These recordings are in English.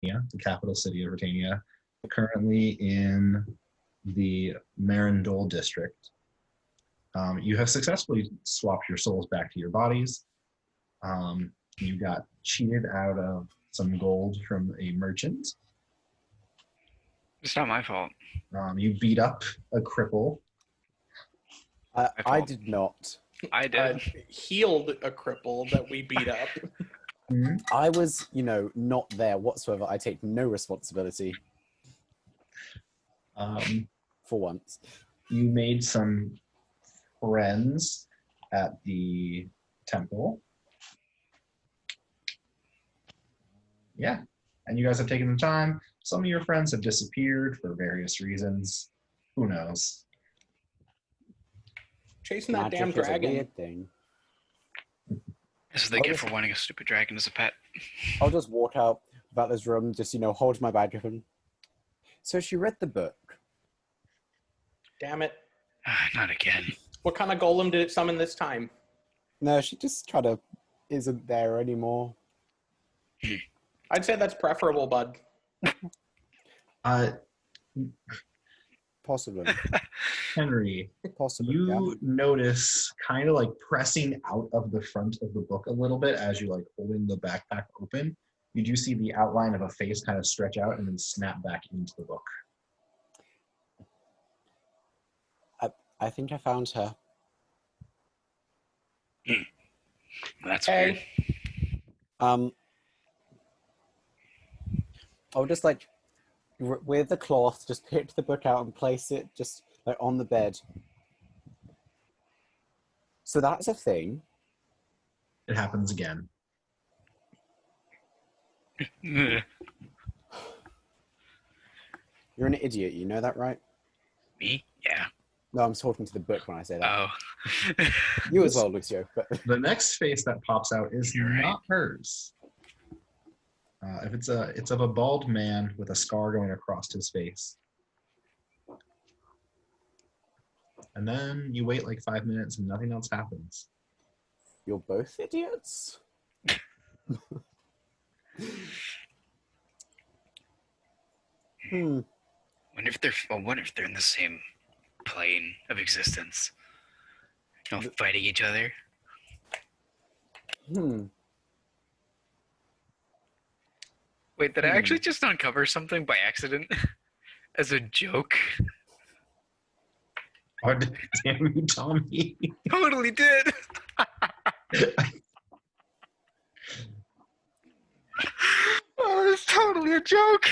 the capital city of Britannia, currently in the Marindol district. You have successfully swapped your souls back to your bodies. You got cheated out of some gold from a merchant. It's not my fault. You beat up a cripple. I did not. I did. Healed a cripple that we beat up. I was, not there whatsoever. I take no responsibility. For once. You made some friends at the temple. Yeah, and you guys have taken the time. Some of your friends have disappeared for various reasons. Who knows? Chasing that damn dragon. Is a weird thing. This is what they get for wanting a stupid dragon as a pet. I'll just walk out about this room, just, hold my badge open. So she read the book. Damn it. Not again. What kind of golem did it summon this time? No, she just kind of isn't there anymore. I'd say that's preferable, bud. Possibly. Henry, Possibly. you notice kind of like pressing out of the front of the book a little bit as you like holding the backpack open. You do see the outline of a face kind of stretch out and then snap back into the book. I think I found her. That's weird. I'll just with the cloth, just pick the book out and place it just on the bed. So that's a thing. It happens again. You're an idiot, you know that, right? Me? Yeah. No, I'm talking to the book when I say that. Oh. You as well, Lucio. But the next face that pops out is not hers. It's of a bald man with a scar going across his face. And then you wait like 5 minutes and nothing else happens. You're both idiots? I wonder if they're in the same plane of existence. Fighting each other. Wait, did I actually just uncover something by accident? As a joke? Oh, damn you, Tommy. Totally did! Oh, it's totally a joke!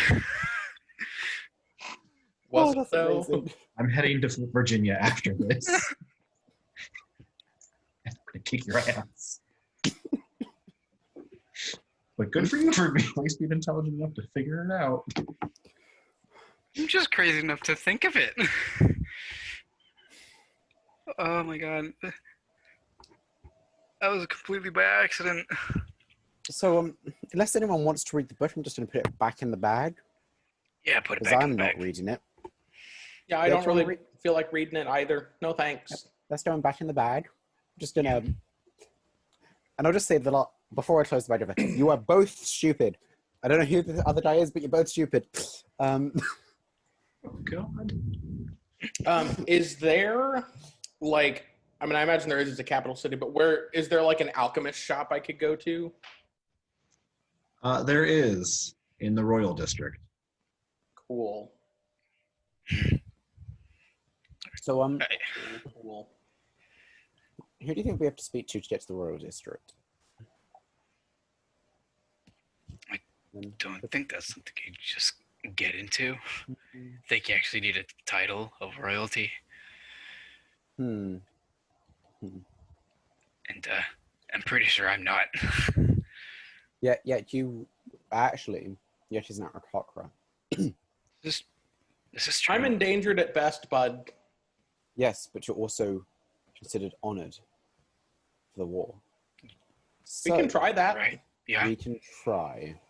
Was it though? amazing. I'm heading to Virginia after this. I'm gonna kick your ass. But good for you for at least being intelligent enough to figure it out. I'm just crazy enough to think of it. Oh my god. That was completely by accident. So, unless anyone wants to read the book, I'm just going to put it back in the bag. Yeah, put it Because back in I'm the not bag. reading it. Yeah, I don't really feel like reading it either. No thanks. That's going back in the bag. Just going to... And I'll just say that before I close the bag, you are both stupid. I don't know who the other guy is, but you're both stupid. Oh, God. Is there, I imagine there is a capital city, but where is there an alchemist shop I could go to? There is in the Royal District. Cool. So, Cool. who do you think we have to speak to get to the Royal District? I don't think that's something you just get into. I think you actually need a title of royalty. And I'm pretty sure I'm not. Yeah, you actually, she's not a cockra. This is true. I'm endangered at best, bud. Yes, but you're also considered honored for the war. We can try that. Right. Yeah. We can try.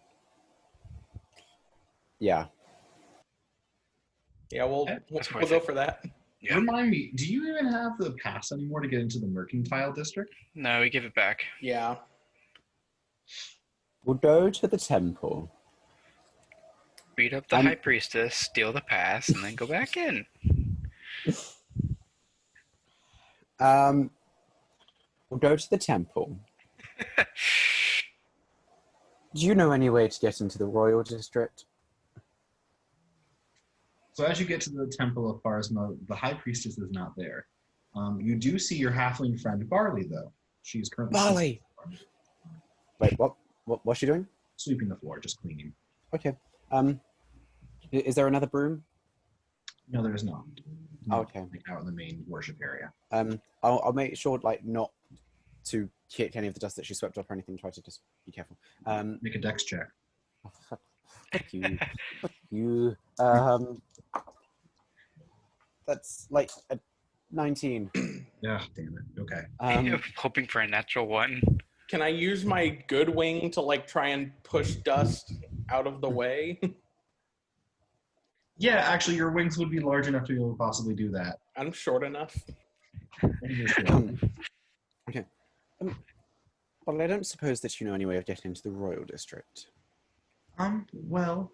Yeah. Yeah, we'll go for that. Yeah. Remind me, do you even have the pass anymore to get into the Mercantile District? No, we give it back. Yeah. We'll go to the temple. beat up the I'm- high priestess, steal the pass, and then go back in. We'll go to the temple. Do you know any way to get into the royal district? So as you get to the temple of Pharsma, the high priestess is not there. You do see your halfling friend Barley, though. She's currently Barley! Wait, what? What's she doing? sweeping the floor, just cleaning. Okay. Is there another broom? No, there is not. Oh, okay. Like, out in the main worship area. I'll make sure like not to kick any of the dust that she swept up or anything. Try to just be careful. Make a dex check. Oh, fuck you. Fuck you. That's like a 19. Yeah, damn it. Okay. Hoping for a natural one. Can I use my good wing to like try and push dust out of the way? Yeah, actually, your wings would be large enough to be able to possibly do that. I'm short enough. Okay. Well, I don't suppose that you know any way of getting into the royal district. Well,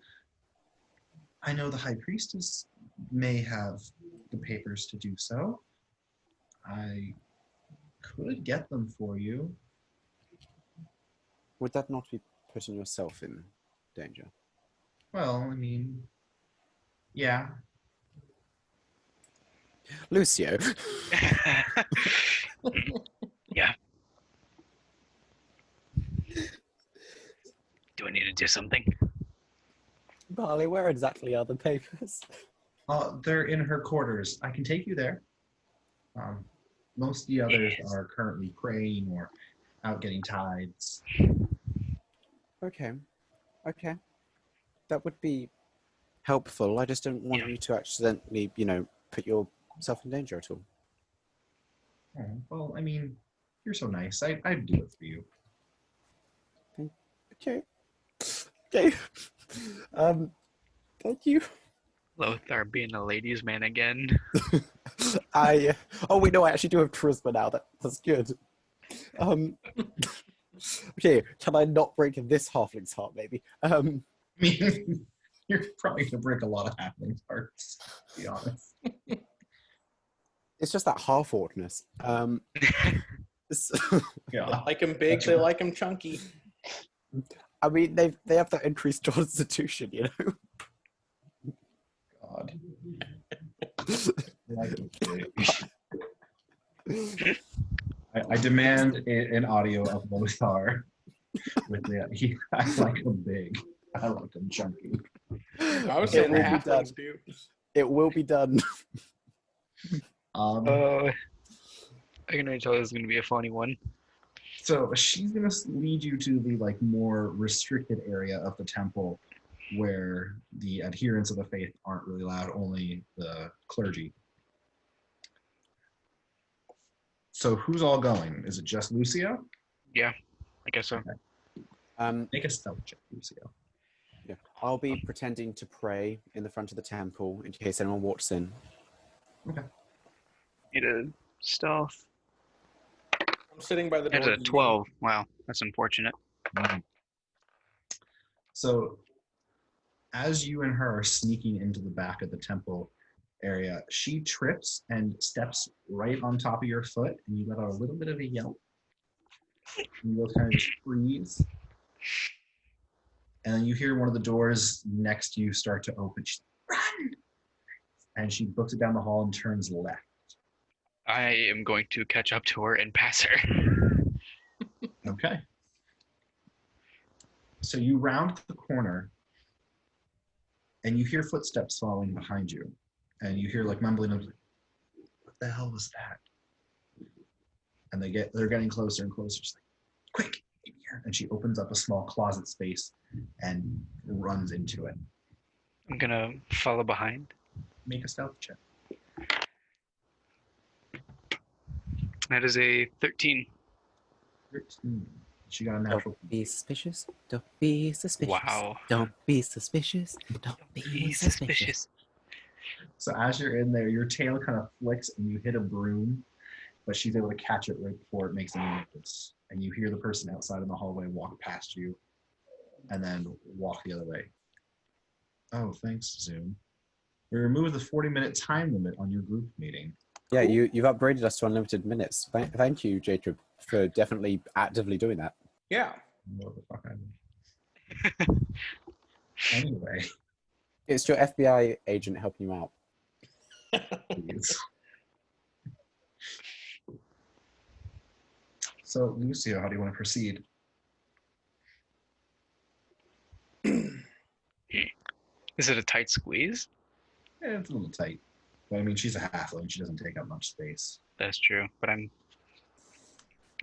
I know the high priestess may have the papers to do so. I could get them for you. Would that not be putting yourself in danger? Well, I mean, yeah. Lucio. Yeah. Do I need to do something? Barley, where exactly are the papers? They're in her quarters. I can take you there. Most of the others are currently praying or out getting tides. Okay. That would be helpful. I just don't want Yeah. you to accidentally, put yourself in danger at all. Oh, well, I mean, you're so nice. I'd do it for you. Okay. Thank you. Lothar being a ladies' man again. I actually do have charisma now. That's good. Okay, can I not break this halfling's heart, maybe? I mean, you're probably gonna break a lot of halfling hearts, to be honest. It's just that half-orcness. Yeah. Like them big, they like them chunky. I mean, they have that increased constitution, God. Like I demand an audio of Lothar with the I like him big. I like him chunky. I was It saying the will be done. halflings do. It will be done. I can already tell this is going to be a funny one. So she's gonna lead you to the more restricted area of the temple, where the adherents of the faith aren't really allowed, only the clergy. So who's all going? Is it just Lucio? Yeah, I guess so. Make a stealth check, Lucio. Yeah, I'll be pretending to pray in the front of the temple in case anyone walks in. Need a stealth. I'm sitting by the door. It's a 12. Wow, that's unfortunate. So as you and her are sneaking into the back of the temple area, she trips and steps right on top of your foot, and you let out a little bit of a yelp. And you both kind of just freeze. And then you hear one of the doors next to you start to open. She's like, run! And she books it down the hall and turns left. I am going to catch up to her and pass her. Okay. So you round the corner, and you hear footsteps following behind you. And you hear mumbling of, what the hell was that? And they're getting closer and closer. She's like, quick, in here. And she opens up a small closet space and runs into it. I'm going to follow behind. Make a stealth check. That is a 13. 13. She got a natural. Don't be suspicious. Don't be suspicious. Wow. Don't be suspicious. Don't be suspicious. So as you're in there, your tail kind of flicks and you hit a broom, but she's able to catch it right before it makes any noise. And you hear the person outside in the hallway walk past you and then walk the other way. Oh, thanks, Zoom. We removed the 40-minute time limit on your group meeting. Yeah, you've upgraded us to unlimited minutes. Thank you, Jacob, for definitely actively doing that. Yeah. What the fuck I mean. Anyway, It's your FBI agent helping you out. please. So, Lucio, how do you want to proceed? Is it a tight squeeze? Yeah, it's a little tight. But I mean, she's a halfling. She doesn't take up much space. That's true, but I'm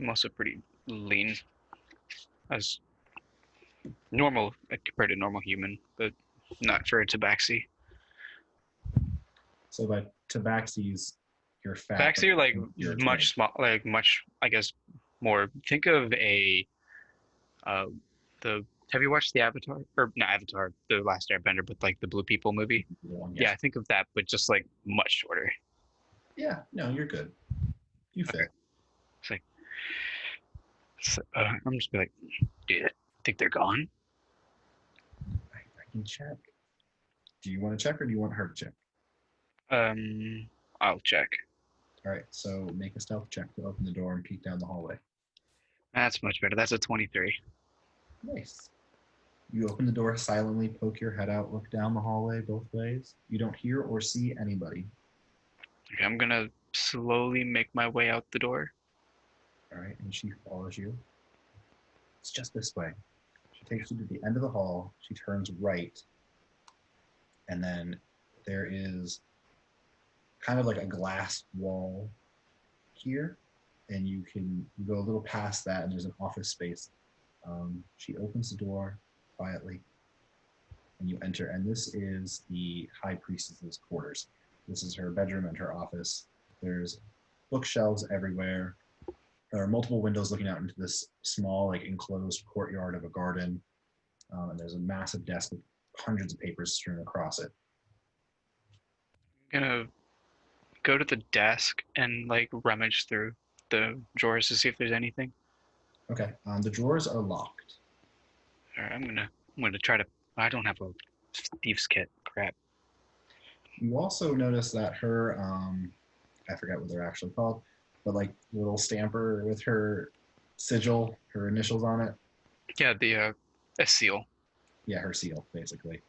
also pretty lean as normal compared to normal human, but not for a tabaxi. So by tabaxis, you're fat. Tabaxi are like you're much small, like much, I guess, more. Think of the. Have you watched the Avatar or not Avatar, the Last Airbender, but like the Blue People movie? Yeah, think of that, but just like much shorter. Yeah, no, you're good. You fit. Okay. It's like, I'm just be like, do you think they're gone? I can check. Do you want to check or do you want her to check? I'll check. All right, so make a stealth check to open the door and peek down the hallway. That's much better. That's a 23. Nice. You open the door silently, poke your head out, look down the hallway both ways. You don't hear or see anybody. Okay, I'm gonna slowly make my way out the door. All right, and she follows you. It's just this way. She takes you to the end of the hall. She turns right. And then there is kind of like a glass wall here. And you go a little past that and there's an office space. She opens the door quietly and you enter. And this is the High Priestess's quarters. This is her bedroom and her office. There's bookshelves everywhere. There are multiple windows looking out into this small, like enclosed courtyard of a garden. And there's a massive desk with hundreds of papers strewn across it. I'm gonna go to the desk and like rummage through the drawers to see if there's anything. Okay, the drawers are locked. All right, I'm gonna try to. I don't have a thieves kit. Crap. You also notice that her, I forget what they're actually called, but like little stamper with her sigil, her initials on it. Yeah, a seal. Yeah, her seal, basically.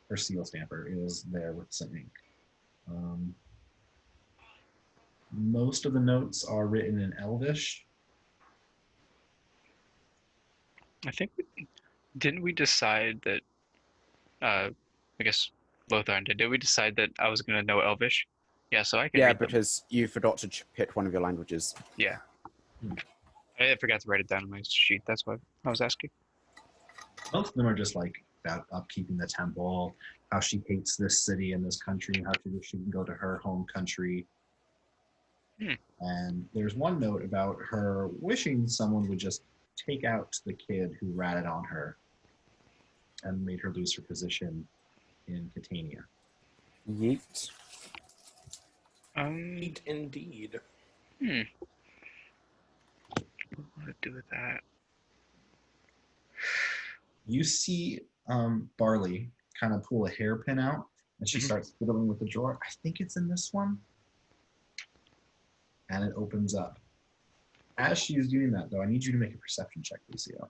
Her seal stamper is there with some ink. Most of the notes are written in Elvish. I think didn't we decide that? I guess Lothar did. Did we decide that I was gonna know Elvish? Yeah, so I can. Yeah, read them. because you forgot to pick one of your languages. Yeah. I forgot to write it down on my sheet. That's why I was asking. Most of them are just like about upkeeping the temple, how she hates this city and this country, and how she wish she can go to her home country. And there's one note about her wishing someone would just take out the kid who ratted on her and made her lose her position in Catania. Yeet. Eat indeed. What to do with that? You see Barley kind of pull a hairpin out, and she starts fiddling with the drawer. I think it's in this one. And it opens up. As she is doing that, though, I need you to make a perception check, Lucio.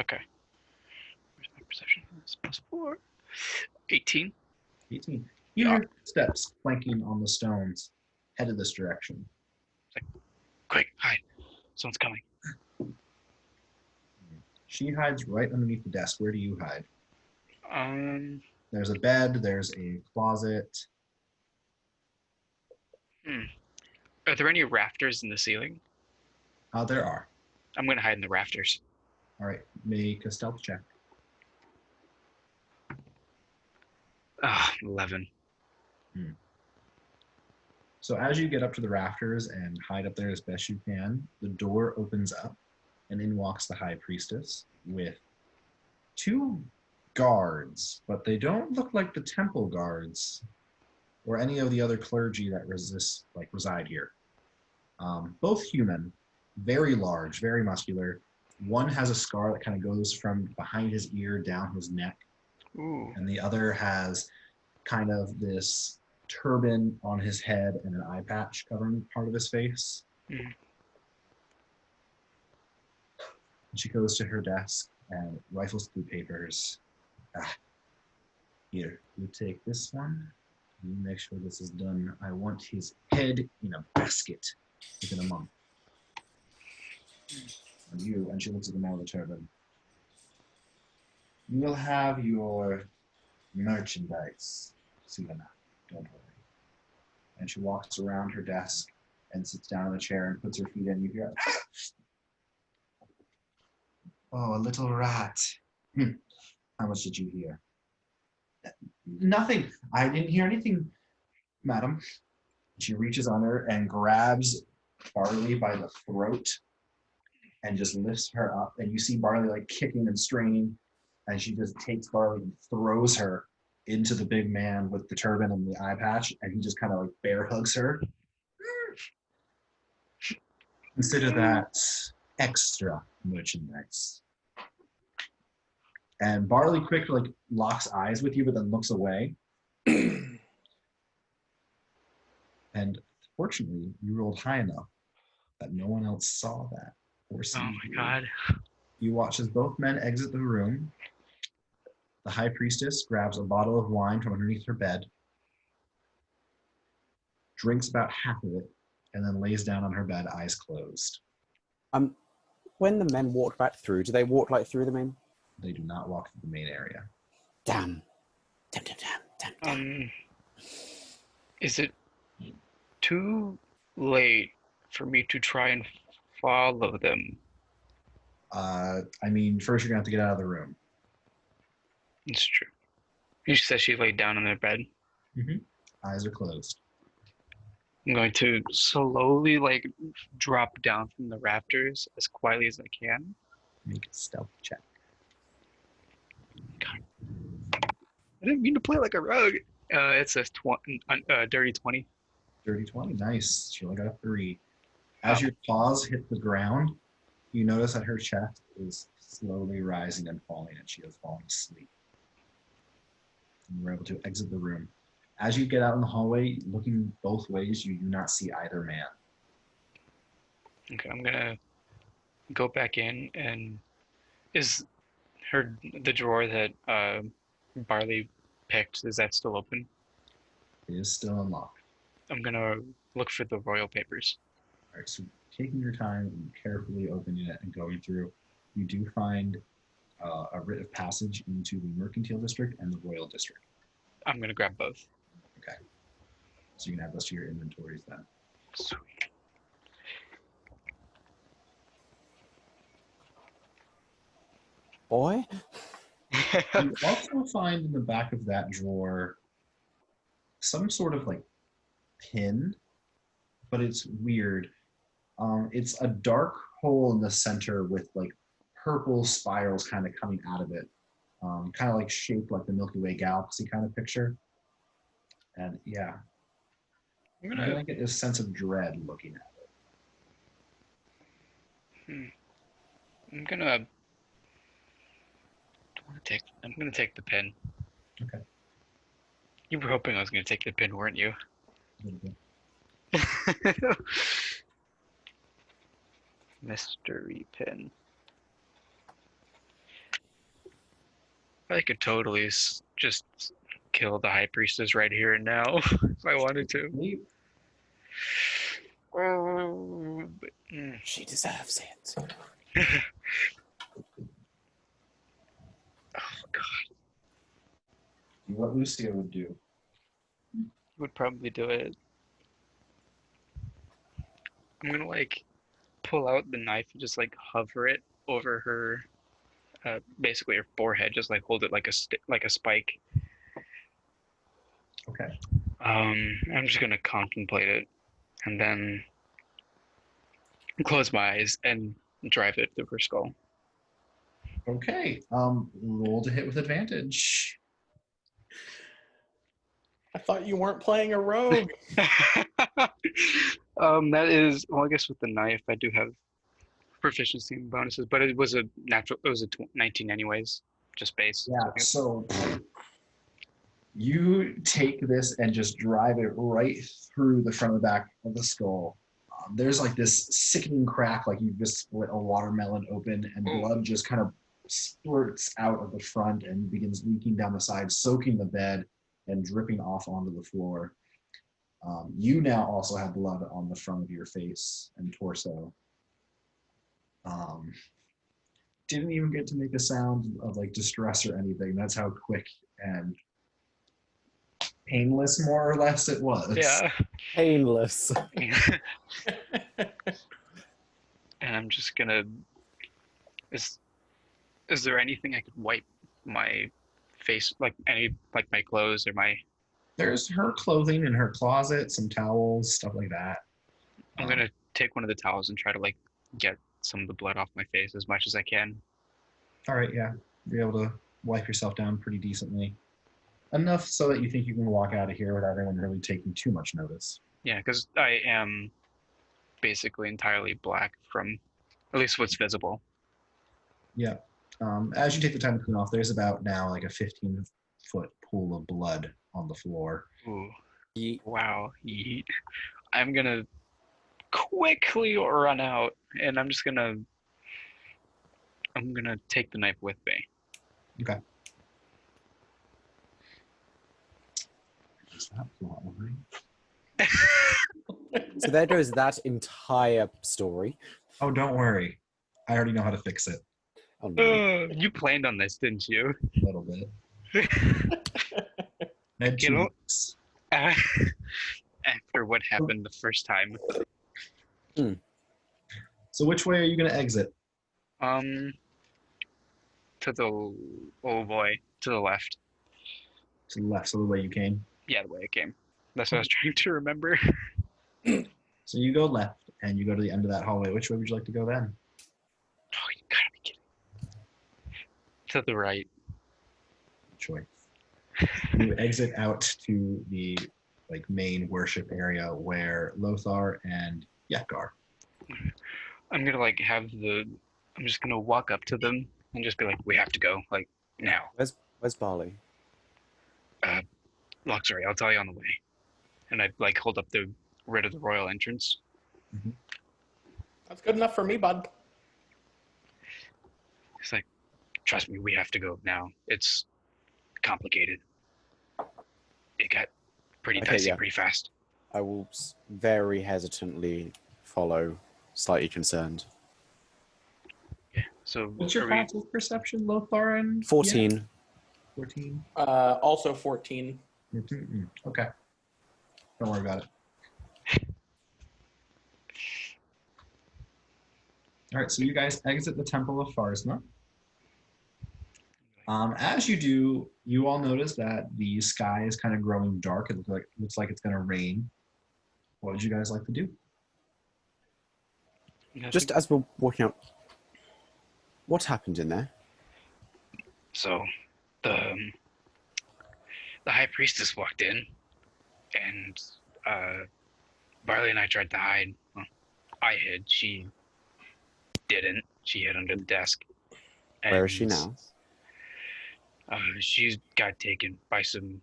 Okay. Where's my perception? That's +4. 18. 18. You hear steps clanking on the stones, headed this direction. Quick, hide. Someone's coming. She hides right underneath the desk. Where do you hide? There's a bed. There's a closet. Are there any rafters in the ceiling? There are. I'm gonna hide in the rafters. All right. Make a stealth check. 11. So as you get up to the rafters and hide up there as best you can, the door opens up and in walks the High Priestess with 2 guards, but they don't look like the temple guards or any of the other clergy that reside here. Both human, very large, very muscular. One has a scar that kind of goes from behind his ear down his neck. Ooh. and the other has kind of this turban on his head and an eye patch covering part of his face. Mhm. She goes to her desk and rifles through papers. Here, you take this one. You make sure this is done. I want his head in a basket within a month. And she looks at the man with the turban. You will have your merchandise, Sivana. Don't worry. And she walks around her desk and sits down in a chair and puts her feet in. You hear, oh, a little rat. How much did you hear? Nothing. I didn't hear anything, madam. She reaches under and grabs Barley by the throat and just lifts her up. And you see Barley like kicking and straining. And she just takes Barley and throws her into the big man with the turban and the eye patch. And he just kind of like bear hugs her. Consider that extra merchandise. And Barley quick like locks eyes with you, but then looks away. And fortunately, you rolled high enough that no one else saw that or see Oh you. my god. You watch as both men exit the room. The high priestess grabs a bottle of wine from underneath her bed, drinks about half of it, and then lays down on her bed, eyes closed. When the men walk back through, do they walk like through the main? They do not walk through the main area. Damn. Damn. Is it too late for me to try and follow them? I mean, first you're gonna have to get out of the room. It's true. You said she laid down on their bed. Eyes are closed. I'm going to slowly like drop down from the rafters as quietly as I can. Make a stealth check. I didn't mean to play like a rogue. It says dirty 20. Dirty 20, nice. She only got a 3. As your paws hit the ground, you notice that her chest is slowly rising and falling, and she has fallen asleep. And you're able to exit the room. As you get out in the hallway, looking both ways, you do not see either man. Okay, I'm gonna go back in, and is the drawer that Barley picked, is that still open? It is still unlocked. I'm gonna look for the royal papers. All right, so taking your time and carefully opening it and going through, you do find a writ of passage into the mercantile district and the royal district. I'm gonna grab both. Okay. So you can add those to your inventories then. Sweet. Boy? You also find in the back of that drawer some sort of like pin, but it's weird. It's a dark hole in the center with like purple spirals kind of coming out of it, kind of like shaped like the Milky Way galaxy kind of picture. And yeah, I'm you're gonna get this sense of dread looking at it. I'm gonna take the pin. Okay. You were hoping I was gonna take the pin, weren't you? A little bit. Mystery pin. I could totally just kill the high priestess right here and now if I wanted to. She deserves it. Oh god. What Lucio would do. Would probably do it. I'm gonna like pull out the knife and just like hover it over her, basically her forehead, just like hold it like a spike. Okay. I'm just gonna contemplate it, and then close my eyes and drive it through her skull. Okay. Roll to hit with advantage. I thought you weren't playing a rogue. That is, well, I guess with the knife I do have proficiency and bonuses, but it was a 19 anyways, just base. Yeah. So You take this and just drive it right through the front and back of the skull. There's like this sickening crack, like you just split a watermelon open, and Oh. blood just kind of splurts out of the front and begins leaking down the side, soaking the bed and dripping off onto the floor. You now also have blood on the front of your face and torso. Didn't even get to make a sound of like distress or anything. That's how quick and painless, more or less, it was. Yeah. Painless. And I'm just gonna. Is there anything I could wipe my face, like my clothes or my? There's her clothing in her closet, some towels, stuff like that. I'm gonna take one of the towels and try to like get some of the blood off my face as much as I can. All right, yeah. You're able to wipe yourself down pretty decently. Enough so that you think you can walk out of here without anyone really taking too much notice. Yeah, because I am basically entirely black from at least what's visible. Yeah. As you take the time to clean off, there's about now like a 15-foot pool of blood on the floor. Ooh, Ye- wow. Yeet. I'm gonna quickly run out, and I'm gonna take the knife with me. Okay. Is that plot line? So there goes that entire story. Oh, don't worry. I already know how to fix it Oh, no. You planned on this, didn't you? a little bit. I had 2 You know- weeks. After what happened the first time. So which way are you going to exit? To the oh boy, to the left. To the left, so the way you came. Yeah, the way I came. That's what I was trying to remember. So you go left, and you go to the end of that hallway. Which way would you like to go then? Oh, you gotta be kidding. To the right. Choice. You exit out to the like main worship area where Lothar and Yek are. I'm gonna like I'm just gonna walk up to them and just be like, we have to go, like now. Where's Barley? Luxury, I'll tell you on the way. And I like hold up the rid of the royal entrance. That's good enough for me, bud. It's like, trust me, we have to go now. It's complicated. It got pretty Okay, dicey yeah. pretty fast. I will very hesitantly follow, slightly concerned. Yeah. So What's your are we- passive perception, Lothar? And 14. Yek? 14. Also 14. Okay. Don't worry about it. All right, so you guys exit the Temple of Farsna. As you do, you all notice that the sky is kind of growing dark. It looks like it's going to rain. What would you guys like to do? Just as we're walking out, what happened in there? So the high priestess walked in, and Barley and I tried to hide. Well, I hid. She didn't. She hid under the desk. Where is she And, now? She got taken by some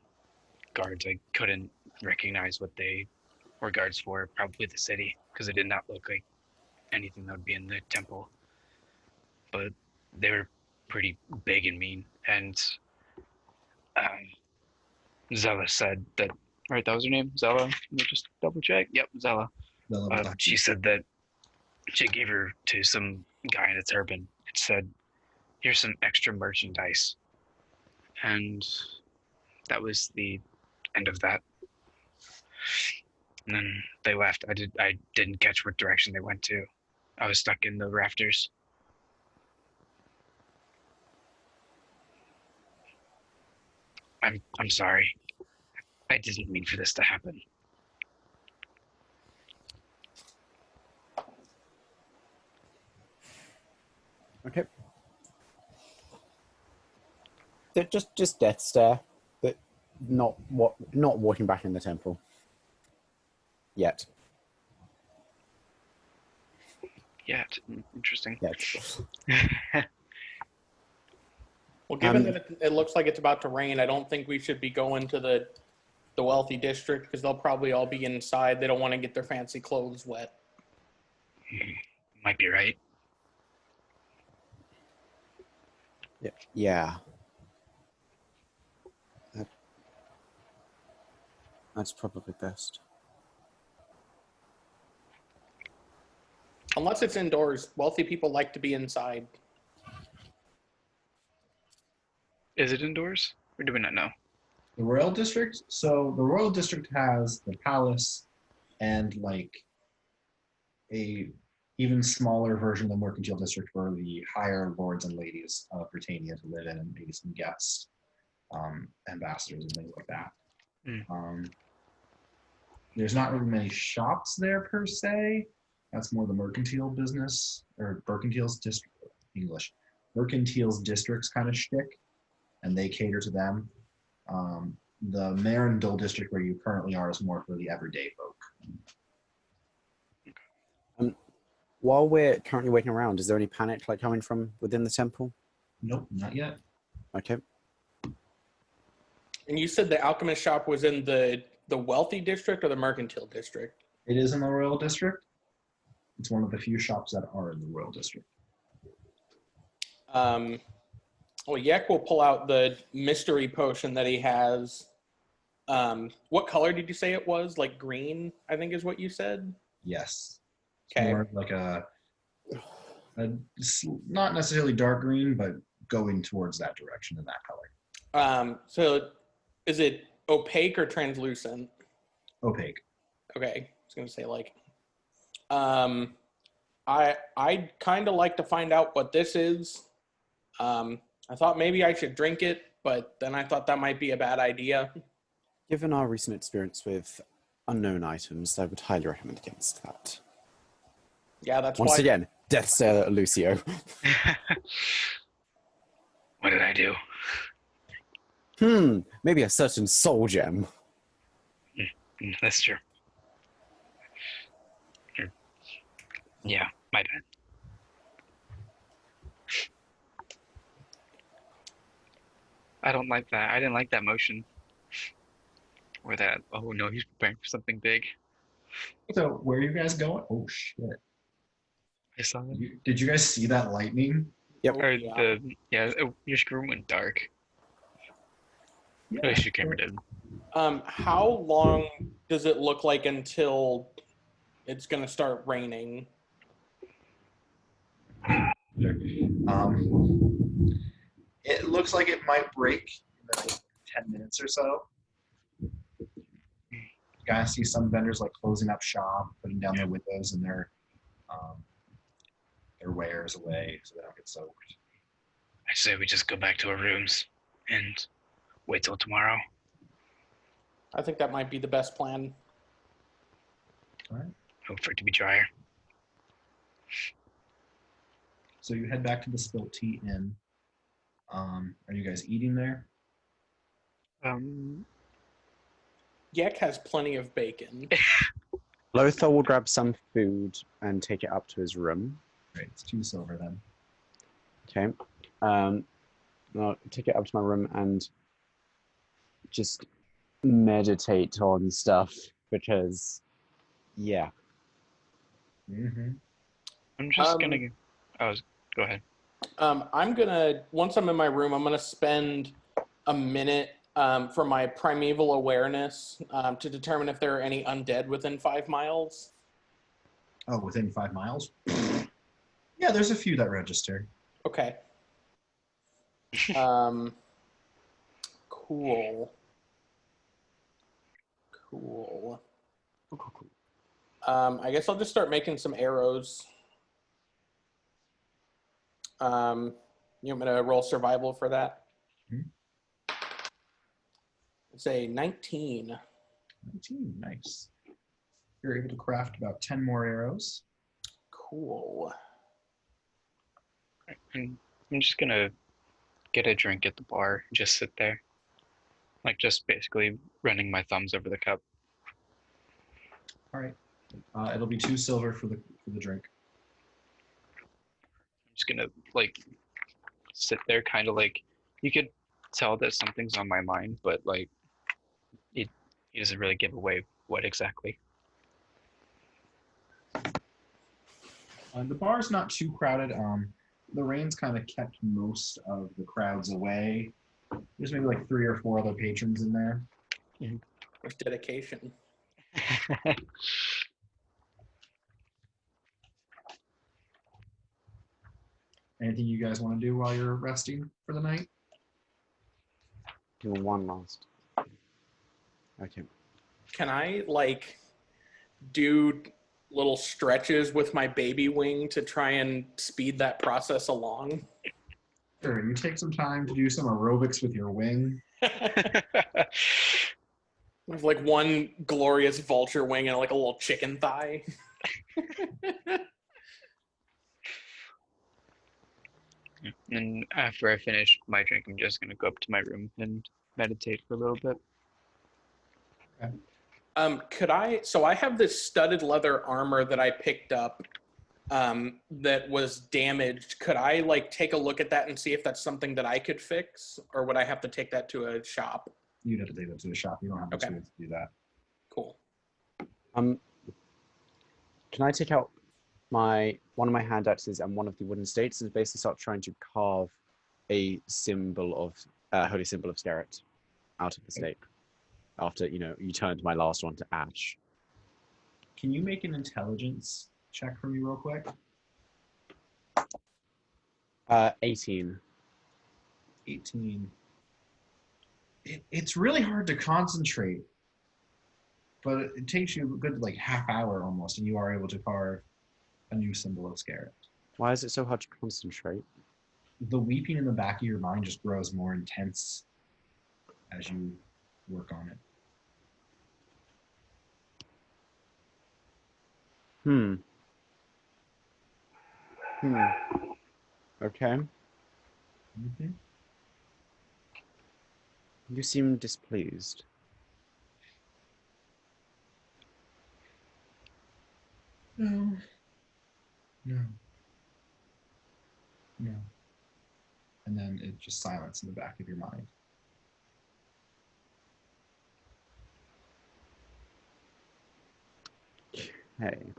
guards. I couldn't recognize what they were guards for. Probably the city, because it did not look like anything that would be in the temple. But they were pretty big and mean. And Zella said that. Right, that was her name, Zella. Let me just double check. Yep, Zella. She said that she gave her to some guy in a turban. It said, "Here's some extra merchandise," and that was the end of that. And then they left. I didn't catch what direction they went to. I was stuck in the rafters. I'm sorry. I didn't mean for this to happen. Okay. They're just death stare, but not walking back in the temple. Yet. Yeah, interesting. Yet. Well, given that it looks like it's about to rain, I don't think we should be going to the wealthy district because they'll probably all be inside. They don't want to get their fancy clothes wet. Might be right. Yeah. That's probably best. Unless it's indoors. Wealthy people like to be inside. Is it indoors? Or do we not know? The Royal District? So the Royal District has the palace and like a even smaller version of the Mercantile District for the higher lords and ladies of Britannia to live in and maybe some guests, ambassadors and things like that. There's not really many shops there per se. That's more the mercantile business or Mercantile's district English. Mercantile's districts kind of shtick, and they cater to them. The Marindol district where you currently are is more for the everyday folk. While we're currently waiting around, is there any panic like coming from within the temple? Nope, not yet. Okay. And you said the alchemist shop was in the wealthy district or the mercantile district? It is in the Royal District. It's one of the few shops that are in the Royal District. Well, Yek will pull out the mystery potion that he has. What color did you say it was? Like green, I think is what you said? Yes. Okay. More like a not necessarily dark green, but going towards that direction in that color. So is it opaque or translucent? Opaque. Okay. I was going to say like, I'd kind of like to find out what this is. I thought maybe I should drink it, but then I thought that might be a bad idea. Given our recent experience with unknown items, I would highly recommend against that. Yeah, that's Once why. again, death stare at Lucio. What did I do? Maybe a certain soul gem. That's true. Yeah, my bad. I don't like that. I didn't like that motion. Or that, oh no, he's preparing for something big. So where are you guys going? Oh shit. I saw that. Did you guys see that lightning? Yep. Or your screen went dark. Yeah. At least your camera did. How long does it look like until it's going to start raining? It looks like it might break in the next 10 minutes or so. You guys see some vendors like closing up shop, putting down their windows and their wares away so they don't get soaked. I say we just go back to our rooms and wait till tomorrow. I think that might be the best plan. All right. Hope for it to be drier. So you head back to the Spilt Tea Inn. Are you guys eating there? Yek has plenty of bacon. Lothar will grab some food and take it up to his room. Great, it's 2 silver then. Okay. I'll take it up to my room and just meditate on stuff because, yeah. Mm-hmm. I'm just gonna. Go ahead. Once I'm in my room, I'm gonna spend a minute for my primeval awareness to determine if there are any undead within 5 miles. Oh, within 5 miles? Yeah, there's a few that register. Okay. Cool. I guess I'll just start making some arrows. You want me to roll survival for that? Mm-hmm. It's a 19. 19, nice. You're able to craft about 10 more arrows. Cool. I'm just gonna get a drink at the bar, just sit there. Like just basically running my thumbs over the cup. All right. It'll be 2 silver for the drink. I'm just gonna like sit there kind of like You could tell that something's on my mind, but like, he doesn't really give away what exactly. The bar's not too crowded. The rain's kind of kept most of the crowds away. There's maybe like 3 or 4 other patrons in there. With dedication. Anything you guys want to do while you're resting for the night? Do one last. Okay. Can I like do little stretches with my baby wing to try and speed that process along? Sure. You take some time to do some aerobics with your wing. With like one glorious vulture wing and like a little chicken thigh. And after I finish my drink, I'm just gonna go up to my room and meditate for a little bit. Okay. So I have this studded leather armor that I picked up that was damaged. Could I like take a look at that and see if that's something that I could fix, or would I have to take that to a shop? You'd have to take that to the shop. You don't have the tools to do that. Cool. Can I take out one of my hand axes and one of the wooden stakes and basically start trying to carve a symbol of holy symbol of Scarret out of the stake after you turned my last one to ash. Can you make an intelligence check for me real quick? 18. 18. It's really hard to concentrate, but it takes you a good like half hour almost, and you are able to carve a new symbol of Scarret. Why is it so hard to concentrate? The weeping in the back of your mind just grows more intense as you work on it. Okay. Mm-hmm. You seem displeased. No. And then it just silence in the back of your mind. Hey.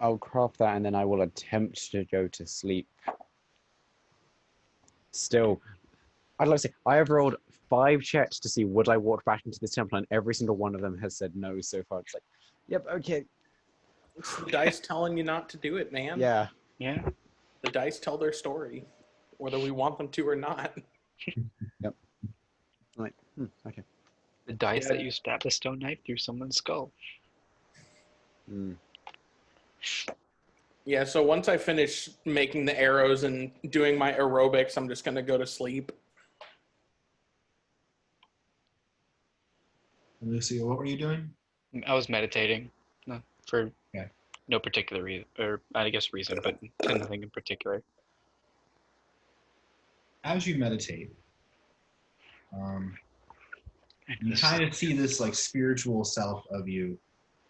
I'll craft that and then I will attempt to go to sleep. Still, I'd like to say, I have rolled 5 checks to see would I walk back into this temple, and every single one of them has said no so far. It's like, yep, okay. It's the dice telling you not to do it, man. Yeah. Yeah. The dice tell their story, whether we want them to or not. Yep. Like, okay. The dice that you stab a stone knife through someone's skull. Yeah, so once I finish making the arrows and doing my aerobics, I'm just going to go to sleep. Lucio, what were you doing? I was meditating for no particular reason, or I guess reason, but nothing in particular. As you meditate, you kind of see this like spiritual self of you,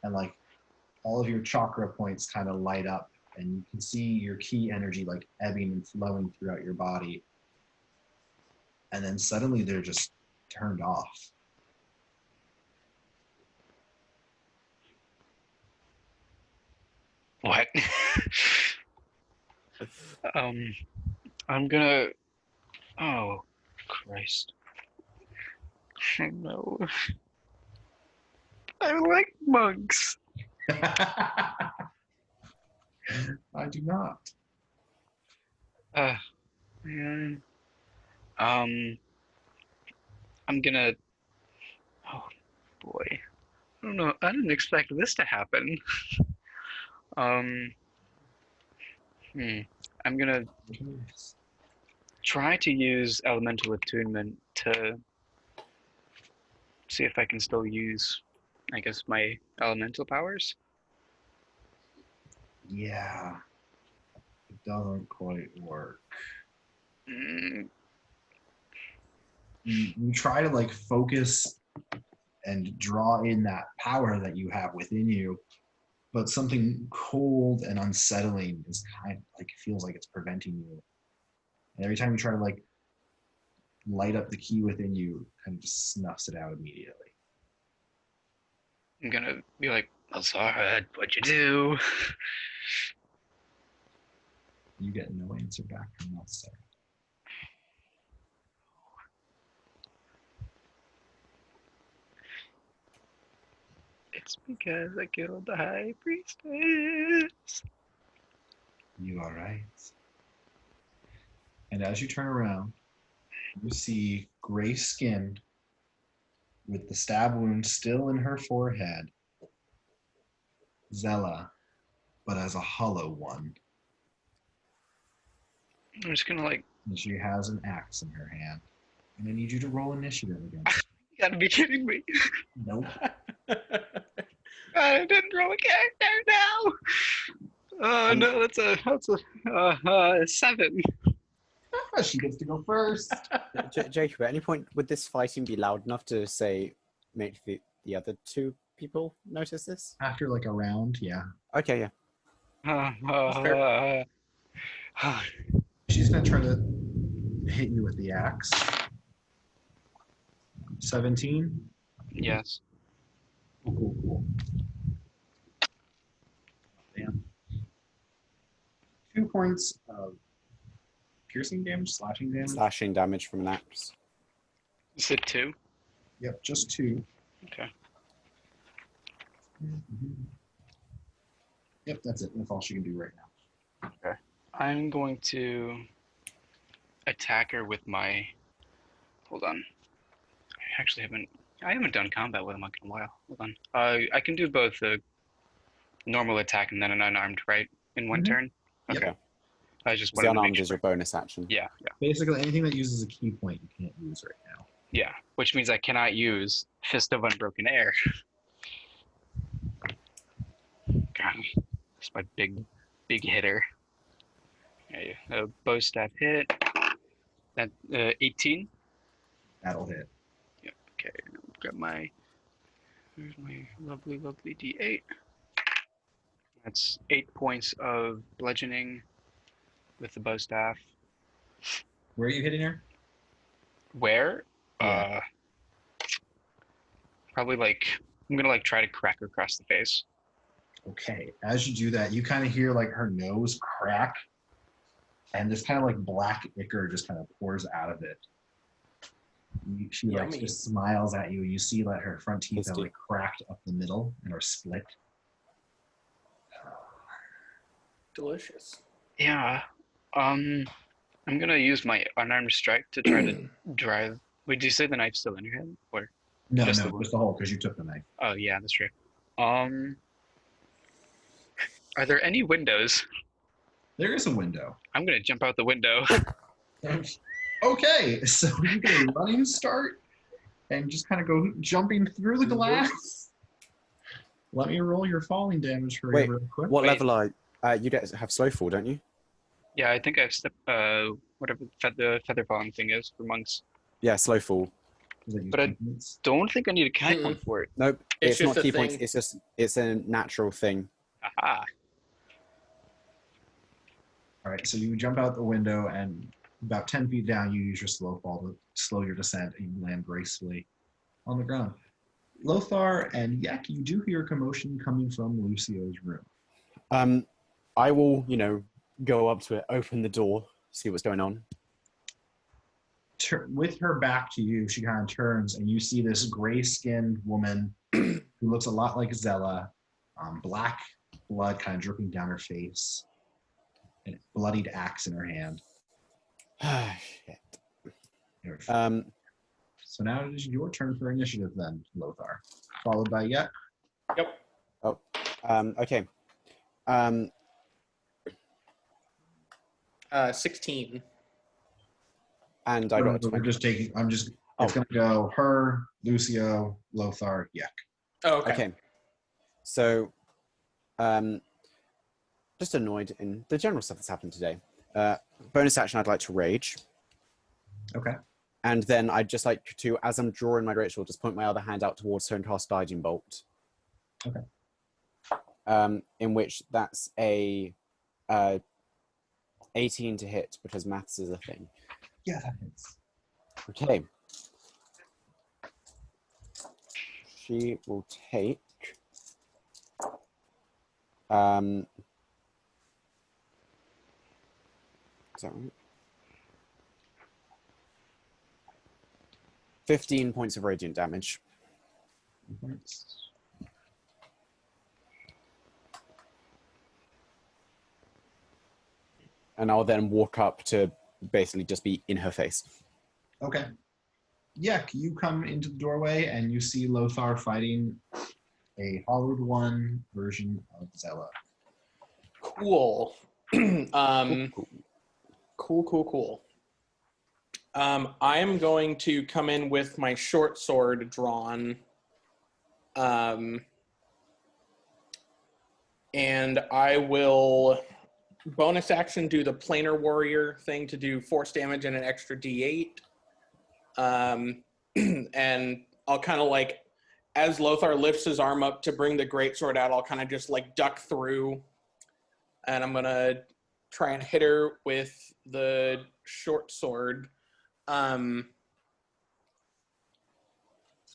and like all of your chakra points kind of light up, and you can see your key energy like ebbing and flowing throughout your body. And then suddenly they're just turned off. What? I'm gonna. Oh, Christ. No. I like monks. I do not. Man. I'm gonna. Oh, boy. I don't know. I didn't expect this to happen. I'm gonna try to use elemental attunement to see if I can still use, I guess, my elemental powers. Yeah. It doesn't quite work. You try to like focus and draw in that power that you have within you, but something cold and unsettling is kind of like, feels like it's preventing you. And every time you try to like light up the key within you, kind of just snuffs it out immediately. I'm gonna be like, Lothar, what'd you do? You get no answer back from Lothar. It's because I killed the high priestess. You are right. And as you turn around, you see gray-skinned, with the stab wound still in her forehead, Zella, but as a hollow one. I'm just gonna like, And she has an axe in her hand. And I need you to roll initiative again. you gotta be kidding me. Nope. I didn't roll a character now. Oh no, that's a 7. She gets to go first. Jacob, at any point would this fighting be loud enough to say make the other two people notice this? After like a round, yeah. Okay, yeah. She's gonna try to hit you with the axe. 17. Yes. Cool. Damn. 2 points of piercing damage, slashing damage. Slashing damage from an axe. You said 2? Yep, just 2. Okay. Yep, that's it. That's all she can do right now. Okay. I'm going to attack her with my. Hold on. I haven't done combat with him in a while. Hold on. I can do both a normal attack and then an unarmed, right? In one turn? Yep. Okay. I just The wanted to unarmed make is sure. your bonus action. Yeah. Basically, anything that uses a key point you can't use right now. Yeah. Which means I cannot use Fist of Unbroken Air. God. It's my big hitter. Okay. Bow staff hit. That 18. That'll hit. Yep. Okay. Grab my. Here's my lovely D8. That's 8 points of bludgeoning with the bow staff. Where are you hitting her? Where? Yeah. Probably like I'm gonna like try to crack her across the face. Okay. As you do that, you kind of hear like her nose crack, and this kind of like black ichor just kind of pours out of it. She like Yummy. just smiles at you. You see that her front teeth are Tasty. like cracked up the middle and are split. Delicious. Yeah. I'm gonna use my unarmed strike to try to drive. Wait, did you say the knife's still in your head? Or No, Just no, the just the hole because you took the knife. oh yeah, that's true. Are there any windows? There is a window. I'm gonna jump out the window. Okay, so you get a running start and just kind of go jumping through the glass. Let me roll your falling damage for Wait, you real quick. What Wait. level are you? Have slow fall, don't you? Yeah, I think I've stepped whatever the feather falling thing is for monks. Yeah, slow fall. Is that But I- your points? Don't think I need a key point for it. Nope, It's it's not just a key points. thing. It's a natural thing. Aha. All right, so you jump out the window and about 10 feet down, you use your slow fall to slow your descent and you land gracefully on the ground. Lothar and Yak, you do hear a commotion coming from Lucio's room. I will, go up to it, open the door, see what's going on. With her back to you, she kind of turns and you see this gray-skinned woman who looks a lot like Zella, black blood kind of dripping down her face, and a bloodied axe in her hand. Shit. So now it is your turn for initiative then, Lothar, followed by Yak. Yep. Okay. 16. And I got a We're 20. just taking, it's Oh. going to go her, Lucio, Lothar, Yak. Oh, okay. Okay. So, just annoyed in the general stuff that's happened today. Bonus action, I'd like to rage. Okay. And then I'd just like to, as I'm drawing my greatsword, just point my other hand out towards her and cast Guiding Bolt. Okay. in which that's a 18 to hit because maths is a thing. Yeah, that hits. Okay. She will take is that right? 15 points of radiant damage. And I'll then walk up to basically just be in her face. Okay. Yeah, you come into the doorway and you see Lothar fighting a hollowed one version of Zella. Cool. Cool. I am going to come in with my short sword drawn. And I will bonus action do the planar warrior thing to do force damage and an extra d8. And I'll kind of like, as Lothar lifts his arm up to bring the greatsword out, I'll kind of just like duck through. And I'm going to try and hit her with the short sword. So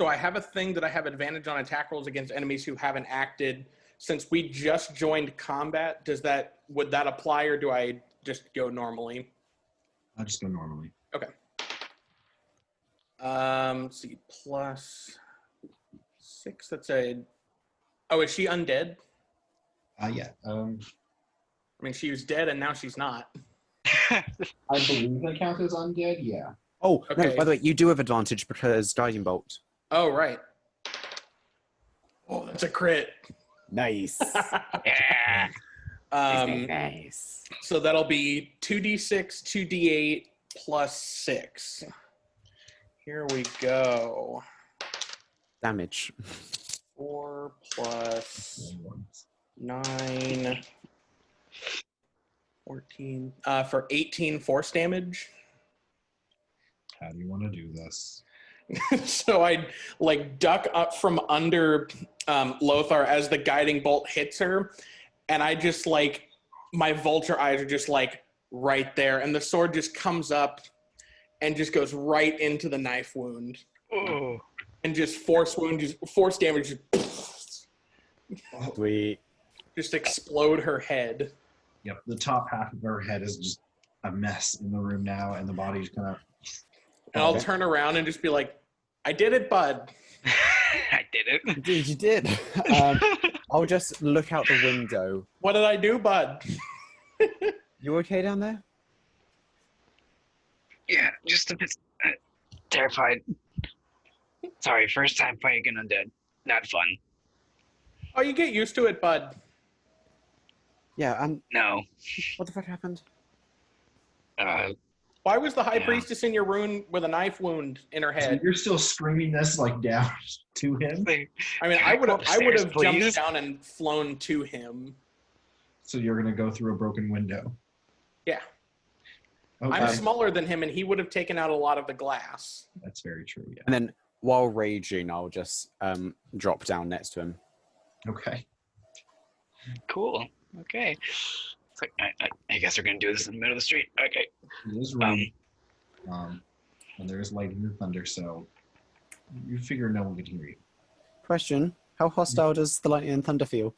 I have a thing that I have advantage on attack rolls against enemies who haven't acted. Since we just joined combat, would that apply, or do I just go normally? I'll just go normally. Okay. Let's see, plus 6. That's a. Oh, is she undead? Yeah. I mean, she was dead and now she's not. I believe that counts as undead. Yeah. Oh, Okay. no, by the way, you do have advantage because Guiding Bolt. Oh, right. Oh, that's a crit. Nice. Yeah. Nice. So that'll be 2d6, 2d8, plus 6. Here we go. Damage. 4 plus 9, 14, for 18 force damage. How do you want to do this? So I like duck up from under Lothar as the guiding bolt hits her, and I just like, my vulture eyes are just like right there, and the sword just comes up and just goes right into the knife wound. Oh. And just force damage, Sweet. just explode her head. Yep. The top half of her head is just a mess in the room now, and the body's kind of. And I'll turn around and just be like, I did it, bud. I did it. Indeed, you did. I'll just look out the window. What did I do, bud? You okay down there? Yeah, just a bit terrified. Sorry, first time fighting an undead. Not fun. Oh, you get used to it, bud. Yeah, No. what the fuck happened? Why was the high Yeah. priestess in your room with a knife wound in her So head? you're still screaming this like down to him. I mean, Can I go would have upstairs, jumped please? down and flown to him. So you're gonna go through a broken window. Yeah. Okay. I'm smaller than him, and he would have taken out a lot of the glass. That's very true. Yeah. And then while raging, I'll just drop down next to him. Okay. Cool. Okay. It's like, I guess we're gonna do this in the middle of the street. Okay. It is raining. And there is lightning and thunder, so you figure no one can hear you. Question: how hostile does the lightning and thunder feel?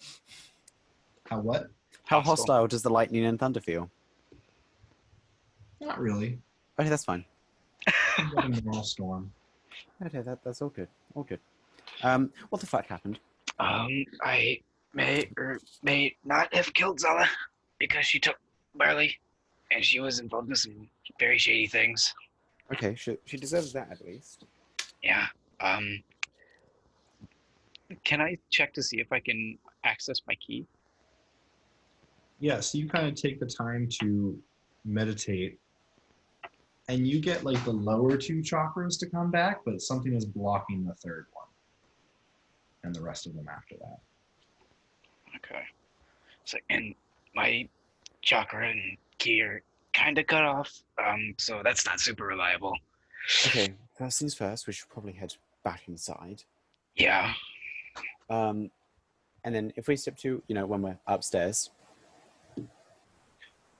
How what? How Hostile. hostile does the lightning and thunder feel? Not really. Okay, that's fine. It's like a normal storm. Okay, that's all good. All good. What the fuck happened? I may or may not have killed Zala because she took Barley, and she was involved in some very shady things. Okay, she deserves that at least. Yeah. Can I check to see if I can access my key? Yeah, so you kind of take the time to meditate, and you get like the lower two chakras to come back, but something is blocking the third one, and the rest of them after that. Okay. So, and my chakra and key are kind of cut off, so that's not super reliable. Okay, first things first, we should probably head back inside. Yeah. And then if we step to, when we're upstairs.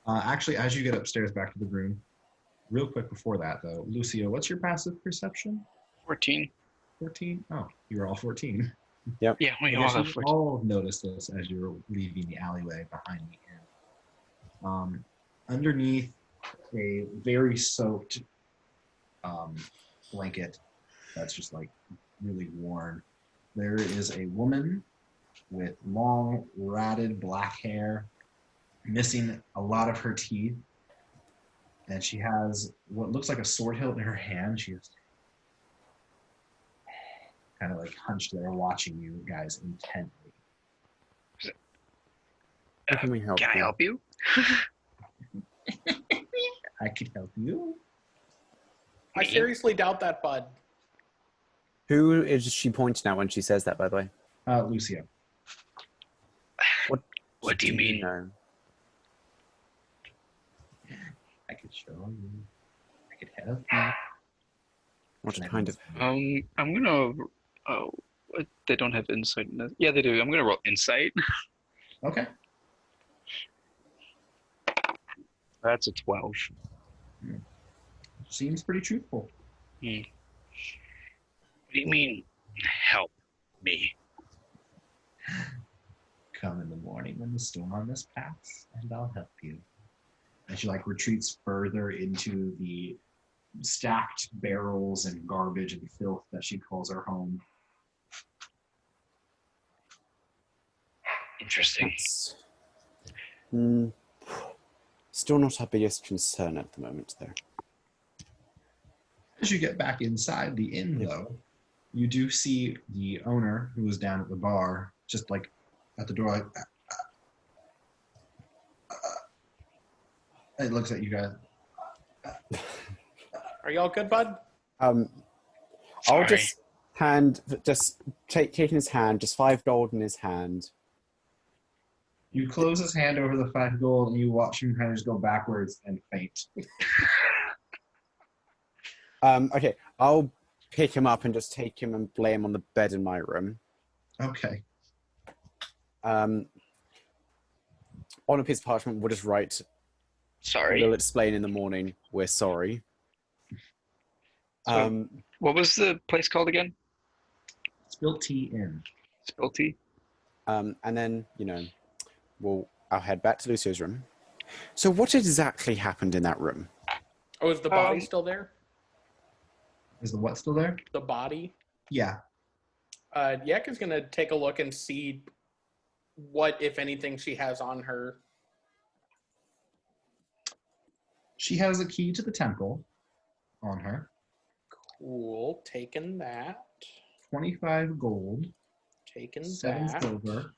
Actually, as you get upstairs back to the room, real quick before that, though, Lucio, what's your passive perception? 14. 14? Oh, you were all 14. Yep. Yeah, we I all guess have you 14. all noticed this as you're leaving the alleyway behind the inn. Underneath a very soaked blanket that's just like really worn, there is a woman with long, ratted black hair, missing a lot of her teeth, and she has what looks like a sword hilt in her hand. She is kind of like hunched there watching you guys intently. How can we help Can I you? help you? I could help you. I seriously doubt that, bud. Who is she pointing at when she says that, by the way? Lucio. What do you mean? know? I could show you. I could help you. What kind of... I'm gonna. Oh, what? They don't have insight in this. Yeah, they do. I'm gonna roll insight. Okay. That's a 12. Seems pretty truthful. What do you mean, help me? Come in the morning when the storm has passed, and I'll help you. And she like retreats further into the stacked barrels and garbage and filth that she calls her home. Interesting. That's... Still not our biggest concern at the moment, though. As you get back inside the inn, though, you do see the owner, who was down at the bar, just like at the door, like, it looks at you guys. Are y'all good, bud? I'll Sorry. taking his hand, just 5 gold in his hand. You close his hand over the 5 gold, and you watch him kind of just go backwards and faint. Okay, I'll pick him up and just take him and lay him on the bed in my room. Okay. On a piece of parchment, we'll just write, Sorry. we'll explain in the morning, we're sorry. So, what was the place called again? Spilt tea inn. Spill tea? And then, I'll head back to Lucio's room. So what exactly happened in that room? Oh, is the body still there? Is the what still there? The body? Yeah. Yek is going to take a look and see what, if anything, she has on her. She has a key to the temple on her. Cool. Taking that. 25 gold. Taking 7 that. silver.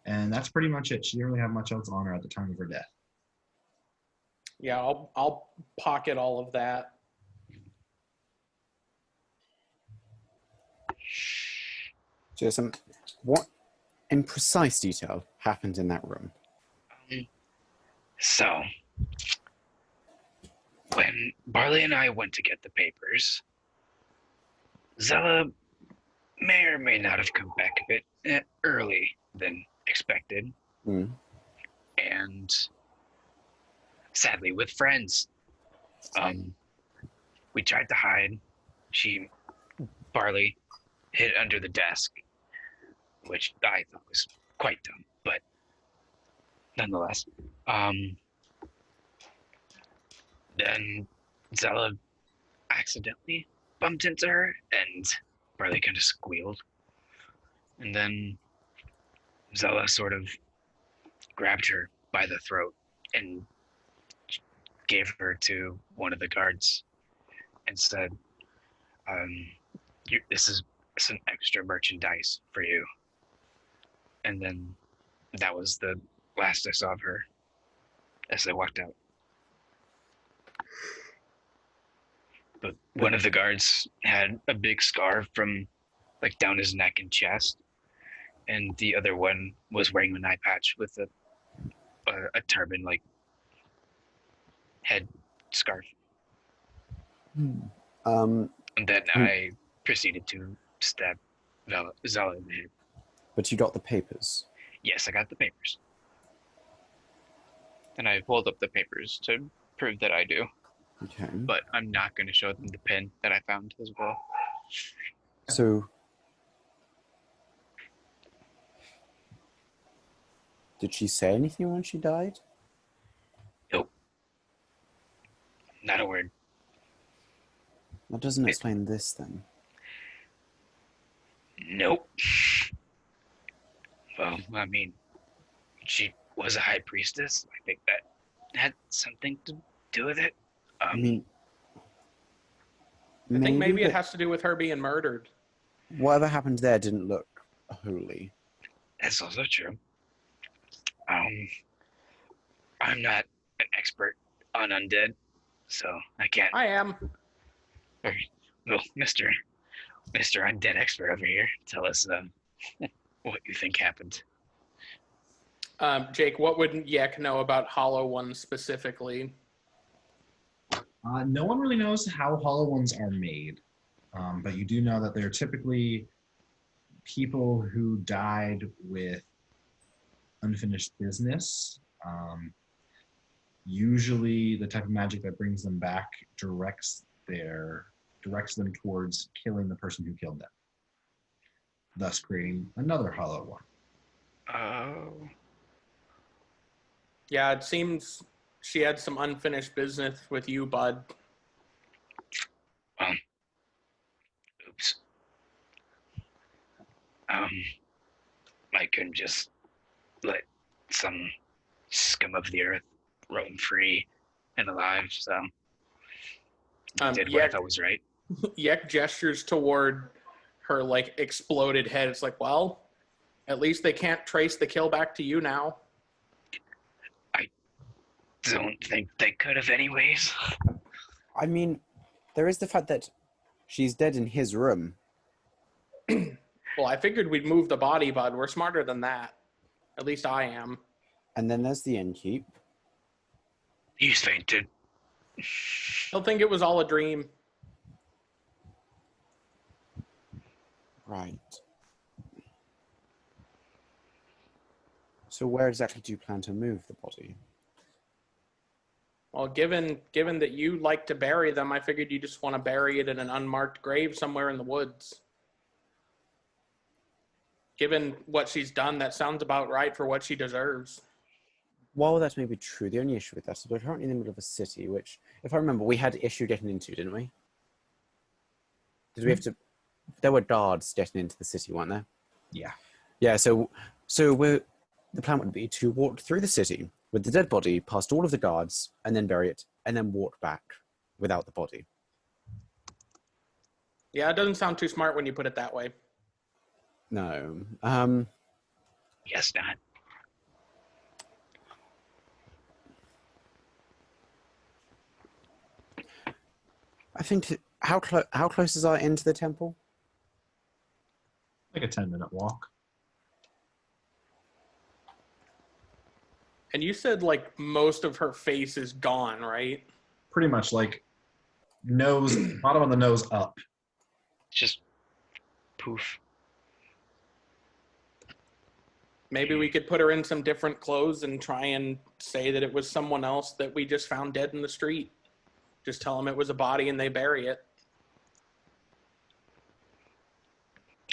And that's pretty much it. She didn't really have much else on her at the time of her death. Yeah, I'll pocket all of that. Just what in precise detail happened in that room? So, when Barley and I went to get the papers, Zella may or may not have come back a bit early than expected. Mm. And sadly, with friends, we tried to hide. Barley, hid under the desk, which I thought was quite dumb, but nonetheless. Then Zella accidentally bumped into her, and Barley kind of squealed. And then Zella sort of grabbed her by the throat and gave her to one of the guards and said, this is some extra merchandise for you. And then that was the last I saw of her as they walked out. But one of the guards had a big scar from like down his neck and chest, and the other one was wearing an eye patch with a turban, like head scarf. Um, And then I proceeded to stab Zella did. But you got the papers. Yes, I got the papers. And I pulled up the papers to prove that I do. Okay. But I'm not going to show them the pin that I found as well. So, did she say anything when she died? Nope. Not a word. That doesn't explain this then. Nope. Well, I mean, she was a high priestess. I think that had something to do with it. I mean, I think maybe it but has to do with her being murdered. whatever happened there didn't look holy. That's also true. I'm not an expert on undead, so I can't. I am. Well, Mr. Undead expert over here, tell us what you think happened. Jake, what would Yek know about Hollow Ones specifically? No one really knows how hollow ones are made, but you do know that they're typically people who died with unfinished business. Usually the type of magic that brings them back directs them towards killing the person who killed them, thus creating another hollow one. Oh. Yeah, it seems she had some unfinished business with you, bud. Oops. I couldn't just let some scum of the earth roam free and alive, so I did what I thought was right. Yek gestures toward her like exploded head. It's like, well, at least they can't trace the kill back to you now. I don't think they could have anyways. I mean, there is the fact that she's dead in his room. Well, I figured we'd move the body, bud. We're smarter than that. At least I am. And then there's the innkeep. He's fainted. He'll think it was all a dream. Right. So where exactly do you plan to move the body? Well, given that you like to bury them, I figured you just want to bury it in an unmarked grave somewhere in the woods. Given what she's done, that sounds about right for what she deserves. While that may be true, the only issue with that is we're currently in the middle of a city, which, if I remember, we had issue getting into, didn't we? Did we have to? There were guards getting into the city, weren't there? Yeah. Yeah. So the plan would be to walk through the city with the dead body, past all of the guards, and then bury it, and then walk back without the body. Yeah, it doesn't sound too smart when you put it that way. No. Yes, not. I think how close is our inn to the temple? Like a 10-minute walk. And you said like most of her face is gone, right? Pretty much like nose, bottom of the nose up. Just poof. Maybe we could put her in some different clothes and try and say that it was someone else that we just found dead in the street. Just tell them it was a body and they bury it.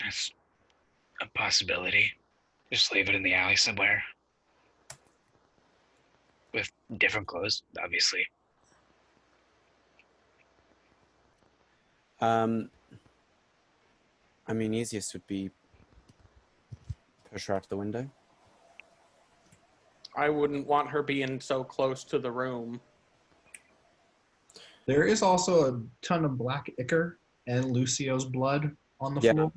That's a possibility. Just leave it in the alley somewhere. With different clothes, obviously. I mean, easiest would be push her out the window. I wouldn't want her being so close to the room. There is also a ton of black ichor and Lucio's blood on the floor.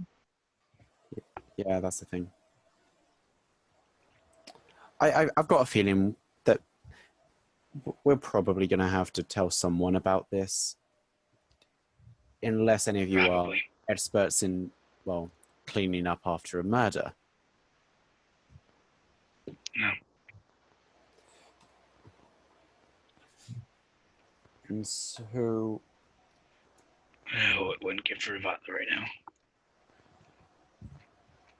Yeah, that's the thing. I've got a feeling that we're probably going to have to tell someone about this. Unless any of you Probably. are experts in, well, cleaning up after a murder. No. And so... Oh, it wouldn't give for Yvatla right now.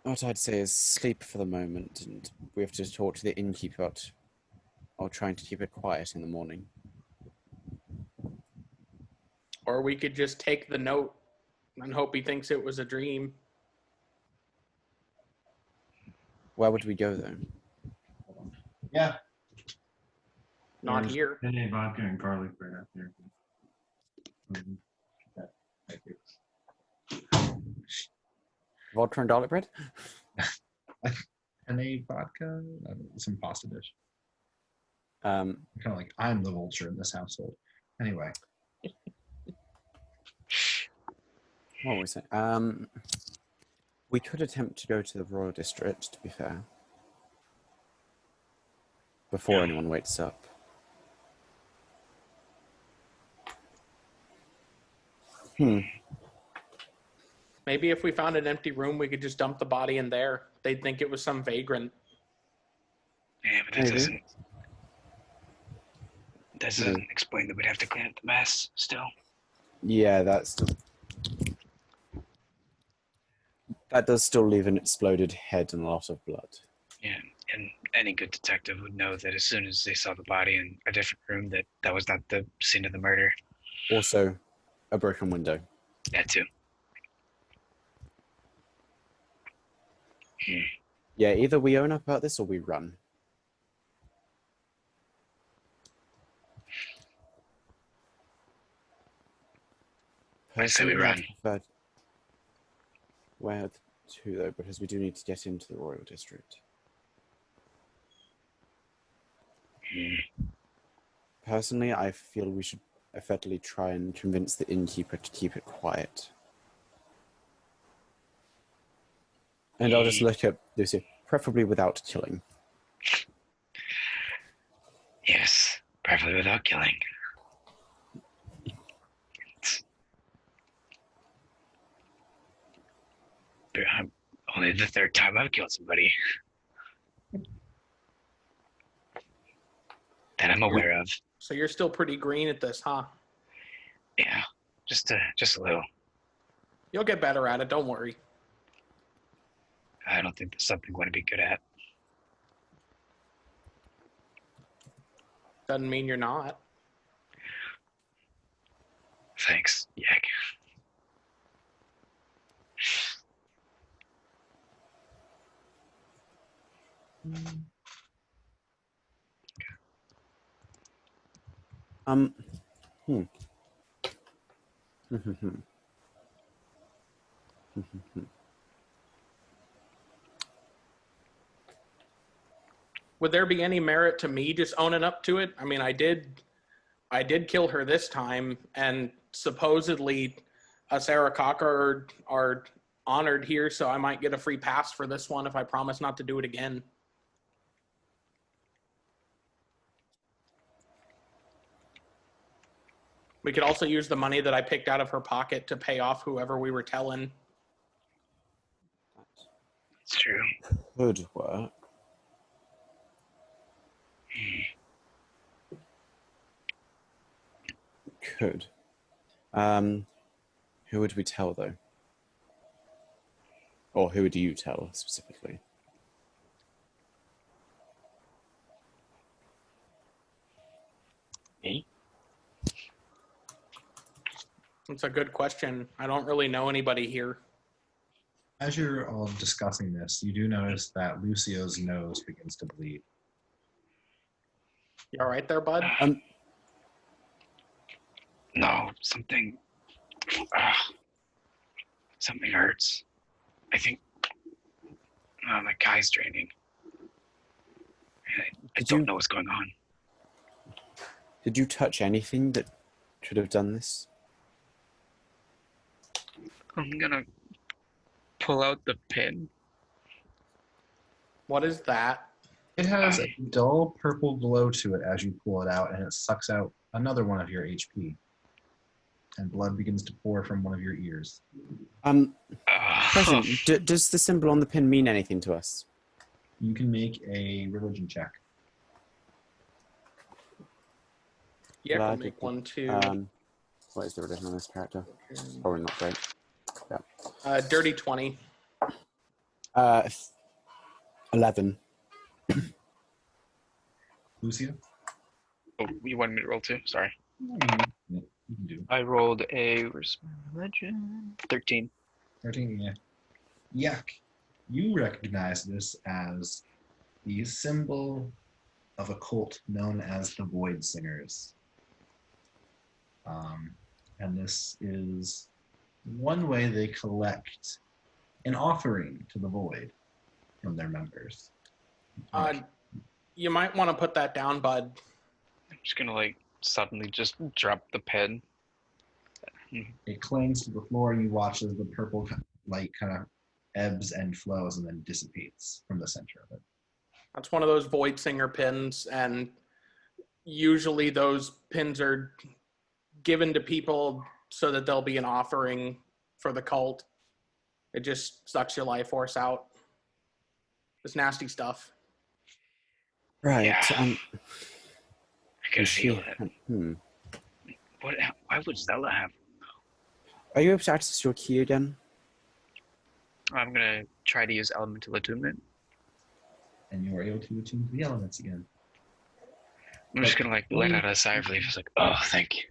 What I'd say is sleep for the moment, and we have to talk to the innkeeper about or trying to keep it quiet in the morning. Or we could just take the note and hope he thinks it was a dream. Where would we go, though? Yeah. Not There's here. Penne vodka and garlic bread out there. Thank you. Vodka and garlic bread? Penne vodka, some pasta dish. Um, Kind of like I'm the vulture in this household. Anyway. what was it? We could attempt to go to the Royal District, to be fair. Before anyone wakes up. Maybe if we found an empty room, we could just dump the body in there. They'd think it was some vagrant. Yeah, but that Maybe. doesn't explain that we'd have to clean up the mess still. Yeah, that does still leave an exploded head and a lot of blood. Yeah, and any good detective would know that as soon as they saw the body in a different room, that was not the scene of the murder. Also, a broken window. That too. Yeah, either we own up about this or we run. I say we Personally, run. preferred where to, though, because we do need to get into the Royal District. Personally, I feel we should effectively try and convince the innkeeper to keep it quiet. And I'll just look at Lucio, preferably without killing. Yes, preferably without killing. Only the third time I've killed somebody that I'm aware of. So you're still pretty green at this, huh? Yeah, just a little. You'll get better at it, don't worry. I don't think that's something I'm going to be good at. Doesn't mean you're not. Thanks, Yak. Would there be any merit to me just owning up to it? I mean, I did kill her this time, and supposedly us Arakaka are honored here, so I might get a free pass for this one if I promise not to do it again. We could also use the money that I picked out of her pocket to pay off whoever we were telling. It's true. Could work. Could. Who would we tell, though? Or who would you tell, specifically? Me? That's a good question. I don't really know anybody here. As you're all discussing this, you do notice that Lucio's nose begins to bleed. You all right there, bud? No, something hurts. I think my guy's draining. I don't know what's going on. Did you touch anything that could have done this? I'm gonna pull out the pin. What is that? It has a dull purple glow to it as you pull it out, and it sucks out another one of your HP. And blood begins to pour from one of your ears. Question, does the symbol on the pin mean anything to us? You can make a religion check. Yeah, I'll Glad make it- one too. What is the religion on this character? Probably not great. Yeah. Dirty 20. Uh, 11. Lucio? Oh, you wanted me to roll too? Sorry. Yeah, you can do. I rolled a where's my legend? 13. 13, yeah. Yak, you recognize this as the symbol of a cult known as the Void Singers. And this is one way they collect an offering to the Void from their members. You might want to put that down, bud. I'm just gonna like suddenly just drop the pen. It clings to the floor, and you watch as the purple light kind of ebbs and flows and then dissipates from the center of it. That's one of those Void Singer pins, and usually those pins are given to people so that there'll be an offering for the cult. It just sucks your life force out. It's nasty stuff. Right. Yeah. I can she, feel it. What? Why would Zella have? Are you able to access your key again? I'm gonna try to use elemental attunement. And you are able to attune to the elements again. I'm just gonna like let out a sigh of relief. It's like, oh, thank you,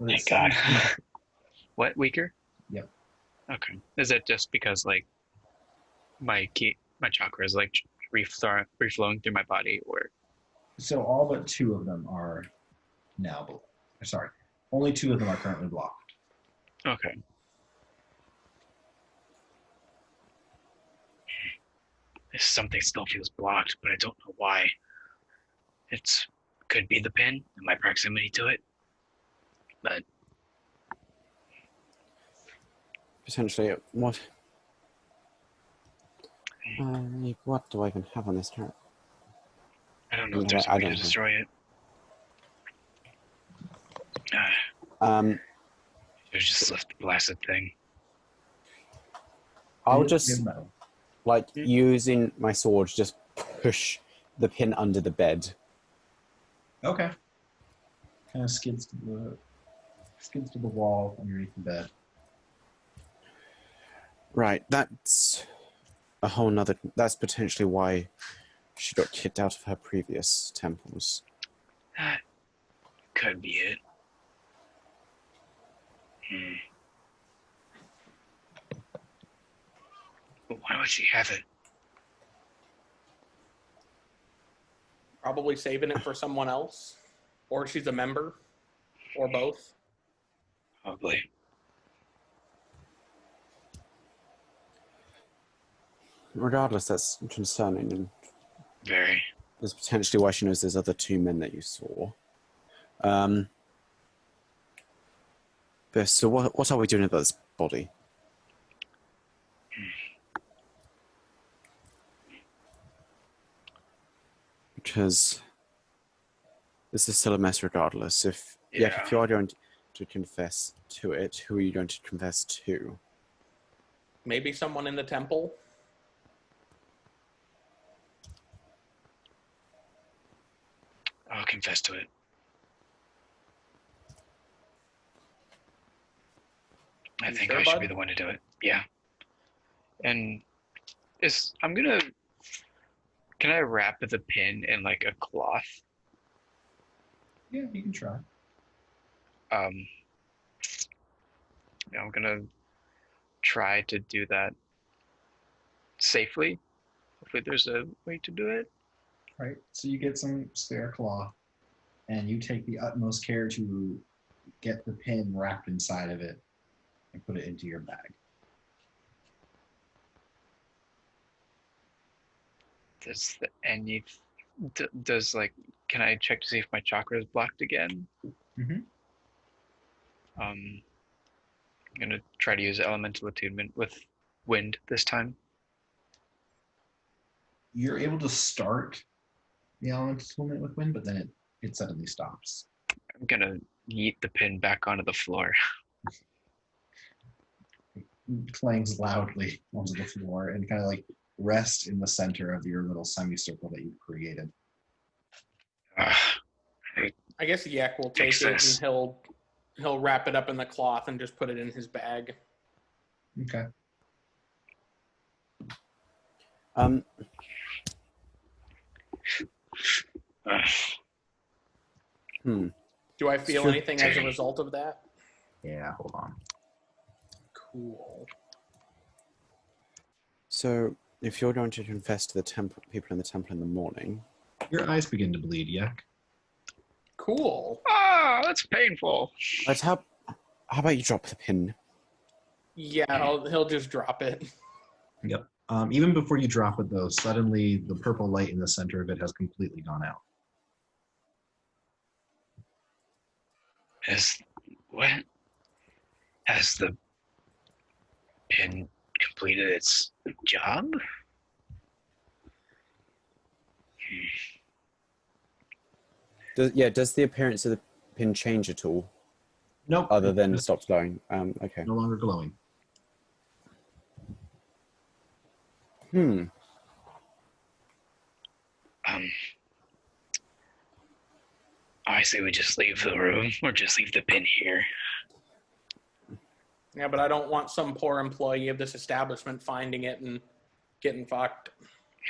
thank God. What, weaker? Yep. Okay. Is it just because like my chakra is like reflowing through my body, or? So all but 2 of them are now blocked. Sorry, only 2 of them are currently blocked. Okay. Something still feels blocked, but I don't know why. Could be the pin and my proximity to it, but Potentially, what? What do I even have on this chart? I don't know if there's a way to destroy it. Just left the blasted thing. I'll just using my sword, just push the pin under the bed. Okay. Kind of skids to the wall underneath the bed. Right, that's a whole nother. That's potentially why she got kicked out of her previous temples. That could be it. But why would she have it? Probably saving it for someone else, or she's a member, or both. Probably. Regardless, that's concerning, and Very. there's potentially why she knows there's other 2 men that you saw. But so what are we doing about this body? Because this is still a mess regardless. If you are going to confess to it, who are you going to confess to? Maybe someone in the temple. I'll confess to it. I think I should be the one to do it. Yeah. And can I wrap the pin in like a cloth? Yeah, you can try. Yeah, I'm gonna try to do that safely. Hopefully there's a way to do it. Right. So you get some spare cloth, and you take the utmost care to get the pin wrapped inside of it and put it into your bag. Can I check to see if my chakra is blocked again? Mm-hmm. I'm gonna try to use elemental attunement with wind this time. You're able to start the elemental attunement with wind, but then it suddenly stops. I'm gonna yeet the pin back onto the floor. It clangs loudly onto the floor and kind of like rest in the center of your little semicircle that you've created. I guess Yak will take it and he'll wrap it up in the cloth and just put it in his bag. Okay. Um. Do I feel Sure. anything as a result of that? Yeah, hold on. Cool. So, if you're going to confess to the people in the temple in the morning, Your eyes begin to bleed, Yak. Cool. Ah, that's painful. but how about you drop the pin? Yeah, he'll just drop it. Yep. Even before you drop it, though, suddenly the purple light in the center of it has completely gone out. What? Has the pin completed its job? Does the appearance of the pin change at all, Nope. other than It's stop glowing? Okay. no longer glowing. I say we just leave the room, or just leave the pin here. Yeah, but I don't want some poor employee of this establishment finding it and getting fucked.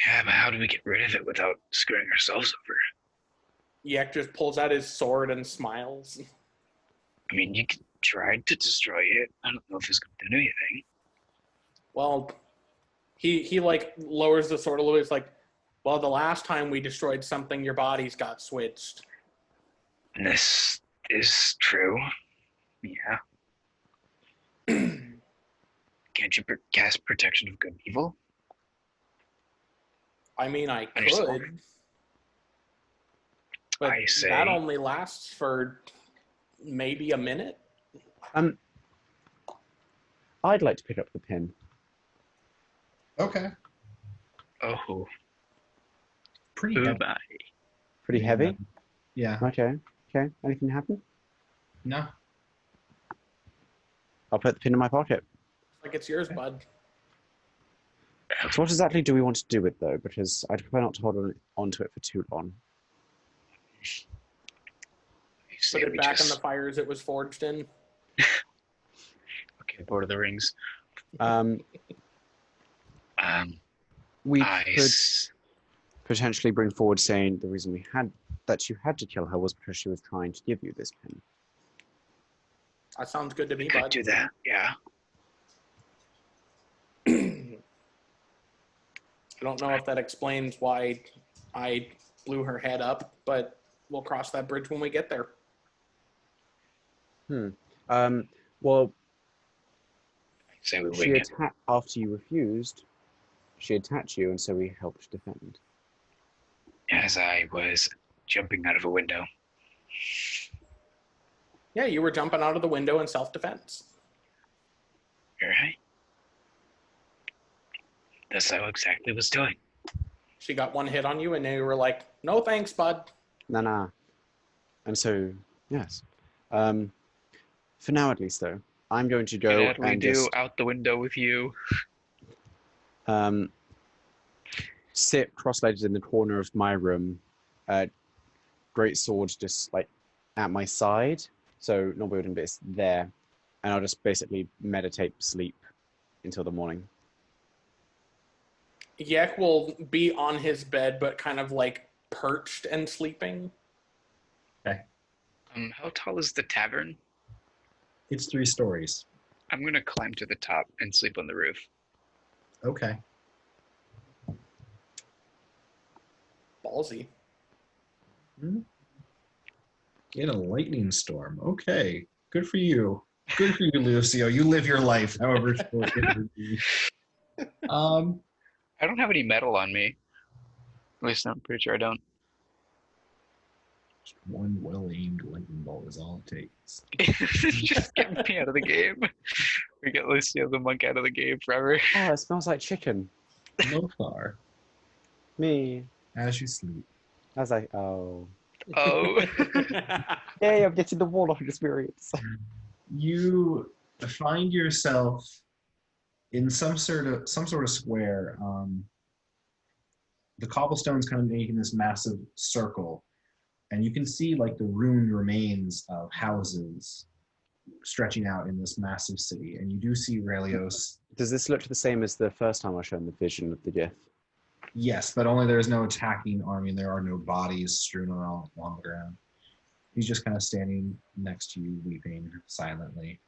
Yeah, but how do we get rid of it without screwing ourselves over? Yak just pulls out his sword and smiles. I mean, you tried to destroy it. I don't know if it's going to do anything. Well, he like lowers the sword a little bit. It's like, well, the last time we destroyed something, your bodies got switched. And this is true. Yeah. Can't you cast protection of good and evil? I mean, I Understand. could. But I say- that only lasts for maybe a minute. I'd like to pick up the pin. Okay. Oh, Pretty who heavy. my? Pretty heavy. Yeah. Okay. Anything happen? No. I'll put the pin in my pocket. Like it's yours, bud. So what exactly do we want to do with it, though? Because I'd prefer not to hold on to it for too long. I say Put it we back in just... the fires it was forged in. Okay, Lord of the Rings. We I could s- potentially bring forward saying the reason you had to kill her was because she was trying to give you this pin. That sounds good to me, could bud. do that. Yeah. I don't know if that explains why I blew her head up, but we'll cross that bridge when we get there. Well, Say we she wing it. after you refused, she attacked you, and so we helped defend. As I was jumping out of a window. Yeah, you were jumping out of the window in self-defense. You're right. That's how exactly was doing. She got one hit on you, and you were like, no thanks, bud. Nah. And so, yes. For now, at least, though, I'm going to go What we and do just out the window with you. sit cross-legged in the corner of my room, great sword just like at my side, so not wielding, but it's there, and I'll just basically meditate, sleep until the morning. Yak will be on his bed, but kind of like perched and sleeping. Okay. How tall is the tavern? It's 3 stories. I'm gonna climb to the top and sleep on the roof. Okay. Ballsy. In a lightning storm. Okay. Good for you. Good for you, Lucio. You live your life, however short it may be. I don't have any metal on me. At least I'm pretty sure I don't. Just one well-aimed lightning bolt is all it takes. Just get me out of the game. We get Lucio the monk out of the game forever. Oh, it smells like chicken. Lothar, Me. as you sleep, Oh. Yay, I'm getting the warlock experience. you find yourself in some sort of square. The cobblestone's kind of making this massive circle, and you can see like the ruined remains of houses stretching out in this massive city. And you do see Relios. Does this look the same as the first time I showed the vision of the gith? Yes, but only there is no attacking army. There are no bodies strewn around along the ground. He's just kind of standing next to you, weeping silently.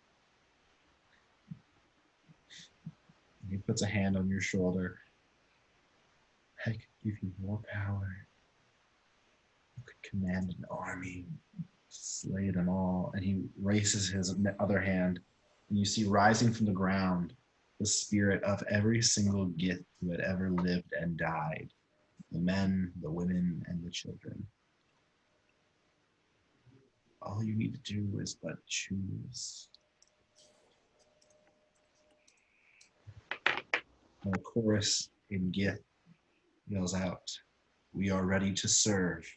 He puts a hand on your shoulder. I could give you more power. You could command an army, slay them all. And he raises his other hand, and you see rising from the ground the spirit of every single Gith who had ever lived and died. The men, the women, and the children. All you need to do is but choose. And a chorus in Gith yells out, "We are ready to serve."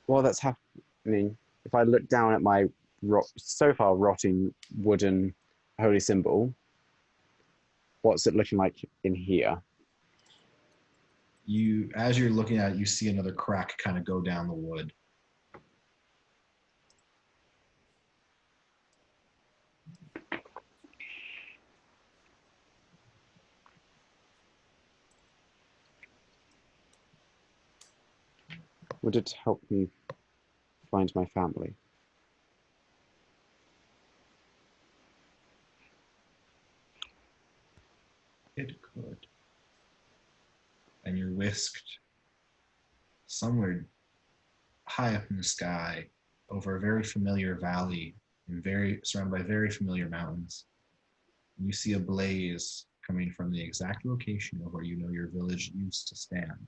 While that's happening, if I look down at my so far rotting wooden holy symbol, what's it looking like in here? As you're looking at it, you see another crack kind of go down the wood. Would it help me find my family? It could. And you're whisked somewhere high up in the sky over a very familiar valley and surrounded by very familiar mountains. And you see a blaze coming from the exact location of where you know your village used to stand,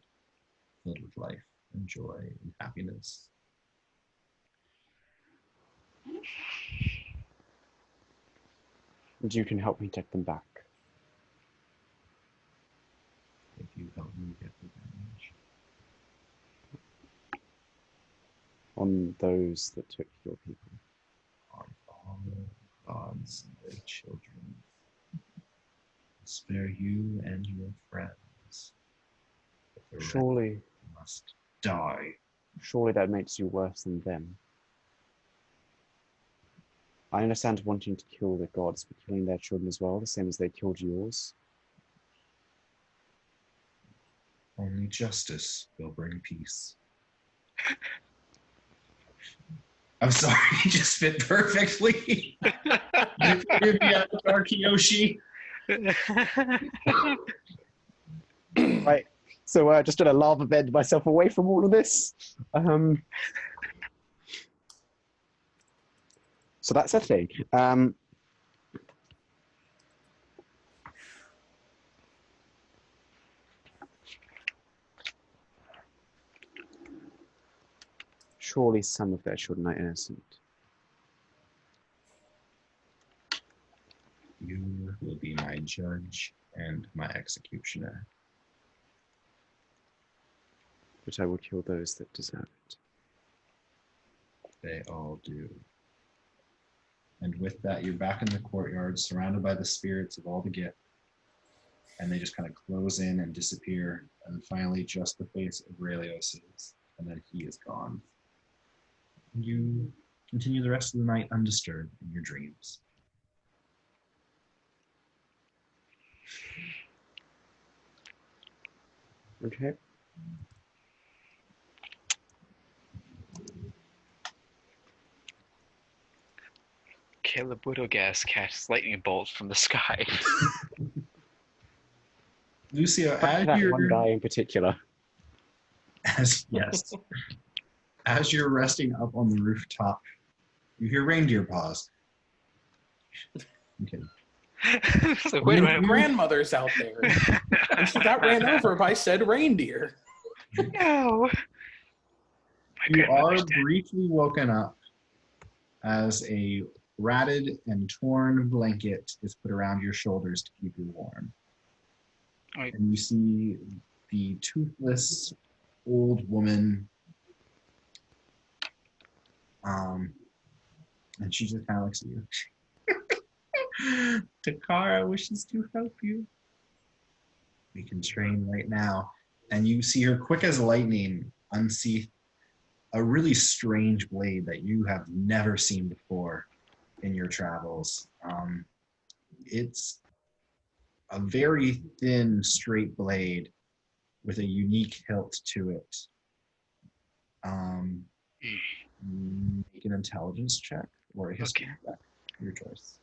filled with life and joy and happiness. And you can help me take them back. If you help me get revenge On those that took your people. on all gods and their children, spare you and your friends. But the rest Surely must die. Surely that makes you worse than them. I understand wanting to kill the gods, but killing their children as well, the same as they killed yours. Only justice will bring peace. I'm sorry, he just fit perfectly. Give me a dark Yoshi. Right. So just gonna lava bend myself away from all of this. So that's a thing. Surely some of their children are innocent. You will be my judge and my executioner. But I will kill those that deserve it. They all do. And with that, you're back in the courtyard, surrounded by the spirits of all the Gith. And they just kind of close in and disappear. And finally, just the face of Aurelius is, and then he is gone. You continue the rest of the night undisturbed in your dreams. Okay. Caleb Widowgas casts lightning bolts from the sky. Lucio, That one guy in particular. Yes. As you're resting up on the rooftop, you hear reindeer paws. Okay. Like, wait a My minute. grandmother's out there. And she got ran over by said reindeer. No. My You are grandmother's dead. briefly woken up as a ratted and torn blanket is put around your shoulders to keep you warm. Right. And you see the toothless old woman, and she just kind of looks at you. Takara wishes to help you. We can train right now. And you see her quick as lightning unsheath a really strange blade that you have never seen before in your travels. It's a very thin, straight blade with a unique hilt to it. Make an intelligence check or a history check. Your choice.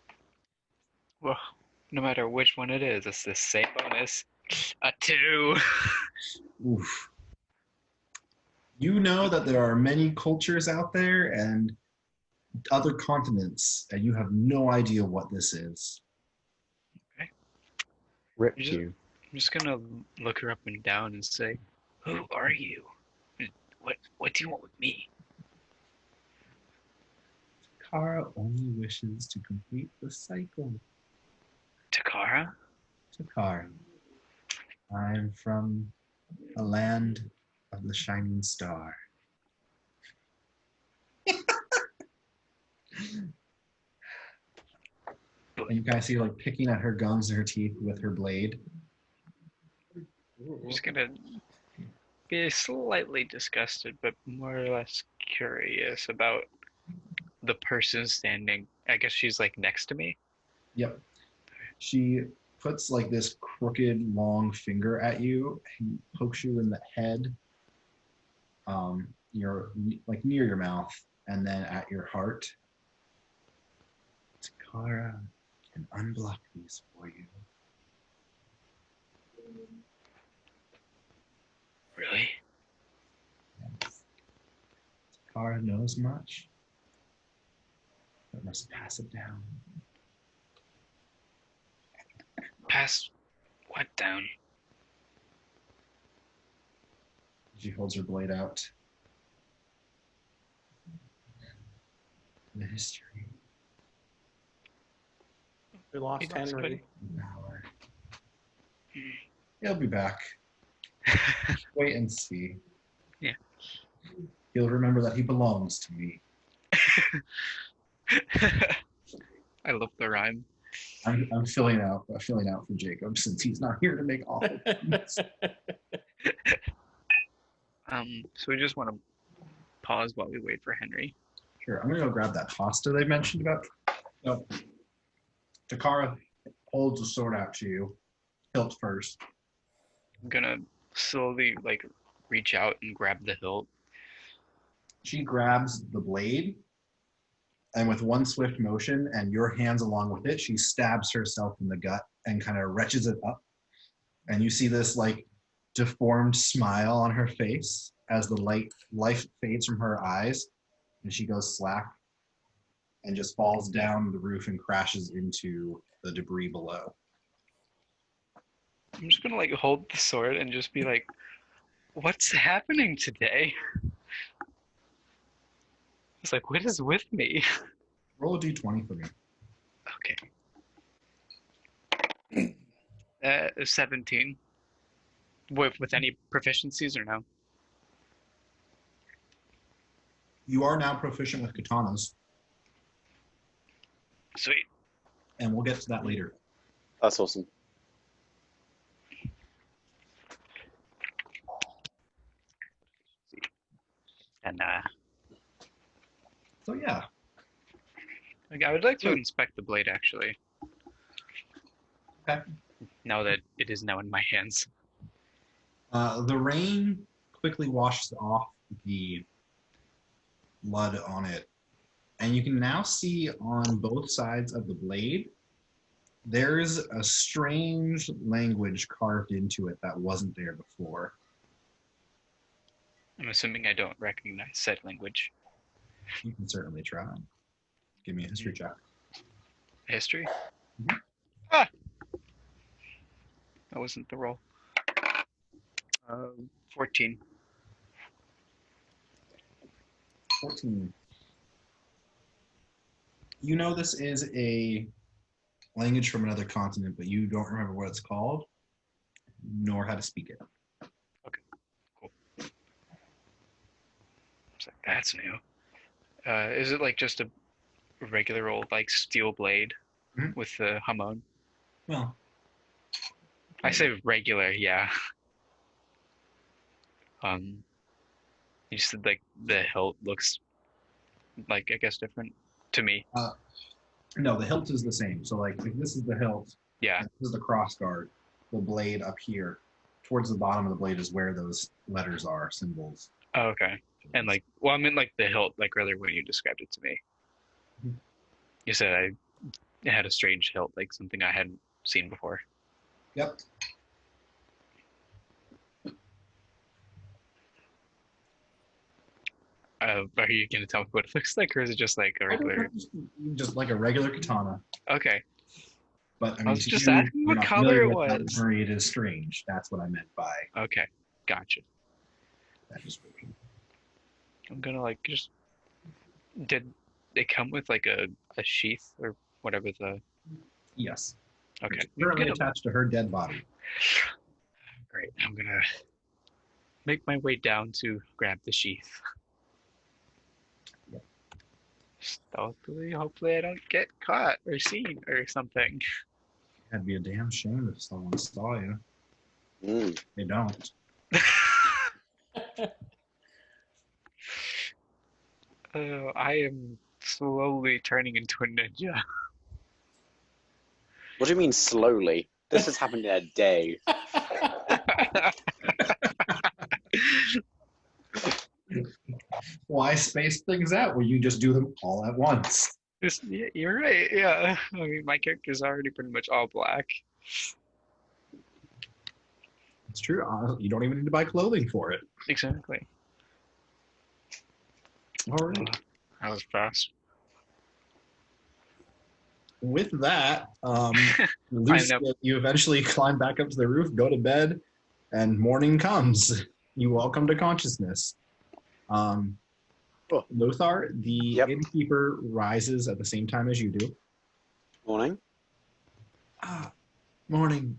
Well, no matter which one it is, it's the same bonus. A 2. Oof. You know that there are many cultures out there and other continents, and you have no idea what this is. Okay. Rip Just- you. I'm just gonna look her up and down and say, "Who are you? What do you want with me?" Takara only wishes to complete the cycle. Takara? Takara. I'm from a land of the shining star. And you kind of see like picking at her gums and her teeth with her blade. I'm just gonna be slightly disgusted, but more or less curious about the person standing. I guess she's like next to me. Yep. She puts like this crooked long finger at you and pokes you in the head. You're like near your mouth and then at your heart. Takara can unblock these for you. Really? Yes. Takara knows much, but must pass it down. Pass what down? She holds her blade out. The history We lost He lost Henry. of power. He'll be back. Wait and see. Yeah. He'll remember that he belongs to me. I love the rhyme. I'm filling out for Jacob since he's not here to make awful comments. So we just want to pause while we wait for Henry. Sure, I'm gonna go grab that pasta they mentioned about. No. Takara holds the sword out to you, hilt first. I'm gonna slowly like reach out and grab the hilt. She grabs the blade, and with one swift motion and your hands along with it, she stabs herself in the gut and kind of retches it up. And you see this like deformed smile on her face as the life fades from her eyes, and she goes slack and just falls down the roof and crashes into the debris below. I'm just gonna like hold the sword and just be like, "What's happening today?" It's like, what is with me? Roll a d20 for me. Okay. 17. With any proficiencies or no? You are now proficient with katanas, Sweet. and we'll get to that later. That's awesome. And So yeah, like, I would like to inspect the blade actually. Okay. Now that it is now in my hands. The rain quickly washes off the blood on it, and you can now see on both sides of the blade, there's a strange language carved into it that wasn't there before. I'm assuming I don't recognize said language. You can certainly try. Give me a history check. History? Mhm. Ah! That wasn't the roll. 14. 14. You know this is a language from another continent, but you don't remember what it's called, nor how to speak it. It's like, that's new. Is it like just a regular old like steel blade Mhm. with the hamon? Well, I say regular, yeah. You said like the hilt looks like I guess different to me. no, the hilt is the same. So like if this is the hilt, Yeah. And this is the cross guard. The blade up here. Towards the bottom of the blade is where those letters are, symbols. Oh, okay. And like, well, I meant like the hilt, like earlier when you described it to me. Mhm. You said it had a strange hilt, like something I hadn't seen before. Yep. Are you gonna tell me what it looks like, or is it just like a regular? Just like a regular katana. Okay. But I I mean, was to just you, asking you're what not color familiar it with that was. story, it is strange. That's what I meant by Okay, gotcha. that description. I'm gonna like just. Did they come with like a sheath or whatever the? Yes. Okay. It's currently attached to her dead body. Great. I'm gonna make my way down to grab the sheath. Yep. Stealthily, hopefully I don't get caught or seen or something. That'd be a damn shame if someone saw you. Mm. They don't. I am slowly turning into a ninja. What do you mean slowly? This has happened in a day. Why space things out when you just do them all at once? Yeah, you're right. Yeah, I mean, my character's already pretty much all black. It's true. You don't even need to buy clothing for it. Exactly. All right. That was fast. With that, Lucio, you eventually climb back up to the roof, go to bed, and morning comes. You all come to consciousness. Lothar, the innkeeper, rises at the same time as you do. Morning. Morning.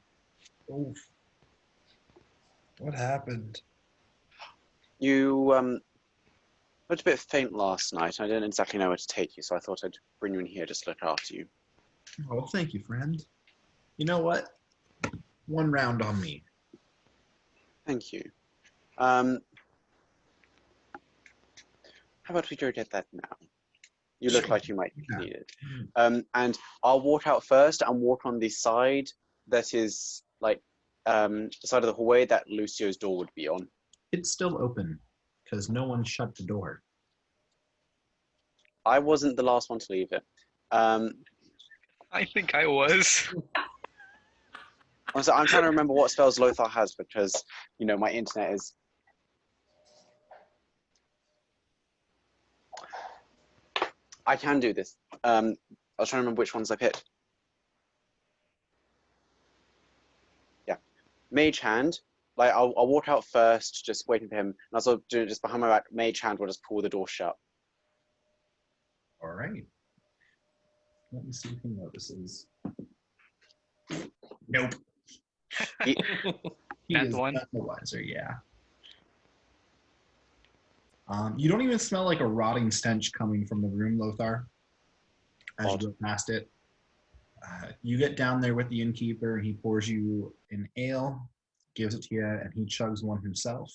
Oof. What happened? You looked a bit faint last night. I didn't exactly know where to take you, so I thought I'd bring you in here just to look after you. Oh, thank you, friend. You know what? One round on me. Thank you. How about we go get that now? You look like you might need it. And I'll walk out first and walk on the side that is like the side of the hallway that Lucio's door would be on. It's still open because no one shut the door. I wasn't the last one to leave it. I think I was. I'm trying to remember what spells Lothar has because, you know, my internet is... I can do this. I was trying to remember which ones I picked. Yeah. Mage Hand. Like, I'll walk out first, just waiting for him. And I'll also do it just behind my back. Mage Hand will just pull the door shut. All right. Let me see if he notices. Nope. He That's is one. not the wiser, yeah. You don't even smell like a rotting stench coming from the room, Lothar, as you go past it. You get down there with the innkeeper, and he pours you an ale, gives it to you, and he chugs one himself.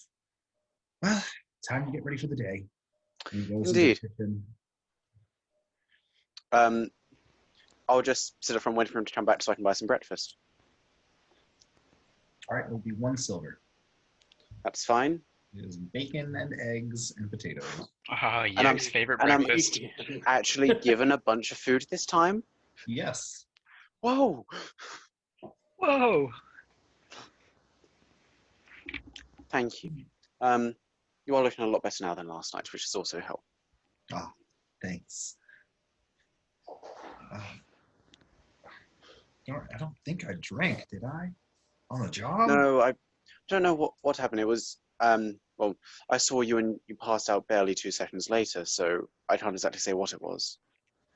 Well, time to get ready for the day. And he goes Indeed. into the kitchen. I'll just sit up front waiting for him to come back so I can buy some breakfast. All right, it'll be 1 silver. That's fine. It is bacon and eggs and potatoes. Oh, Yak's favorite and breakfast. I'm actually given a bunch of food this time. Yes. Whoa! Whoa! Thank you. You are looking a lot better now than last night, which has also helped. Oh, thanks. I don't think I drank, did I? On the job? No, I don't know what happened. It was well, I saw you and you passed out barely 2 seconds later, so I can't exactly say what it was.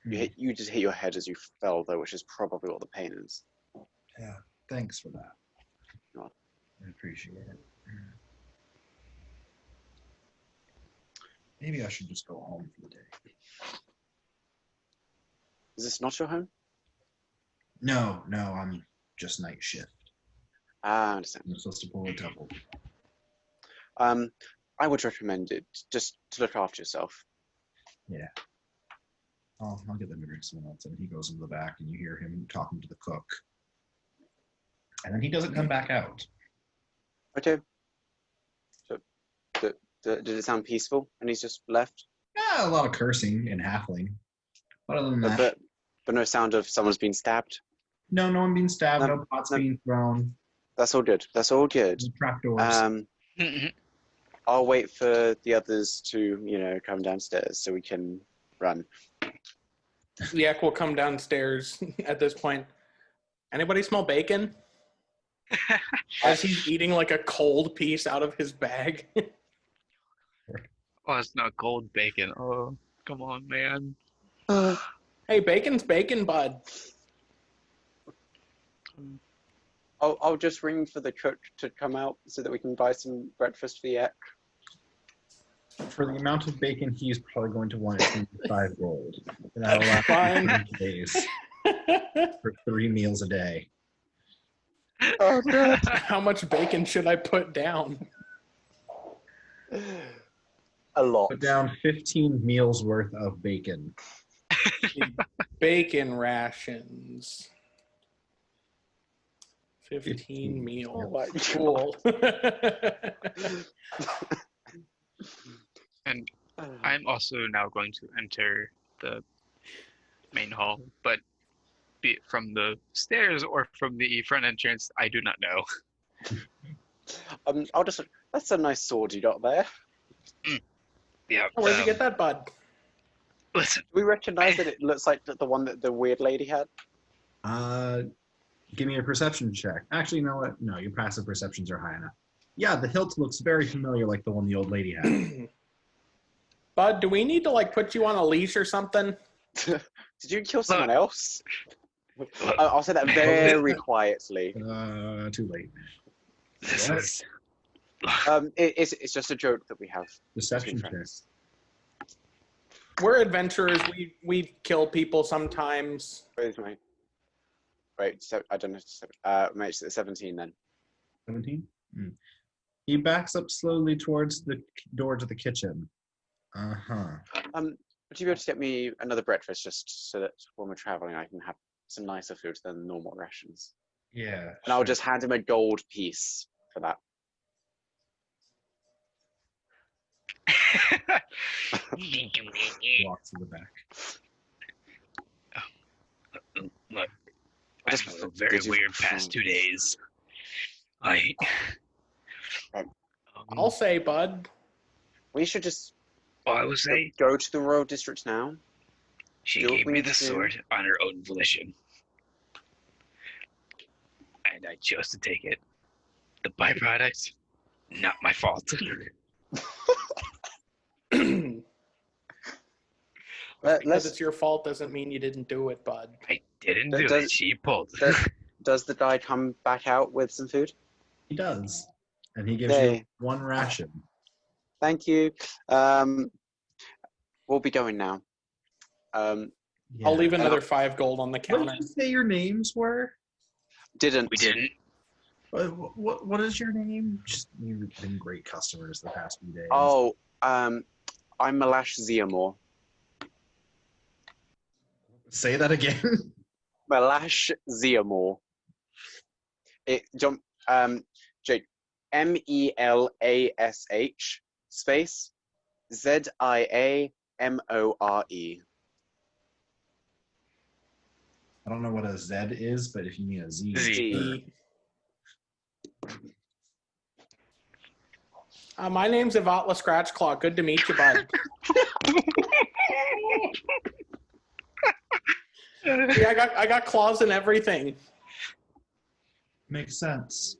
You just hit your head as you fell, though, which is probably what the pain is. Yeah, thanks for that. Oh. I appreciate it. Maybe I should just go home for the day. Is this not your home? No, I'm just night shift. I understand. I'm supposed to pull a double. I would recommend it just to look after yourself. Yeah. I'll get them to drink someone else, and he goes into the back, and you hear him talking to the cook. And then he doesn't come back out. Okay. So, did it sound peaceful? And he's just left? Yeah, a lot of cursing in halfling. But other than that, But no sound of someone's been stabbed? no one being stabbed, No, no pots no. being thrown, That's all good. That's all good. no trapdoors. I'll wait for the others to, come downstairs so we can run. Yak will come downstairs at this point. Anybody smell bacon? As he's eating like a cold piece out of his bag. Oh, it's not cold bacon. Oh, come on, man. Hey, bacon's bacon, bud. I'll just ring for the cook to come out so that we can buy some breakfast for Yak. For the amount of bacon he's probably going to want, it's going to be 5 gold. And that'll last Fine. 3 days for 3 meals a day. Oh, God. How much bacon should I put down? A lot. Put down 15 meals worth of bacon. Bacon rations. 15 meals. Oh my Cool. And I'm also now going to enter the main hall, but be it from the stairs or from the front entrance, I do not know. That's a nice sword you got there. Yeah. Where'd you get that, bud? Listen, Do we recognize that it looks like the one that the weird lady had? Give me a perception check. Actually, you know what? No, your passive perceptions are high enough. Yeah, the hilt looks very familiar, like the one the old lady had. Bud, do we need to put you on a leash or something? Did you kill someone else? I'll say that very quietly. Too late. this What? is It's just a joke that we have. Deception between check. friends. We're adventurers. We kill people sometimes. Wait, so I don't know. Mate, it's 17 then. 17? He backs up slowly towards the door to the kitchen. Uh-huh. Would you be able to get me another breakfast just so that when we're traveling I can have some nicer food than normal rations? Yeah. And I'll just hand him a gold piece for that. Walks to the back. Look, I feel very weird past 2 days. I'll say, bud. We should just I will say, go to the royal district now. she do what gave we me need the to do. sword on her own volition. And I chose to take it. The byproduct, not my fault. Because Let's. it's your fault doesn't mean you didn't do it, bud. I didn't do Does- it. She pulled. Does the guy come back out with some food? He does. And he gives you Yay. 1 ration. Thank you. We'll be going now. I'll Yeah. leave another 5 gold on the What counter. did you say your names were? Didn't. We didn't. What is your name? Just, you've been great customers the past few days. Oh, I'm Malash Ziamore. Say that again. Malash Ziamore. Jake, MELASH space ZIAMORE. I don't know what a Z is, but if you need a Z. Z. My name's Yvatla Scratchclaw. Good to meet you, bud. Yeah, I got claws and everything. Makes sense.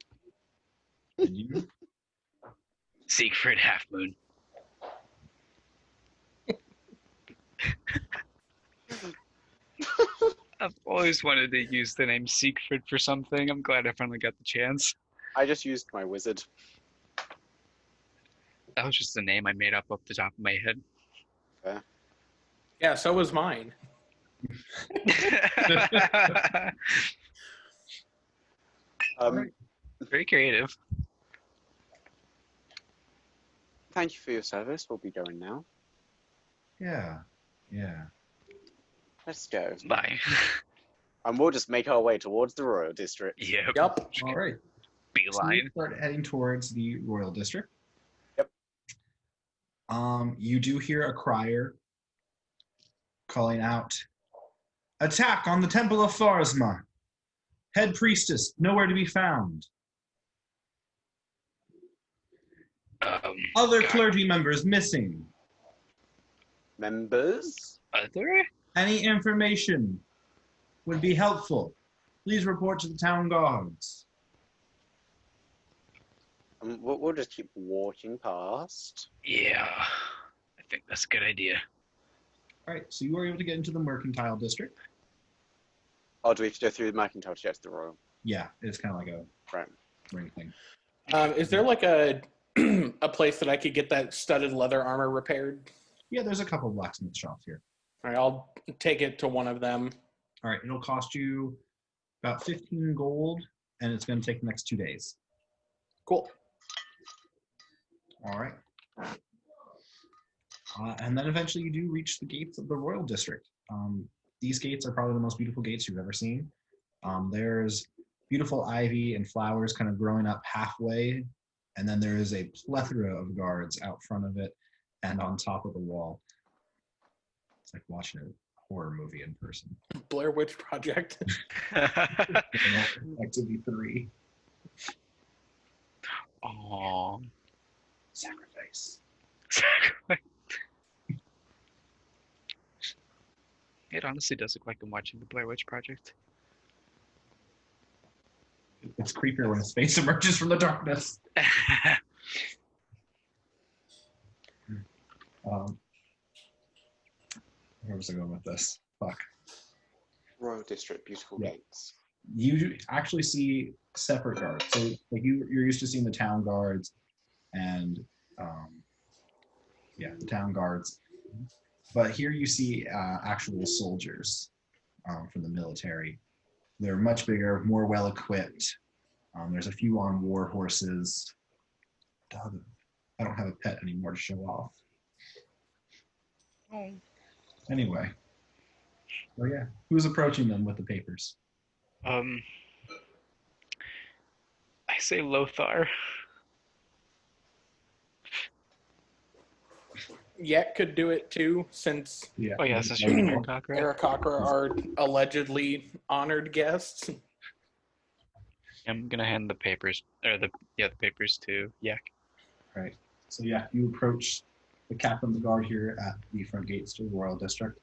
And you? Siegfried Half Moon. I've always wanted to use the name Siegfried for something. I'm glad I finally got the chance. I just used my wizard. That was just a name I made up off the top of my head. Yeah, so was mine. Very creative. Thank you for your service. We'll be going now. Yeah. Let's go. Bye. And we'll just make our way towards the Royal District. Yep. Yep. All right. So you Beeline. start heading towards the Royal District. Yep. You do hear a crier calling out, "Attack on the Temple of Pharsma! Head priestess, nowhere to be found. Other God. clergy members missing. Members? Other? Any information would be helpful. Please report to the town guards." We'll just keep walking past. Yeah. I think that's a good idea. All right, so you are able to get into the Mercantile District. Oh, do we have to go through the Mercantile to get to the Royal? Yeah, it's kind of like a Right. ring thing. Is there like a a place that I could get that studded leather armor repaired? Yeah, there's a couple of blacksmith shops here. All right, I'll take it to one of them. All right, it'll cost you about 15 gold, and it's going to take the next 2 days. Cool. All right. And then eventually you do reach the gates of the Royal District. These gates are probably the most beautiful gates you've ever seen. There's beautiful ivy and flowers kind of growing up halfway, and then there is a plethora of guards out front of it and on top of the wall. It's like watching a horror movie in person. Blair Witch Project. Activity 3. Aww. Sacrifice. It honestly does look like I'm watching the Blair Witch Project. It's creepier when his face emerges from the darkness. Where was I going with this? Fuck. Royal District, beautiful Yeah. gates. You actually see separate guards. So like you're used to seeing the town guards and the town guards. But here you see actual soldiers from the military. They're much bigger, more well equipped. There's a few on war horses. I don't have a pet anymore to show off. Oh. Anyway. Oh yeah. Who's approaching them with the papers? I say Lothar. Yet could do it too, since Yeah. Oh yes, that's true. Aarakocra. Aarakocra are allegedly honored guests. I'm gonna hand the papers, or the papers to Yak. Right. So yeah, you approach the captain of the guard here at the front gates to the Royal District.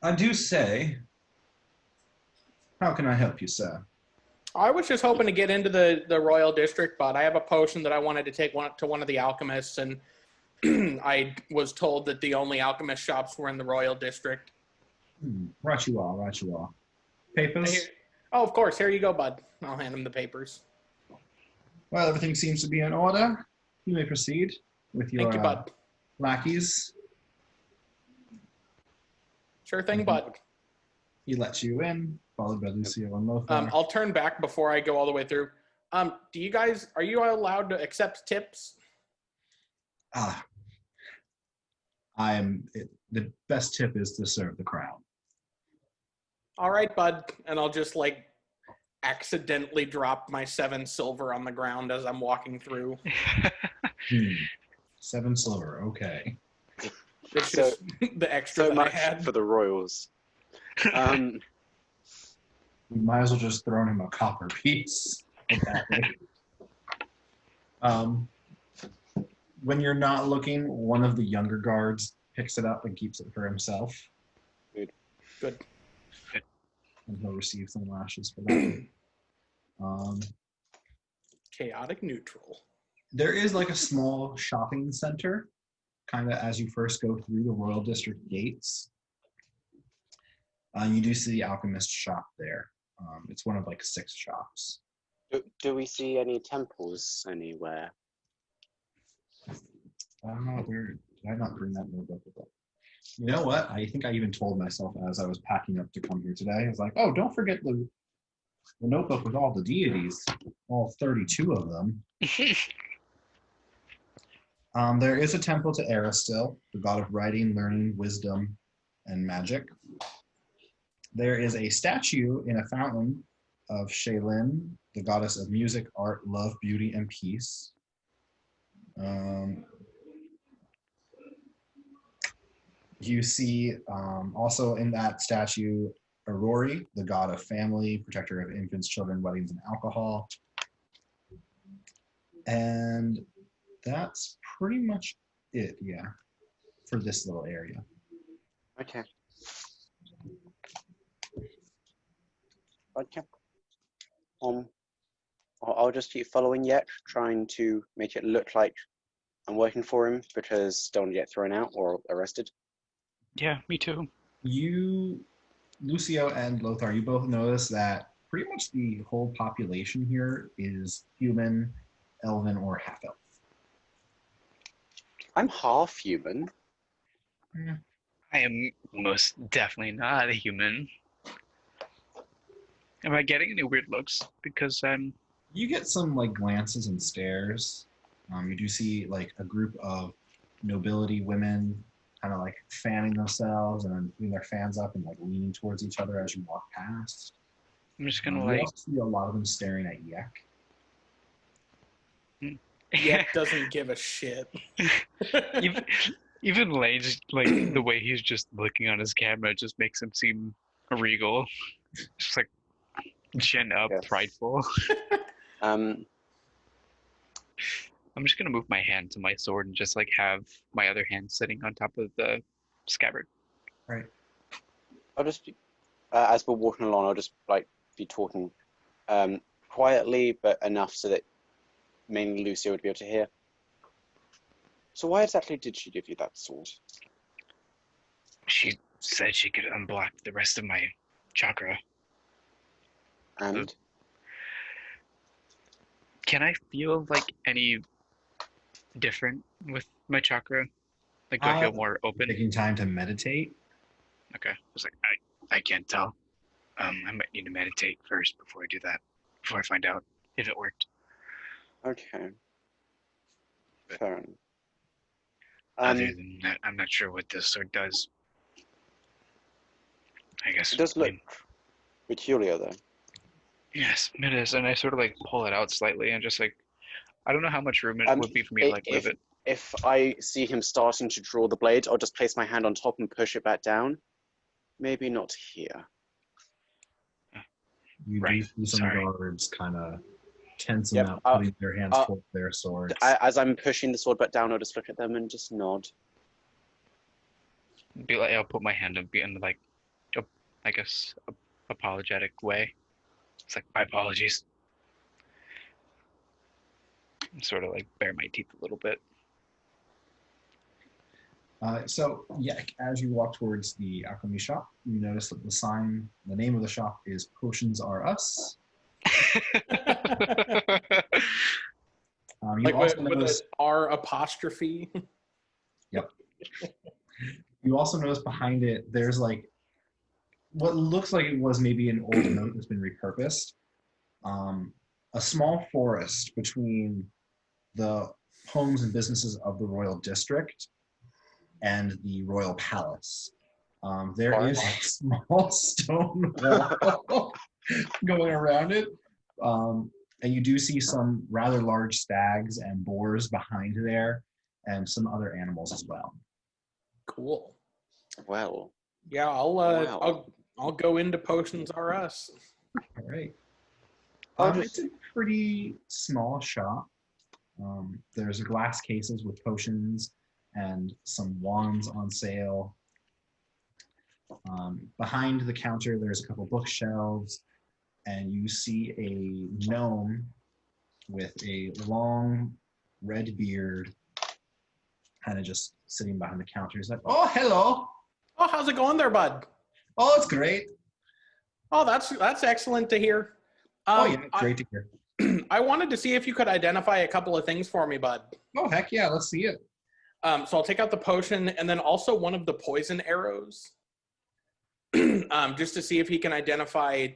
I do say, how can I help you, sir? I was just hoping to get into the Royal District, but I have a potion that I wanted to take to one of the alchemists, and I was told that the only alchemist shops were in the Royal District. Right you are, right you are. Papers? Oh, of course. Here you go, bud. I'll hand him the papers. Well, everything seems to be in order. You may proceed with your Thank you, bud. lackeys. Sure thing, bud. He lets you in, followed by Lucio and Lothar. I'll turn back before I go all the way through. Are you allowed to accept tips? The best tip is to serve the crown. All right, bud. And I'll just accidentally drop my 7 silver on the ground as I'm walking through. 7 silver, okay. It's just the extra So that I much had. for the Royals. We might as well just throw him a copper piece. When you're not looking, one of the younger guards picks it up and keeps it for himself. Good. And he'll receive some lashes for that. Chaotic neutral. There is a small shopping center, kind of as you first go through the Royal District gates. You do see the alchemist shop there. It's one of 6 shops. Do we see any temples anywhere? Did I not bring that notebook with it? You know what? I think I even told myself as I was packing up to come here today. I was like, oh, don't forget the notebook with all the deities, all 32 of them. There is a temple to Eris still, the god of writing, learning, wisdom, and magic. There is a statue in a fountain of Shaylin, the goddess of music, art, love, beauty, and peace. You see also in that statue Aurori, the god of family, protector of infants, children, weddings, and alcohol. And that's pretty much it, yeah, for this little area. Okay. Okay. I'll just keep following Yek, trying to make it look like I'm working for him because don't want to get thrown out or arrested. Yeah, me too. You, Lucio and Lothar, you both notice that pretty much the whole population here is human, elven, or half-elf. I'm half human. I am most definitely not a human. Am I getting any weird looks because I'm... You get some like glances and stares. You do see like a group of nobility women kind of like fanning themselves and then putting their fans up and like leaning towards each other as you walk past. I'm just gonna You like... also see a lot of them staring at Yek. Yek doesn't give a shit. Even Lane's, like, the way he's just looking on his camera just makes him seem regal. Just like chin up, Yes. prideful. Um, I'm just gonna move my hand to my sword and just like have my other hand sitting on top of the scabbard. Right. I'll just be, as we're walking along, I'll just like be talking quietly, but enough so that mainly Lucio would be able to hear. So why exactly did she give you that sword? She said she could unblock the rest of my chakra. And Can I feel like any different with my chakra? Like, do I feel more open? Taking time to meditate. Okay. I was like, I can't tell. I might need to meditate first before I do that. Before I find out if it worked. okay, fair enough. Other than that, I'm not sure what this sword does. I guess. It does I look mean, peculiar though. yes, it is. And I sort of like pull it out slightly and just like, I don't know how much room it would be for me to like move it. If I see him starting to draw the blade, I'll just place my hand on top and push it back down. Maybe not here. You Right, do see some sorry. guards kind of tensing Yep, up, putting their hands toward their swords. As I'm pushing the sword back down, I'll just look at them and just nod. Be like, I'll put my hand up in like, I guess, apologetic way. It's like, my apologies. And sort of like bare my teeth a little bit. So, yeah, as you walk towards the alchemy shop, you notice that the name of the shop is Potions Are Us. You Like also with notice, an R apostrophe. Yep. You also notice behind it, there's like what looks like it was maybe an old note that's been repurposed. A small forest between the homes and businesses of the royal district and the royal palace. There is a small stone wall going around it. And you do see some rather large stags and boars behind there and some other animals as well. Cool. Well, Yeah, wow. I'll go into Potions R Us. All right. I'll just- It's a pretty small shop. There's glass cases with potions and some wands on sale. Behind the counter, there's a couple bookshelves, and you see a gnome with a long red beard kind of just sitting behind the counter. He's like, oh, hello. Oh, how's it going there, bud? Oh, it's great. Oh, that's excellent to hear. Oh, yeah, great to hear. I wanted to see if you could identify a couple of things for me, bud. Oh, heck yeah, let's see it. So I'll take out the potion and then also one of the poison arrows, just to see if he can identify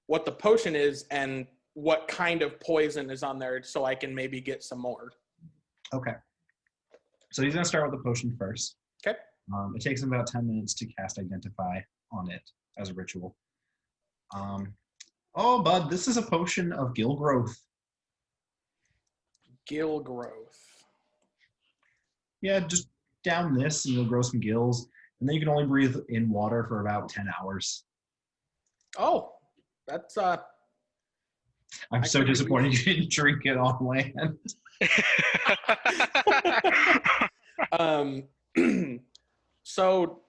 what the potion is and what kind of poison is on there, so I can maybe get some more. Okay. So he's going to start with the potion first. Okay. It takes him about 10 minutes to cast Identify on it as a ritual. Oh, bud, this is a potion of gill growth. Gill growth. Yeah, just down this and you'll grow some gills. And then you can only breathe in water for about 10 hours. Oh, that's I'm so disappointed you didn't drink it on land. So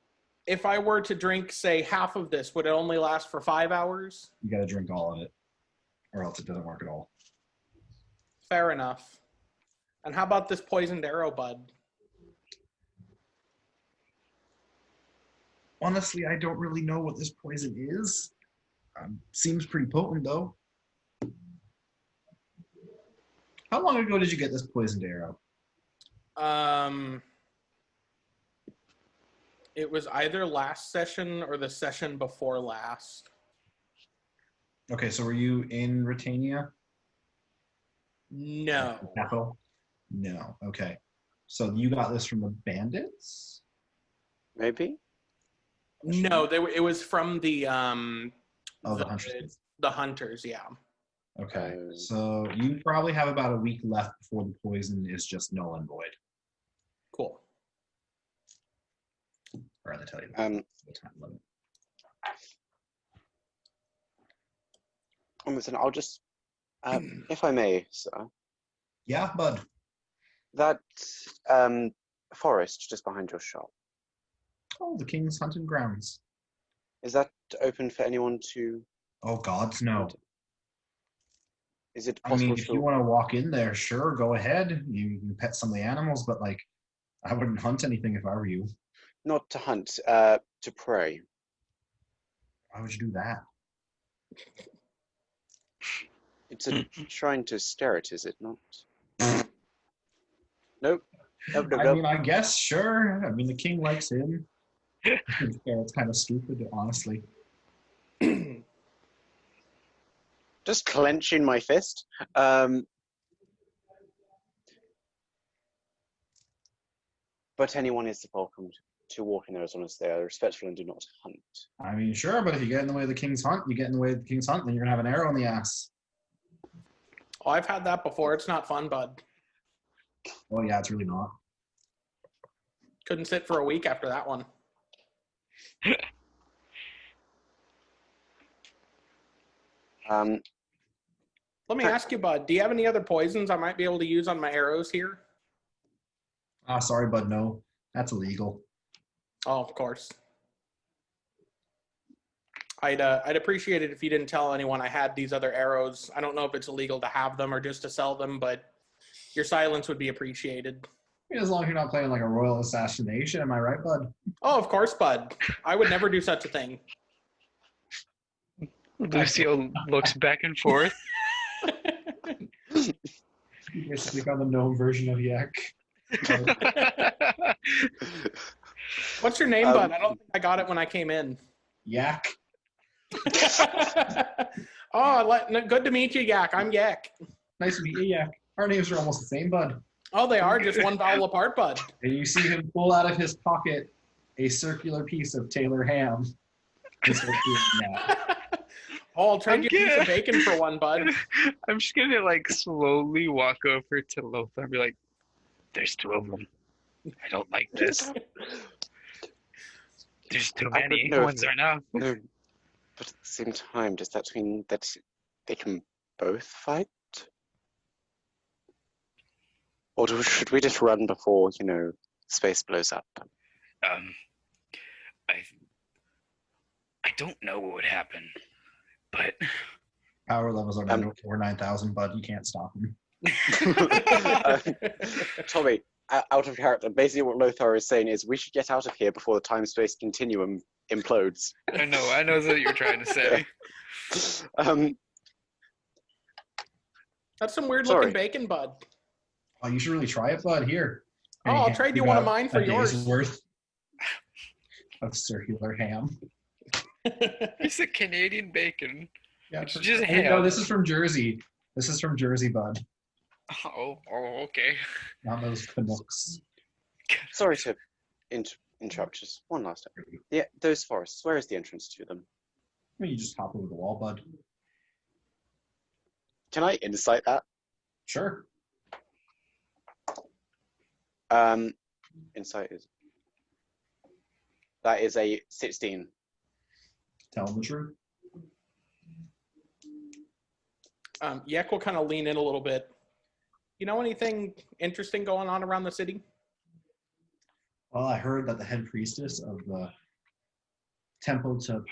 if I were to drink, say, half of this, would it only last for 5 hours? You got to drink all of it, or else it doesn't work at all. Fair enough. And how about this poisoned arrow, bud? Honestly, I don't really know what this poison is. Seems pretty potent, though. How long ago did you get this poisoned arrow? It was either last session or the session before last. Okay, so were you in Britannia? No. Capital? No. Okay. So you got this from the bandits? Maybe? No, it was from the the hunters. The hunters, yeah. Okay. So you probably have about a week left before the poison is just null and void. Cool. Or I'll tell you the time limit. Listen, I'll just, if I may, sir. Yeah, bud. That forest just behind your shop. Oh, the King's Hunting Grounds. Is that open for anyone to? Oh, gods, no. Is it I possible? mean, if you want to walk in there, sure, go ahead. You can pet some of the animals, but like, I wouldn't hunt anything if I were you. Not to hunt, to pray. Why would you do that? It's a shrine to Sterret, is it not? Nope. Nope. I mean, I guess, sure. I mean, the king likes him. I think it's kind of stupid, honestly. Just clenching my fist. But anyone is welcome to walk in there as long as they are respectful and do not hunt. I mean, sure, but if you get in the way of the king's hunt, you get in the way of the king's hunt, then you're going to have an arrow in the ass. Oh, I've had that before. It's not fun, bud. Oh, yeah, it's really not. Couldn't sit for a week after that one. Let me ask you, bud, do you have any other poisons I might be able to use on my arrows here? Sorry, bud, no. That's illegal. Oh, of course. I'd appreciate it if you didn't tell anyone I had these other arrows. I don't know if it's illegal to have them or just to sell them, but your silence would be appreciated. As long as you're not playing like a royal assassination, am I right, bud? Oh, of course, bud. I would never do such a thing. Lucio looks back and forth. You basically got the gnome version of Yak. What's your name, bud? I don't think I got it when I came in. Yak. Oh, good to meet you, Yak. I'm Yak. Nice to meet you, Yak. Our names are almost the same, bud. Oh, they are just one vowel apart, bud. And you see him pull out of his pocket a circular piece of Taylor ham. Oh, I'll trade you a piece of bacon for one, bud. I'm just gonna like slowly walk over to Lothar and be like, "There's two of them. I don't like this. There's too many. Ones are enough." No, but at the same time, does that mean that they can both fight? Or should we just run before, space blows up? I don't know what would happen, but power levels are over 9,000, bud. You can't stop them. Tommy, out of character, basically what Lothar is saying is we should get out of here before the time-space continuum implodes. I know what you're trying to say. That's some weird-looking bacon, bud. Oh, you should really try it, bud. Here. Oh, I'll trade you one of mine for yours. Worth of circular ham. It's a Canadian bacon. Yeah, it's just ham. No, this is from Jersey. This is from Jersey, bud. Oh, okay. Not those Canucks. Sorry to interrupt. Just one last time. Yeah, those forests. Where is the entrance to them? mean, you just hop over the wall, bud. Can I insight that? Sure. Insight is... That is a 16. Tell him the truth. Yak will kind of lean in a little bit. You know anything interesting going on around the city? Well, I heard that the head priestess of the temple to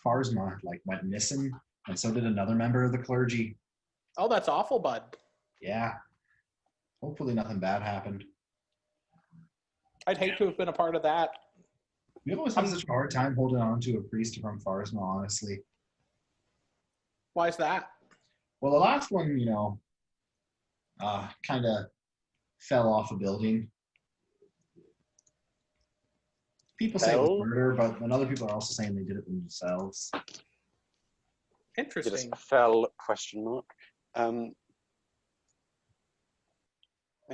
Farsma went missing, and so did another member of the clergy. Oh, that's awful, bud. Yeah. Hopefully nothing bad happened. I'd hate to have been a part of that. We've always had such a hard time holding on to a priest from Farsma, honestly. Why is that? Well, the last one, kind of fell off a building. People say it was murder, but then other people are also saying they did it themselves. Interesting. It fell, question mark. I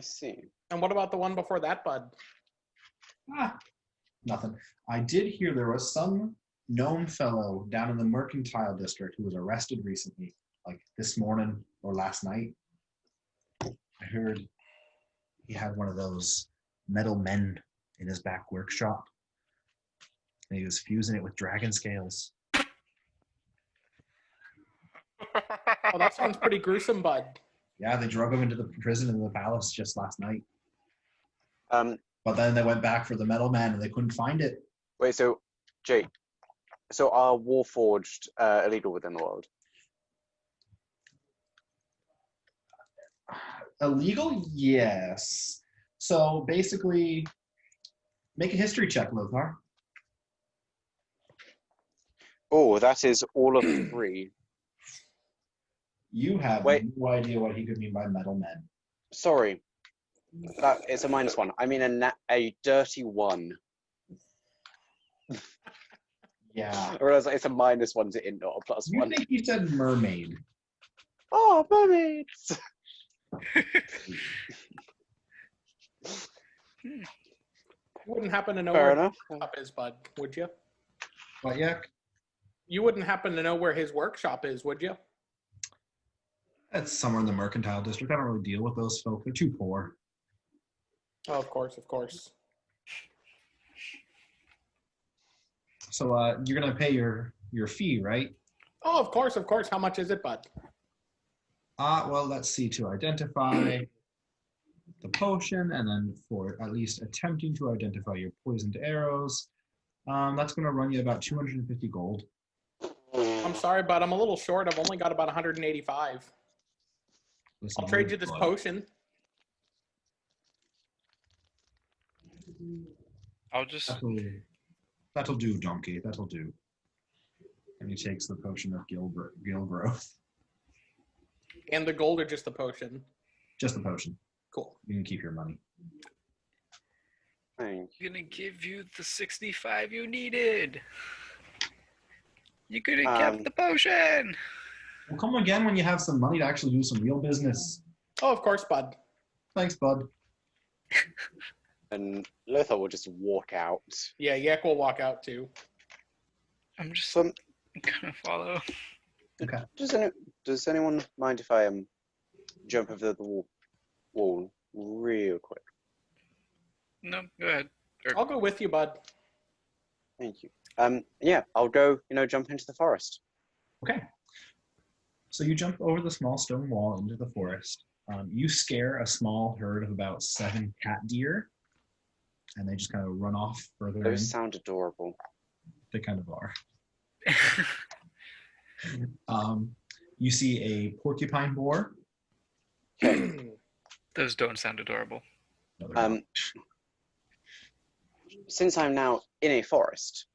see. And what about the one before that, bud? Nothing. I did hear there was some gnome fellow down in the Mercantile District who was arrested recently, like this morning or last night. I heard he had one of those metal men in his back workshop, and he was fusing it with dragon scales. Oh, that sounds pretty gruesome, bud. Yeah, they drug him into the prison in the palace just last night. But then they went back for the metal man and they couldn't find it. Wait, so, Jake, so are Warforged illegal within the world? Illegal? Yes. So basically, make a history check, Lothar. Oh, that is all of 3. You have no idea what he could mean by metal men. Sorry. It's a -1. I mean a dirty 1. Yeah. Or else it's a -1 to int, not a +1. You think you said mermaid. Oh, mermaids! You wouldn't happen to know Fair where enough. his workshop is, bud, would you? What, Yak? You wouldn't happen to know where his workshop is, would you? That's somewhere in the Mercantile District. I don't really deal with those folk. They're too poor. Oh, of course, of course. So you're going to pay your fee, right? Oh, of course, of course. How much is it, bud? Well, let's see. To identify the potion, and then for at least attempting to identify your poisoned arrows, that's going to run you about 250 gold. I'm sorry, bud. I'm a little short. I've only got about 185. Listen, I'll trade you this potion. I'll just... That'll do, donkey. That'll do. And he takes the potion of gill growth. And the gold or just the potion? Just the potion. Cool. You can keep your money. I'm gonna give you the 65 you needed. You could have kept the potion. Well, come again when you have some money to actually do some real business. Oh, of course, bud. Thanks, bud. And Lothar will just walk out. Yeah, Yak will walk out too. I'm just gonna follow. Okay. Does anyone mind if I jump over the wall real quick? No, go ahead. I'll go with you, bud. Thank you. Yeah, I'll go, jump into the forest. Okay. So you jump over the small stone wall into the forest. You scare a small herd of about 7 cat deer, and they just kind of run off further in. Those sound adorable. They kind of are. You see a porcupine boar. Those don't sound adorable. No, Since I'm now in a forest,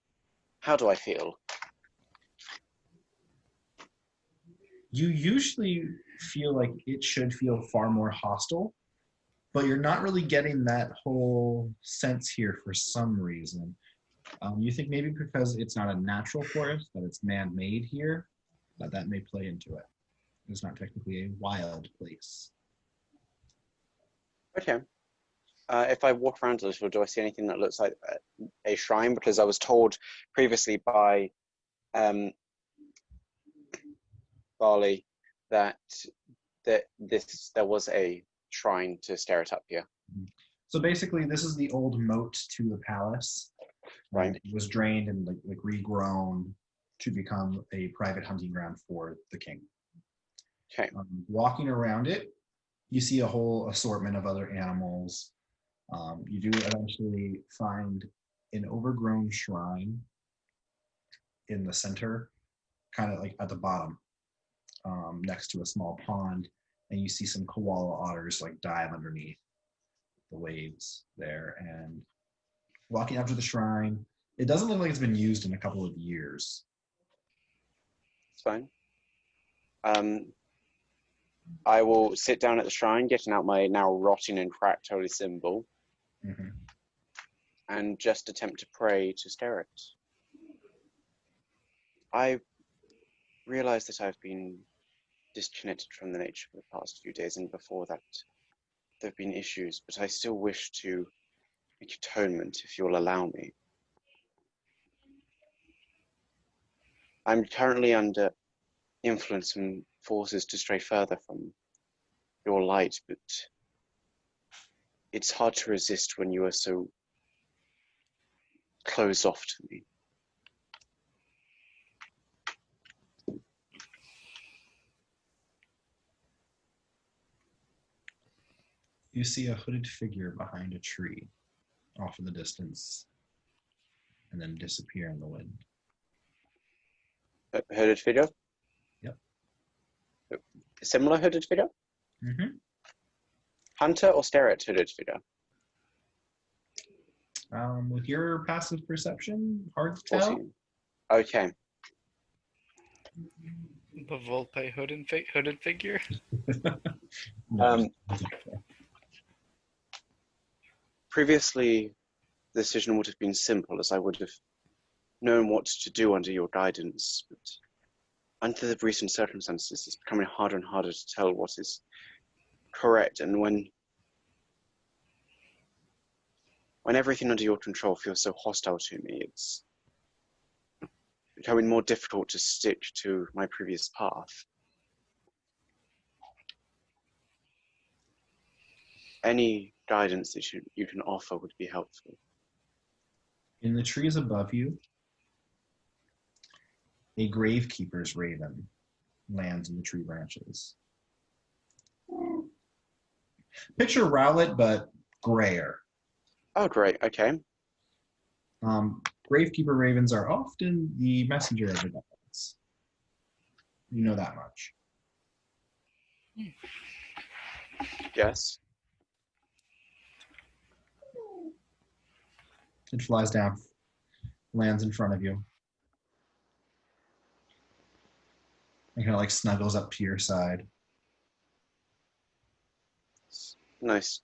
how do I feel? you usually feel like it should feel far more hostile, but you're not really getting that whole sense here for some reason. You think maybe because it's not a natural forest, that it's man-made here, that may play into it. It's not technically a wild place. Okay. If I walk around a little, do I see anything that looks like a shrine? Because I was told previously by Barley, that there was a shrine to stare it up here. So basically, this is the old moat to the palace. Right. It was drained and like regrown to become a private hunting ground for the king. Okay. Walking around it, you see a whole assortment of other animals. You do eventually find an overgrown shrine in the center, kind of like at the bottom, next to a small pond, and you see some koala otters like dive underneath the waves there. And walking up to the shrine, it doesn't look like it's been used in a couple of years. It's fine. I will sit down at the shrine, getting out my now rotting and cracked holy symbol, and just attempt to pray to stare it. I realize that I've been disconnected from the nature for the past few days, and before that there have been issues, but I still wish to make atonement if you'll allow me. I'm currently under influence and forces to stray further from your light, but it's hard to resist when you are so closed off to me. You see a hooded figure behind a tree off in the distance and then disappear in the wind. Hooded figure? Yep. A similar hooded figure? Hunter or stare at hooded figure? With your passive perception, hard to tell. 14. Okay. The Volpe hooded figure? Previously, the decision would have been simple, as I would have known what to do under your guidance, but under the recent circumstances, it's becoming harder and harder to tell what is correct, and when everything under your control feels so hostile to me, it's becoming more difficult to stick to my previous path. Any guidance that you can offer would be helpful. In the trees above you, a gravekeeper's raven lands in the tree branches. Picture Rowlet, but grayer. Oh, great. Okay. Gravekeeper ravens are often the messenger of the gods. You know that much. Yes. It flies down, lands in front of you. And kind of like snuggles up to your side. It's nice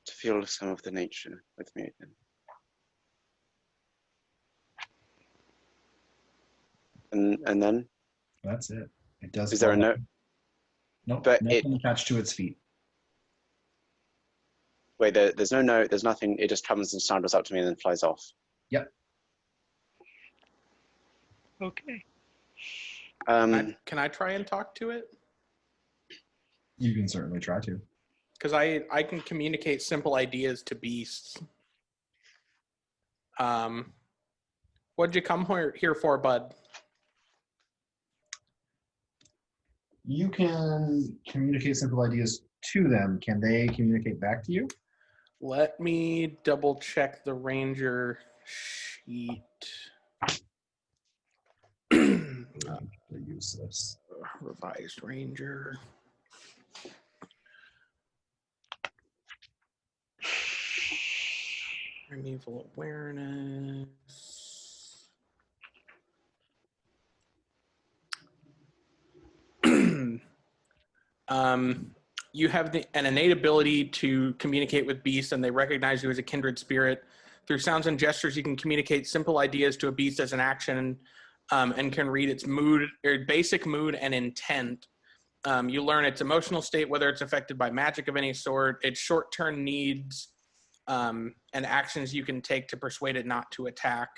to feel some of the nature with me again. And then? That's it. It does. Is there a note? Nope. But nothing attached to its feet. Wait, there's no note, there's nothing, it just comes and snuggles up to me and then flies off. Yep. Okay. Can I try and talk to it? You can certainly try to. Because I can communicate simple ideas to beasts. What'd you come here for, bud? You can communicate simple ideas to them. Can they communicate back to you? Let me double check the ranger sheet. They're useless. Revised ranger. Primeval awareness. You have an innate ability to communicate with beasts, and they recognize you as a kindred spirit. Through sounds and gestures, you can communicate simple ideas to a beast as an action, and can read its mood, or basic mood and intent. You learn its emotional state, whether it's affected by magic of any sort, its short-term needs, and actions you can take to persuade it not to attack.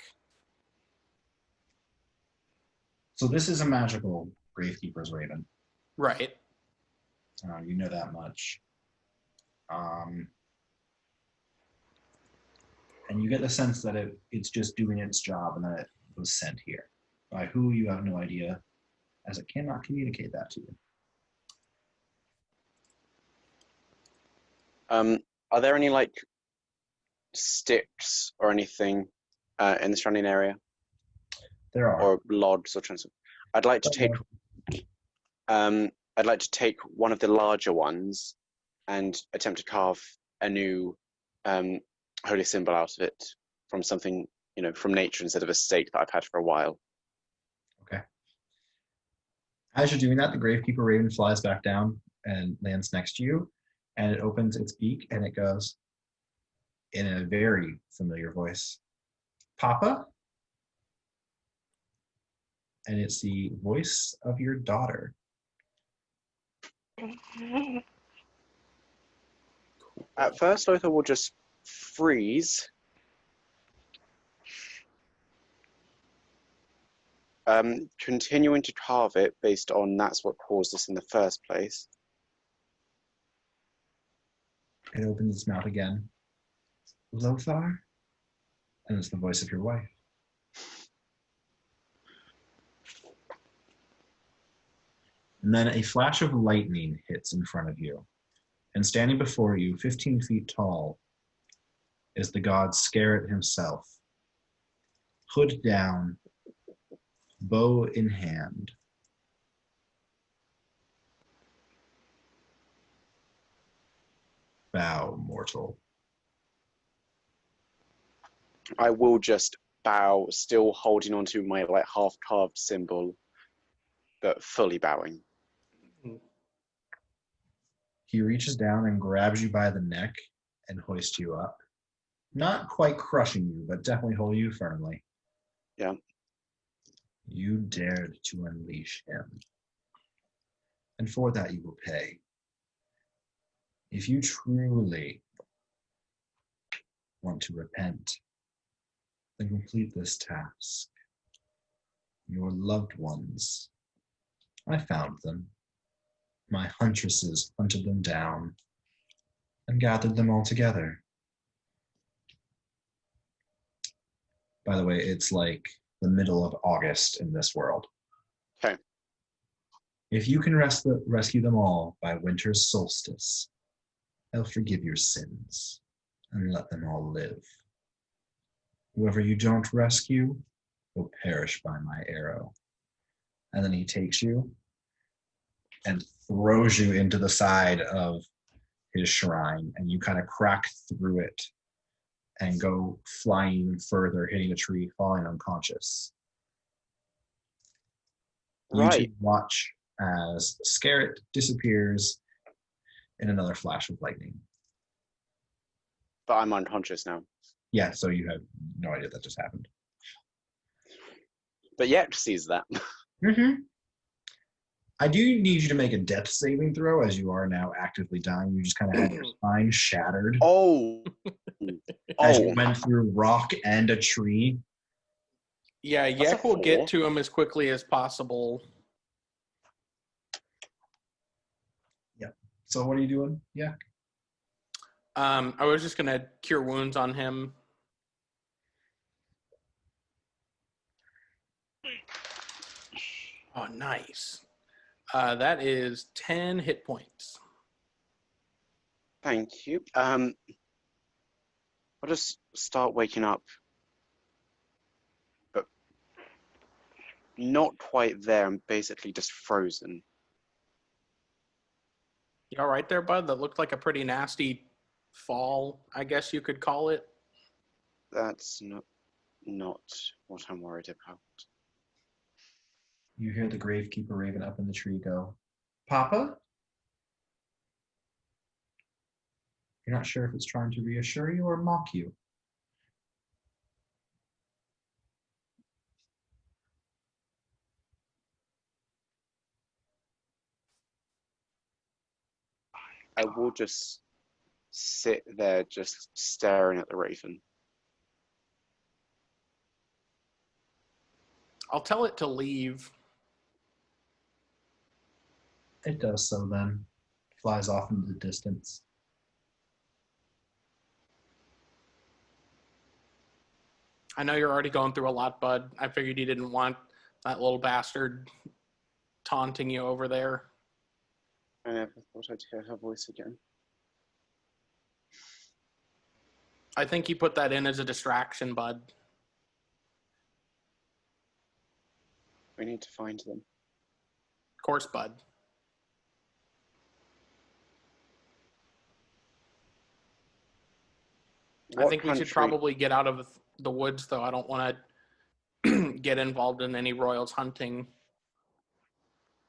So this is a magical Gravekeeper's Raven. Right. You know that much. And you get the sense that it's just doing its job and that it was sent here. By who, you have no idea, as it cannot communicate that to you. Are there any like sticks or anything in the surrounding area, There are. or logs or something? I'd like to take. I'd like to take one of the larger ones and attempt to carve a new holy symbol out of it from something, from nature instead of a stake that I've had for a while. Okay. As you're doing that, the Gravekeeper Raven flies back down and lands next to you, and it opens its beak and it goes in a very familiar voice, "Papa?" And it's the voice of your daughter. At first, Lothar will just freeze. Continuing to carve it based on that's what caused this in the first place. It opens its mouth again. "Lothar?" And it's the voice of your wife. And then a flash of lightning hits in front of you. And standing before you, 15 feet tall, is the god Scarret himself. Hood down, bow in hand. "Bow, mortal." I will just bow, still holding onto my like half-carved symbol, but fully bowing. He reaches down and grabs you by the neck and hoists you up. Not quite crushing you, but definitely holding you firmly. Yeah. You dared to unleash him. And for that you will pay. If you truly want to repent, then complete this task. Your loved ones, I found them. My huntresses hunted them down and gathered them all together. By the way, it's like the middle of August in this world. Okay. If you can rescue them all by winter's solstice, I'll forgive your sins and let them all live. Whoever you don't rescue will perish by my arrow. And then he takes you and throws you into the side of his shrine, and you kind of crack through it and go flying further, hitting a tree, falling unconscious. Right. You two watch as Scarret disappears in another flash of lightning. But I'm unconscious now. Yeah, so you have no idea that just happened. But Yek sees that. Mm-hmm. I do need you to make a death saving throw, as you are now actively dying. You just kind of had your spine shattered Oh. as you went through rock and a tree. Yeah, That's a Yek will 4. get to him as quickly as possible. Yep. So what are you doing? Yeah. I was just gonna cure wounds on him. Oh, nice. That is 10 hit points. Thank you. I'll just start waking up. But not quite there. I'm basically just frozen. You all right there, bud? That looked like a pretty nasty fall, I guess you could call it. That's not what I'm worried about. You hear the Gravekeeper Raven up in the tree go, "Papa?" You're not sure if it's trying to reassure you or mock you. I will just sit there just staring at the raven. I'll tell it to leave. It does so then. Flies off into the distance. I know you're already going through a lot, bud. I figured you didn't want that little bastard taunting you over there. I never thought I'd hear her voice again. I think you put that in as a distraction, bud. We need to find them. Of course, bud. I think we should probably get out of the woods, though. I don't want to get involved in any royals hunting.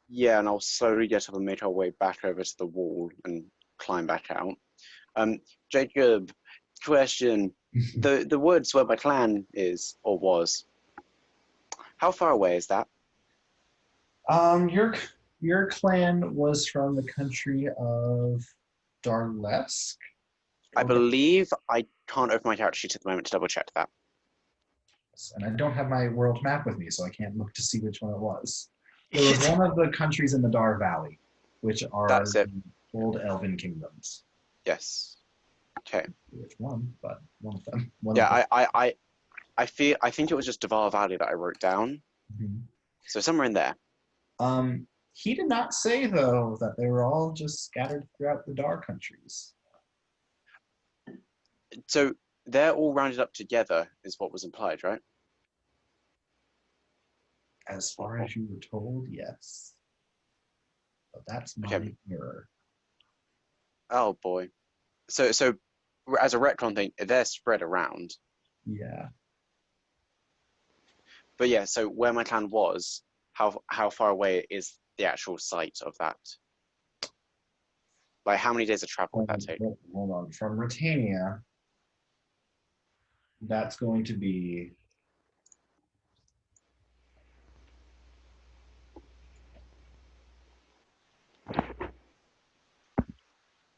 Yeah, and I'll slowly get up and make our way back over to the wall and climb back out. Jacob, question. The woods where my clan is, or was, how far away is that? Your clan was from the country of Darlesk. I believe I can't open my character sheet at the moment to double check that. And I don't have my world map with me, so I can't look to see which one it was. It was one of the countries in the Dar Valley, which are the old elven kingdoms. Yes. Okay. Which one? But one of them. I think it was just Devar Valley that I wrote down. Mm-hmm. So somewhere in there. He did not say though that they were all just scattered throughout the Dar countries. So they're all rounded up together, is what was implied, right? As far as you were told, yes. But that's my error. Oh boy. So as a retcon thing, they're spread around. Yeah. But yeah, so where my clan was, how far away is the actual site of that? Like how many days of travel would that take? Hold on. From Britannia, that's going to be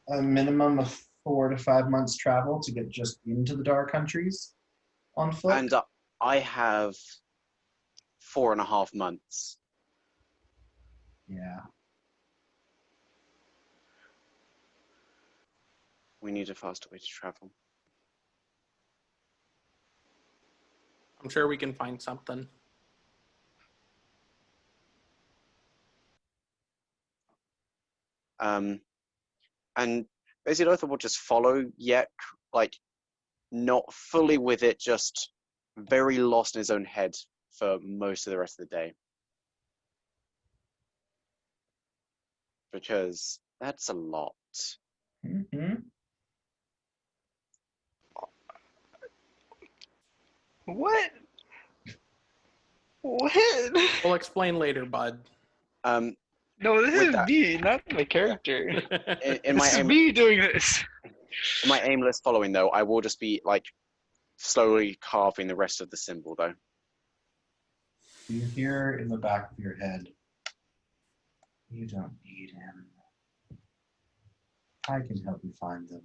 a minimum of 4 to 5 months travel to get just into the Dar countries on foot. And I have 4.5 months. Yeah. We need a faster way to travel. I'm sure we can find something. And basically Lothar will just follow, yet like not fully with it, just very lost in his own head for most of the rest of the day. Because that's a lot. Mm-hmm. What? What? We'll explain later, bud. No, this is me, not my character. In my this is me doing this. In my aimless following, though, I will just be like slowly carving the rest of the symbol, though. You hear in the back of your head, you don't need him. I can help you find them.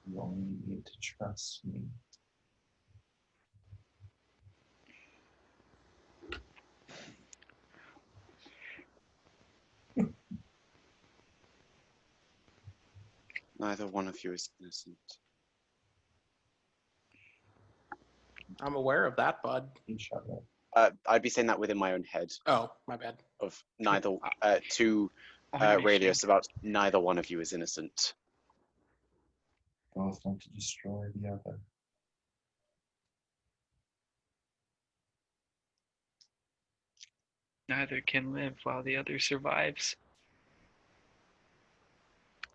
You only need to trust me. Neither one of you is innocent. I'm aware of that, bud. I'd be saying that within my own head. Oh, my bad. Of neither to Radius about neither one of you is innocent. Both want to destroy the other. Neither can live while the other survives.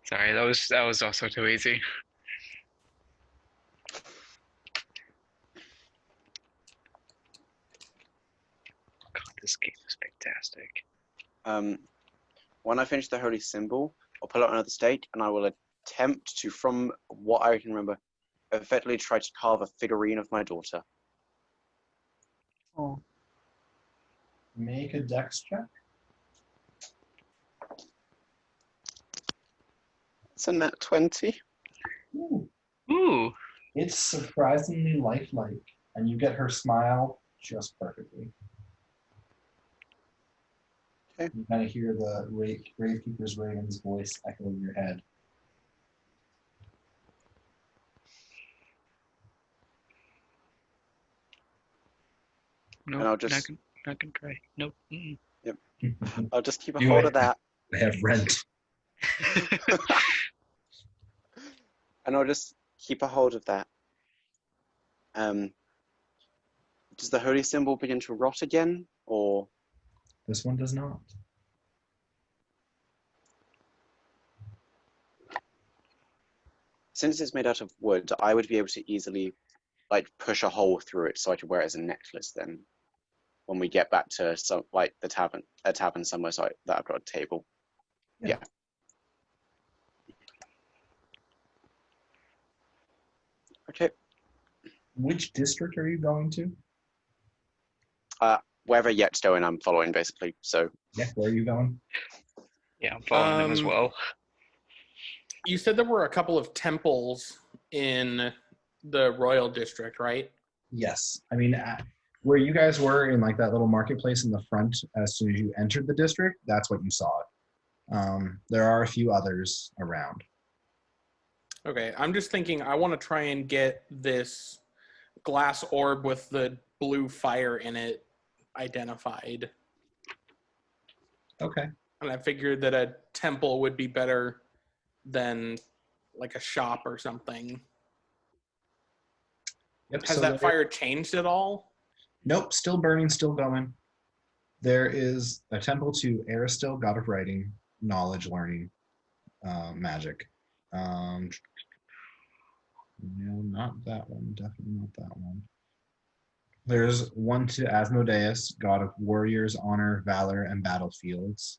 Sorry, that was also too easy. God, this game is fantastic. When I finish the holy symbol, I'll pull out another stake and I will attempt to, from what I can remember, effectively try to carve a figurine of my daughter. Oh. Make a dex check. It's a net 20. Ooh. Ooh. It's surprisingly lifelike, and you get her smile just perfectly. Okay. You kind of hear the Gravekeeper's Raven's voice echo in your head. No, And I'll just- not gonna cry. Nope. Mm-mm. I'll just keep a Do hold it. of that. I have rent. And I'll just keep a hold of that. Does the holy symbol begin to rot again, or? This one does not. Since it's made out of wood, I would be able to easily, like, push a hole through it so I could wear it as a necklace then. When we get back to some, like, a tavern somewhere, so that I've got a table. Yeah. Okay. Which district are you going to? Wherever Yetstone I'm following, basically. So. Yeah, where are you going? Yeah, I'm following them as well. You said there were a couple of temples in the royal district, right? Yes. I mean, where you guys were in like that little marketplace in the front, as soon as you entered the district, that's what you saw. There are a few others around. Okay, I'm just thinking I want to try and get this glass orb with the blue fire in it identified. Okay. And I figured that a temple would be better than like a shop or something. Yep. Has that fire changed at all? Nope, still burning, still going. There is a temple to Aristil, god of writing, knowledge, learning, magic. No, not that one. Definitely not that one. There's one to Asmodeus, god of warriors, honor, valor, and battlefields.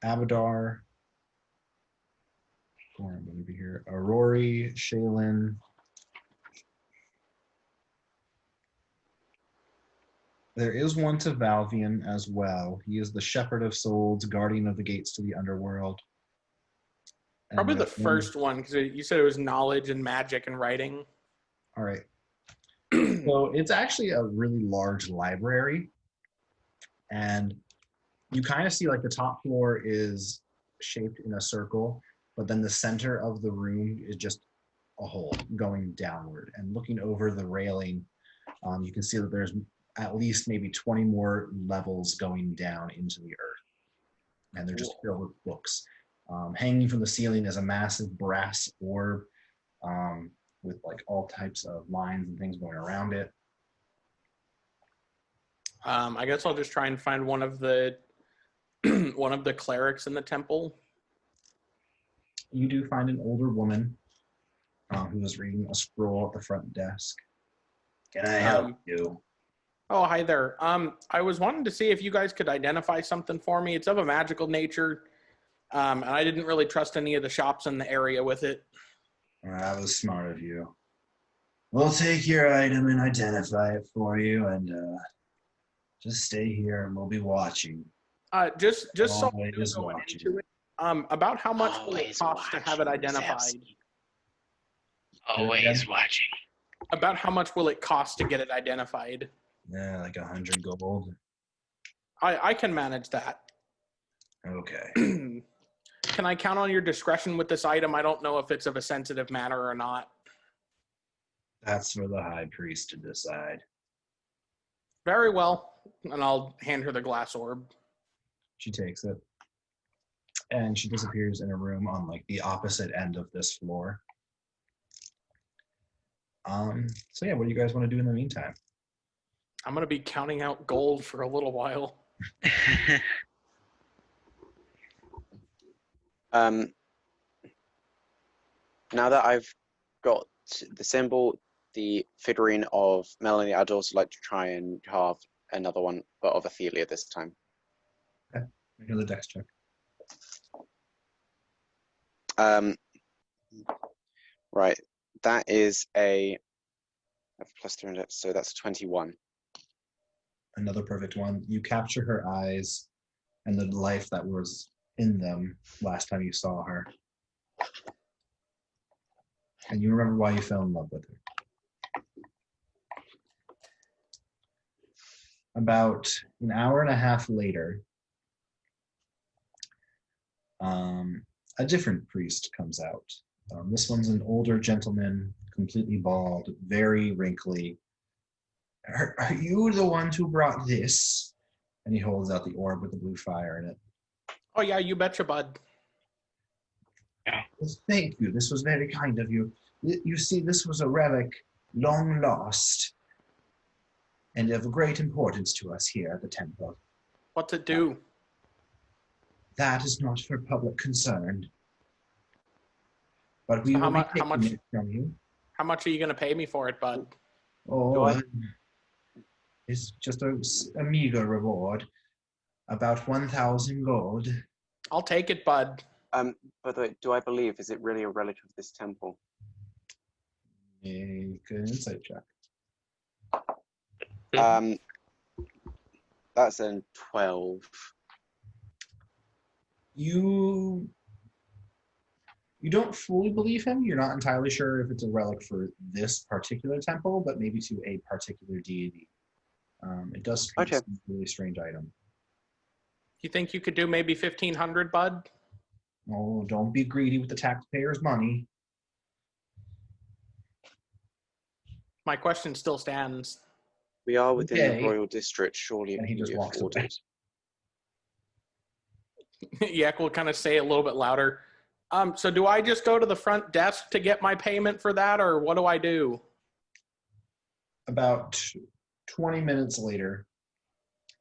Abadar. I'm going to be here. Aurori, Shaylin. There is one to Valvian as well. He is the shepherd of souls, guardian of the gates to the underworld. And Probably the first one, because you said it was knowledge and magic and writing. All right. So it's actually a really large library. And you kind of see like the top floor is shaped in a circle, but then the center of the room is just a hole going downward. And looking over the railing, you can see that there's at least maybe 20 more levels going down into the earth. And they're just filled with books. Hanging from the ceiling is a massive brass orb with like all types of lines and things going around it. I guess I'll just try and find one of the one of the clerics in the temple. You do find an older woman who is reading a scroll at the front desk. Can I help you? Oh, hi there. I was wanting to see if you guys could identify something for me. It's of a magical nature, and I didn't really trust any of the shops in the area with it. That was smart of you. We'll take your item and identify it for you, and just stay here, and we'll be watching. Just so Always going watching. into it. About how much will it cost to have it identified? Always watching. About how much will it cost to get it identified? Yeah, like 100 gold. I can manage that. Okay. Can I count on your discretion with this item? I don't know if it's of a sensitive matter or not. That's for the high priest to decide. Very well. And I'll hand her the glass orb. She takes it. And she disappears in a room on like the opposite end of this floor. So yeah, what do you guys want to do in the meantime? I'm going to be counting out gold for a little while. Now that I've got the symbol, the figurine of Melanie, I'd also like to try and carve another one, but of Athelia this time. Okay, make another dex check. Right, that is a plus 300, so that's a 21. Another perfect one. You capture her eyes and the life that was in them last time you saw her. And you remember why you fell in love with her. About an hour and a half later, a different priest comes out. This one's an older gentleman, completely bald, very wrinkly. Are you the one who brought this? And he holds out the orb with the blue fire in it. Oh yeah, you betcha, bud. Yeah. Well, thank you. This was very kind of you. You see, this was a relic long lost and of great importance to us here at the temple. What's it do? That is not for public concern. But we So will be how much- taking it from you. How much are you gonna pay me for it, bud? Oh, it's just a meager reward. About 1,000 gold. I'll take it, bud. By the way, do I believe, is it really a relic of this temple? Make an insight check. That's a 12. You don't fully believe him. You're not entirely sure if it's a relic for this particular temple, but maybe to a particular deity. It does speak to a really strange item. You think you could do maybe 1,500, bud? Oh, don't be greedy with the taxpayers' money. My question still stands. We are within Okay. the royal district, surely And he it just can be walks afforded. away. Yak will kind of say a little bit louder. So do I just go to the front desk to get my payment for that, or what do I do? About 20 minutes later,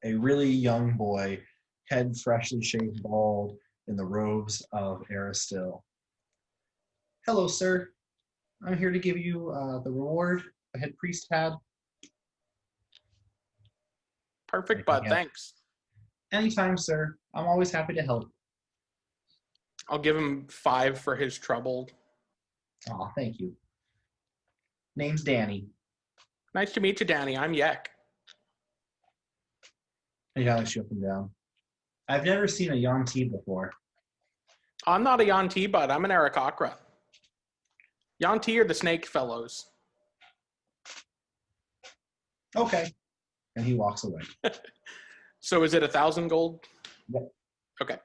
a really young boy, head freshly shaved bald, in the robes of Aristil. Hello, sir. I'm here to give you the reward the head priest had. Perfect, bud. Yeah. Thanks. Anytime, sir. I'm always happy to help. I'll give him 5 for his trouble. Aw, thank you. Name's Danny. Nice to meet you, Danny. I'm Yak. He kind of looks you up and down. I've never seen a Yanti before. I'm not a Yanti, bud. I'm an Arakocra. Yanti are the snake fellows. Okay. And he walks away. So is it 1,000 gold? Yep. Okay.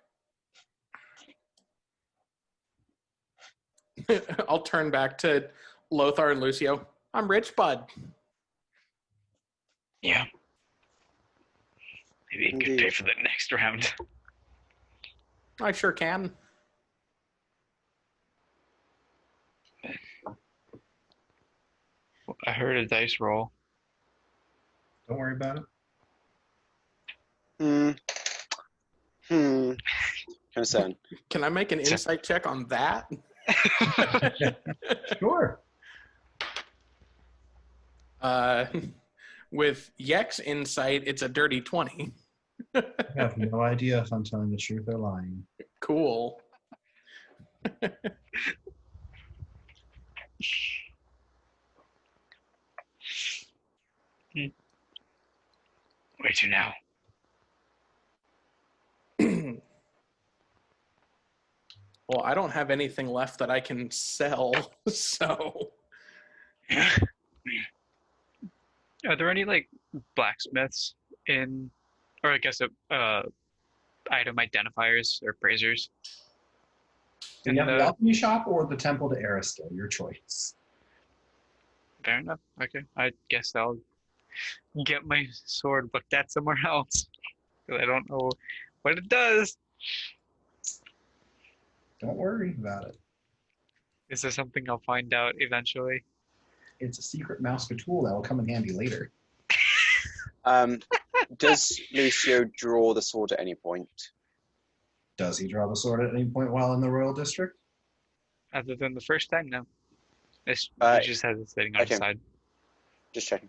I'll turn back to Lothar and Lucio. I'm rich, bud. Yeah. Maybe you could pay for the next round. I sure can. I heard a dice roll. Don't worry about Hmm. it. Concern. Can I make an insight check on that? Sure. With Yek's insight, it's a dirty 20. I have no idea if I'm telling the truth or lying. Cool. Where to now? Well, I don't have anything left that I can sell, so. Are there any like blacksmiths in, or I guess item identifiers or appraisers? Do you have the alchemy shop or the temple to Aristil? Your choice. Fair enough. Okay, I guess I'll get my sword looked at somewhere else because I don't know what it does. Don't worry about it. Is this something I'll find out eventually? It's a secret mouse tool that will come in handy later. Does Lucio draw the sword at any point? Does he draw the sword at any point while in the royal district? Other than the first time, no. He just has it sitting on okay. his side. Just checking.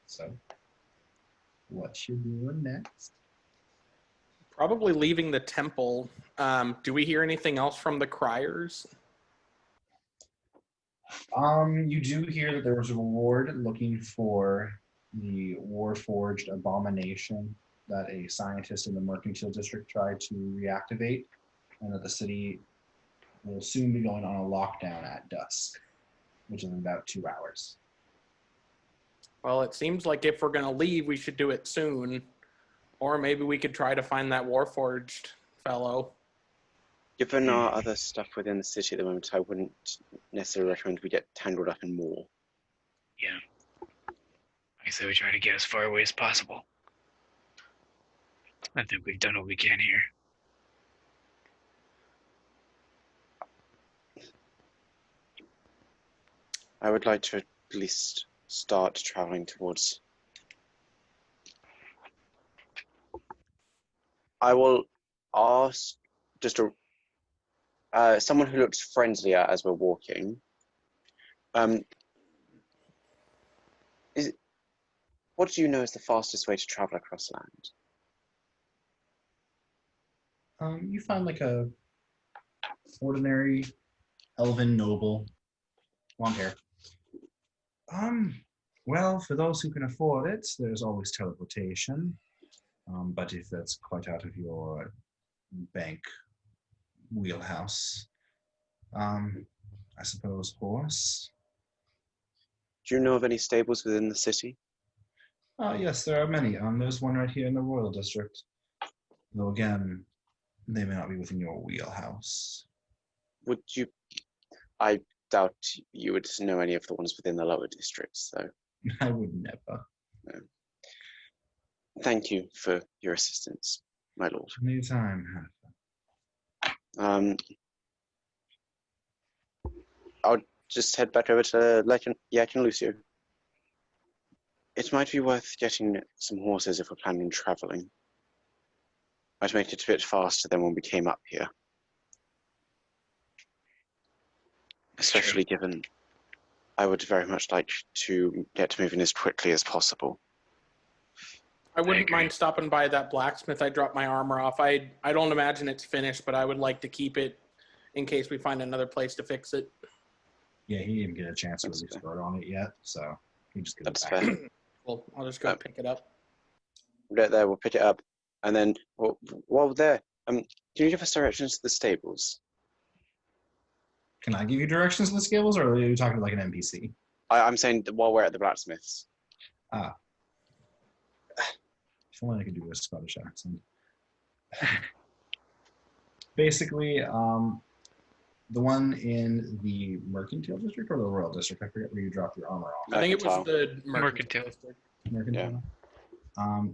So, what you doing next? Probably leaving the temple. Do we hear anything else from the criers? You do hear that there was a reward looking for the Warforged abomination that a scientist in the Mercantile District tried to reactivate, and that the city will soon be going on a lockdown at dusk. which is in about 2 hours. Well, it seems like if we're going to leave, we should do it soon. Or maybe we could try to find that Warforged fellow. Given our other stuff within the city at the moment, I wouldn't necessarily recommend we get tangled up in more. Yeah. I say we try to get as far away as possible. I think we've done what we can here. I would like to at least start traveling towards. I will ask just someone who looks friendlier as we're walking. What do you know is the fastest way to travel across land? You find like a ordinary elven noble, long hair. Well, for those who can afford it, there's always teleportation. But if that's quite out of your bank wheelhouse, I suppose horse. Do you know of any stables within the city? Yes, there are many. There's one right here in the Royal District. Though again, they may not be within your wheelhouse. Would you? I doubt you would know any of the ones within the lower districts, though. I would never. No. Thank you for your assistance, my lord. Anytime. I'll just head back over to Yak and Lucio. It might be worth getting some horses if we're planning on traveling. Might make it a bit faster than when we came up here. Especially given I would very much like to get moving as quickly as possible. I wouldn't mind stopping by that blacksmith I dropped my armor off. I don't imagine it's finished, but I would like to keep it in case we find another place to fix it. Yeah, he didn't get a chance to really start on it yet, so he just gives That's it back. fair. Well, I'll just go pick it up. Right there, we'll pick it up. And then, while we're there, can you give us directions to the stables? Can I give you directions to the stables, or are you talking to like an NPC? I'm saying that while we're at the blacksmith's. If only I could do a Scottish accent. Basically, the one in the Mercantile District or the Royal District? I forget where you dropped your armor off. I think it was Mercantile. the Mercantile. District. Mercantile. Yeah.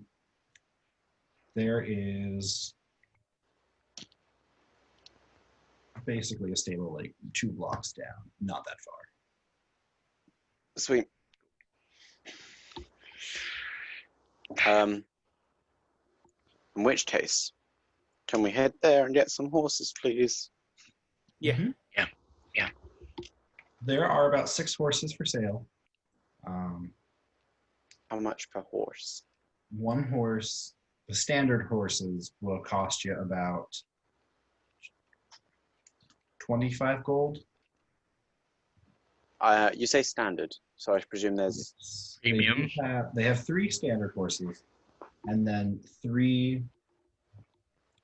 There is basically a stable like 2 blocks down, not that far. Sweet. In which case, can we head there and get some horses, please? Yeah. Mhm. Yeah. There are about 6 horses for sale. How much per horse? One horse, the standard horses will cost you about 25 gold. You say standard, so I presume there's. Premium. They have 3 standard horses, and then 3.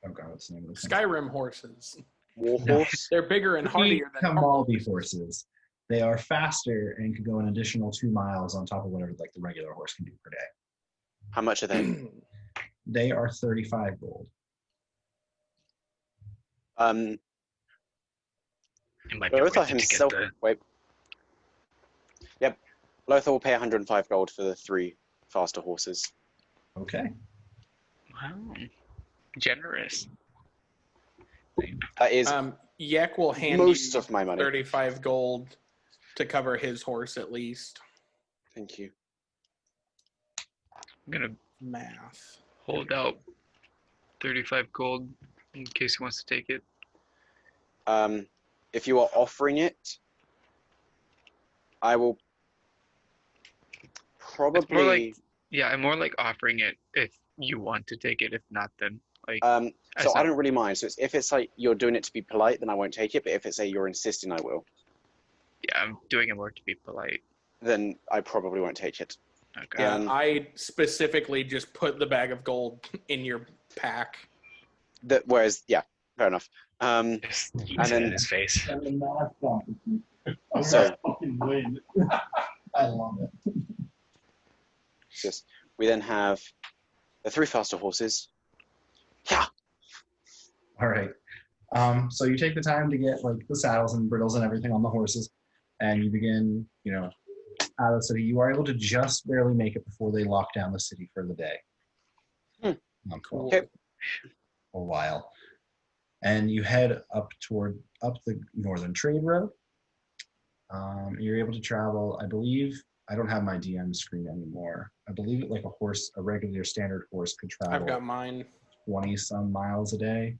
Oh god, what's the name of the Skyrim horses. Warhorse? They're bigger and hardier than normal Kamaldi horses. They are faster and can go an additional 2 miles on top of whatever like the regular horse can do per day. How much are they? They are 35 gold. It might be Lothar worth it to himself. get the... Wait. Yep. Lothar will pay 105 gold for the 3 faster horses. Okay. Wow. Generous. That is Yek will hand most you of my money. 35 gold to cover his horse at least. Thank you. I'm going to Math. hold out 35 gold in case he wants to take it. If you are offering it, I will probably. It's more like, yeah, I'm more like offering it if you want to take it. If not, then like. So I don't really mind. So if it's like you're doing it to be polite, then I won't take it. But if it's you're insisting, I will. Yeah, I'm doing it more to be polite. Then I probably won't take it. Okay. Yeah, I specifically just put the bag of gold in your pack. Whereas, yeah, fair enough. Just and then in his face. So fucking win. I love it. yes, we then have the 3 faster horses. Yeah. All right. So you take the time to get like the saddles and bridles and everything on the horses, and you begin, out of the city. You are able to just barely make it before they lock down the city for the day. Cool. Okay. A while, and you head up the northern trade road. You're able to travel. I believe I don't have my DM screen anymore. I believe like a regular standard horse could travel. I've got mine. 20 some miles a day.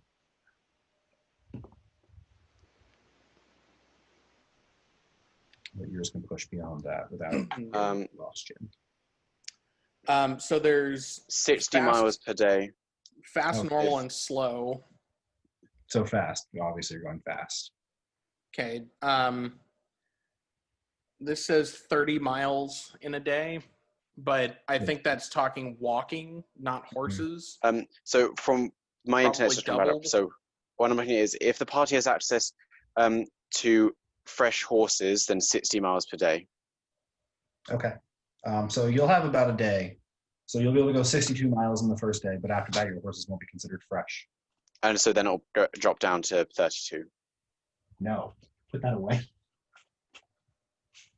But yours can push beyond that without exhaustion. So there's 60 fast- miles per day. fast, Okay. normal, and slow. So fast. Obviously, you're going fast. Okay. This says 30 miles in a day, but I think that's talking walking, not horses. So from my internet's Probably just coming back up. doubled. So what I'm looking at is if the party has access to fresh horses, then 60 miles per day. Okay. So you'll have about a day. So you'll be able to go 62 miles in the first day, but after that, your horses won't be considered fresh. And so then it'll drop down to 32. No. Put that away.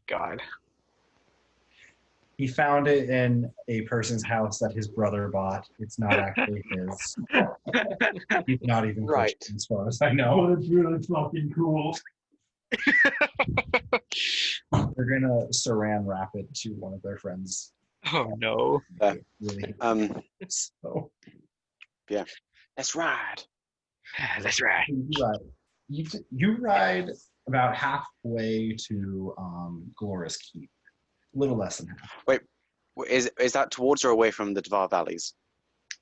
God. He found it in a person's house that his brother bought. It's not actually his. He's not even Right. Christian, as far as I know. It's really fucking cool. They're gonna saran wrap it to one of their friends. Oh no. Really. So Yeah. Let's ride. That's right. you ride about halfway to Glora's Keep. A little less than half. Is that towards or away from the Dvar Valleys?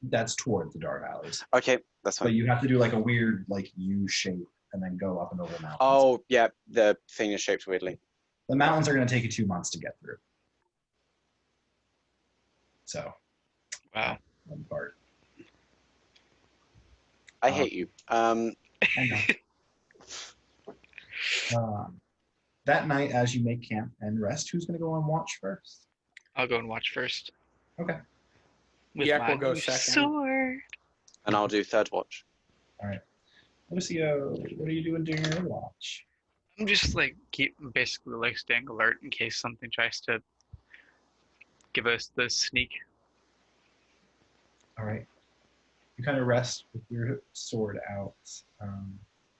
That's toward the Dar Valleys. Okay, that's But fine. you have to do like a weird like U shape and then go up and over mountains. Oh, yeah, the thing is shaped weirdly. The mountains are going to take you 2 months to get through. So, Wow. one part. I hate you. I know. That night, as you make camp and rest, who's going to go on watch first? I'll go and watch first. Okay. With Yak my will go new second. sword. And I'll do third watch. Lucio, what are you doing during your watch? I'm just like basically like staying alert in case something tries to give us the sneak. All right. You kind of rest with your sword out,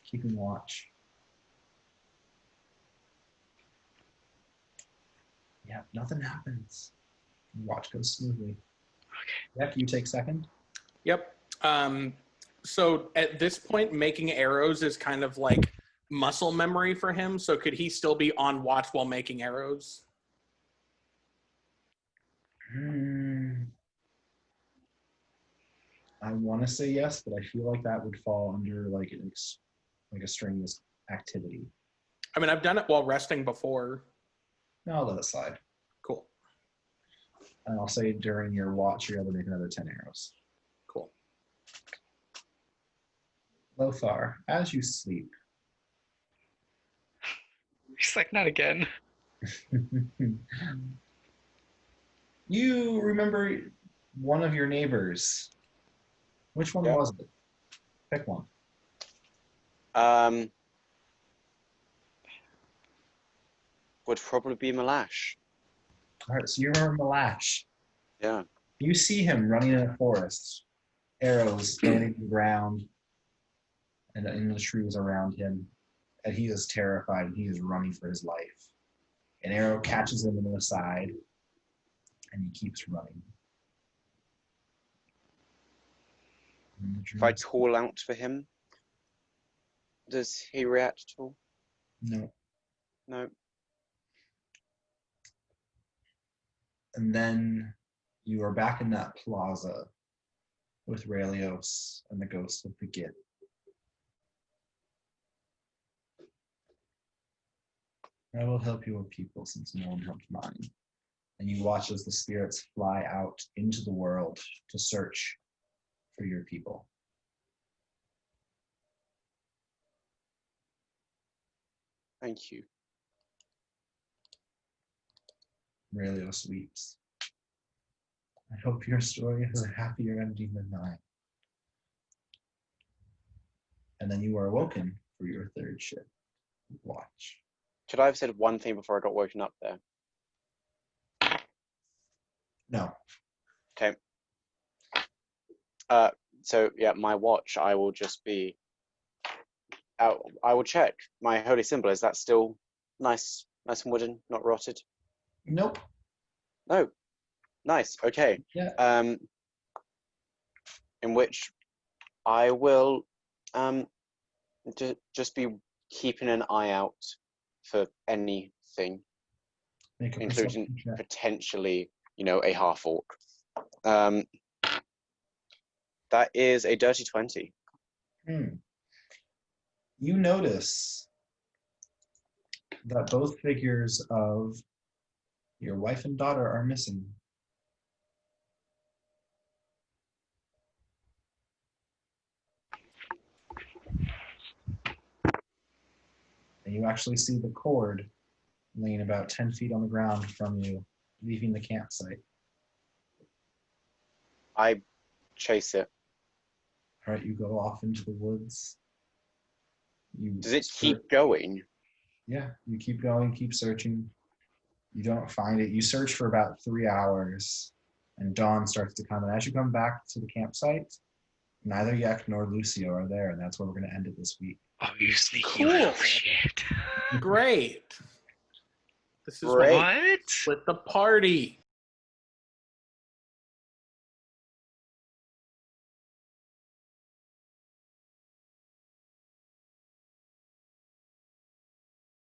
keeping watch. Yeah, nothing happens. Watch goes smoothly. Okay. Yak, you take second. Yep. So at this point, making arrows is kind of like muscle memory for him. So could he still be on watch while making arrows? I want to say yes, but I feel like that would fall under like a strenuous activity. I mean, I've done it while resting before. No, I'll let it slide. Cool. And I'll say during your watch, you're able to make another 10 arrows. Cool. Lothar, as you sleep, He's like, not again. you remember one of your neighbors. Which one was it? Pick one. Would probably be Malash. All right, so you remember Malash. Yeah. You see him running in a forest, arrows landing on the ground and in the trees around him, and he is terrified and he is running for his life. An arrow catches him in the side, and he keeps running. If I call out for him, does he react at all? No. No. And then you are back in that plaza with Raelios and the ghost of the Git. I will help your people since no one helped mine. And you watch as the spirits fly out into the world to search for your people. Thank you. Aurelio sweeps. I hope your story has a happier ending than mine. And then you are awoken for your third shift. Watch. Should I have said one thing before I got woken up there? No. Okay. So yeah, my watch, I will just be out. I will check my holy symbol. Is that still nice and wooden, not rotted? Nope. No. Nice. Okay. Yeah. In which I will just be keeping an eye out for anything, Make a including perception check. potentially, a half orc. That is a dirty 20. You notice that both figures of your wife and daughter are missing. And you actually see the cord laying about 10 feet on the ground from you, leaving the campsite. I chase it. All right, you go off into the woods. Does it keep going? Yeah, you keep going, keep searching. You don't find it. You search for about 3 hours, and dawn starts to come. And as you come back to the campsite, neither Yek nor Lucio are there, and that's where we're going to end it this week. Oh, you sneaky Cool. little shit. Great. This is Great. What? with the party.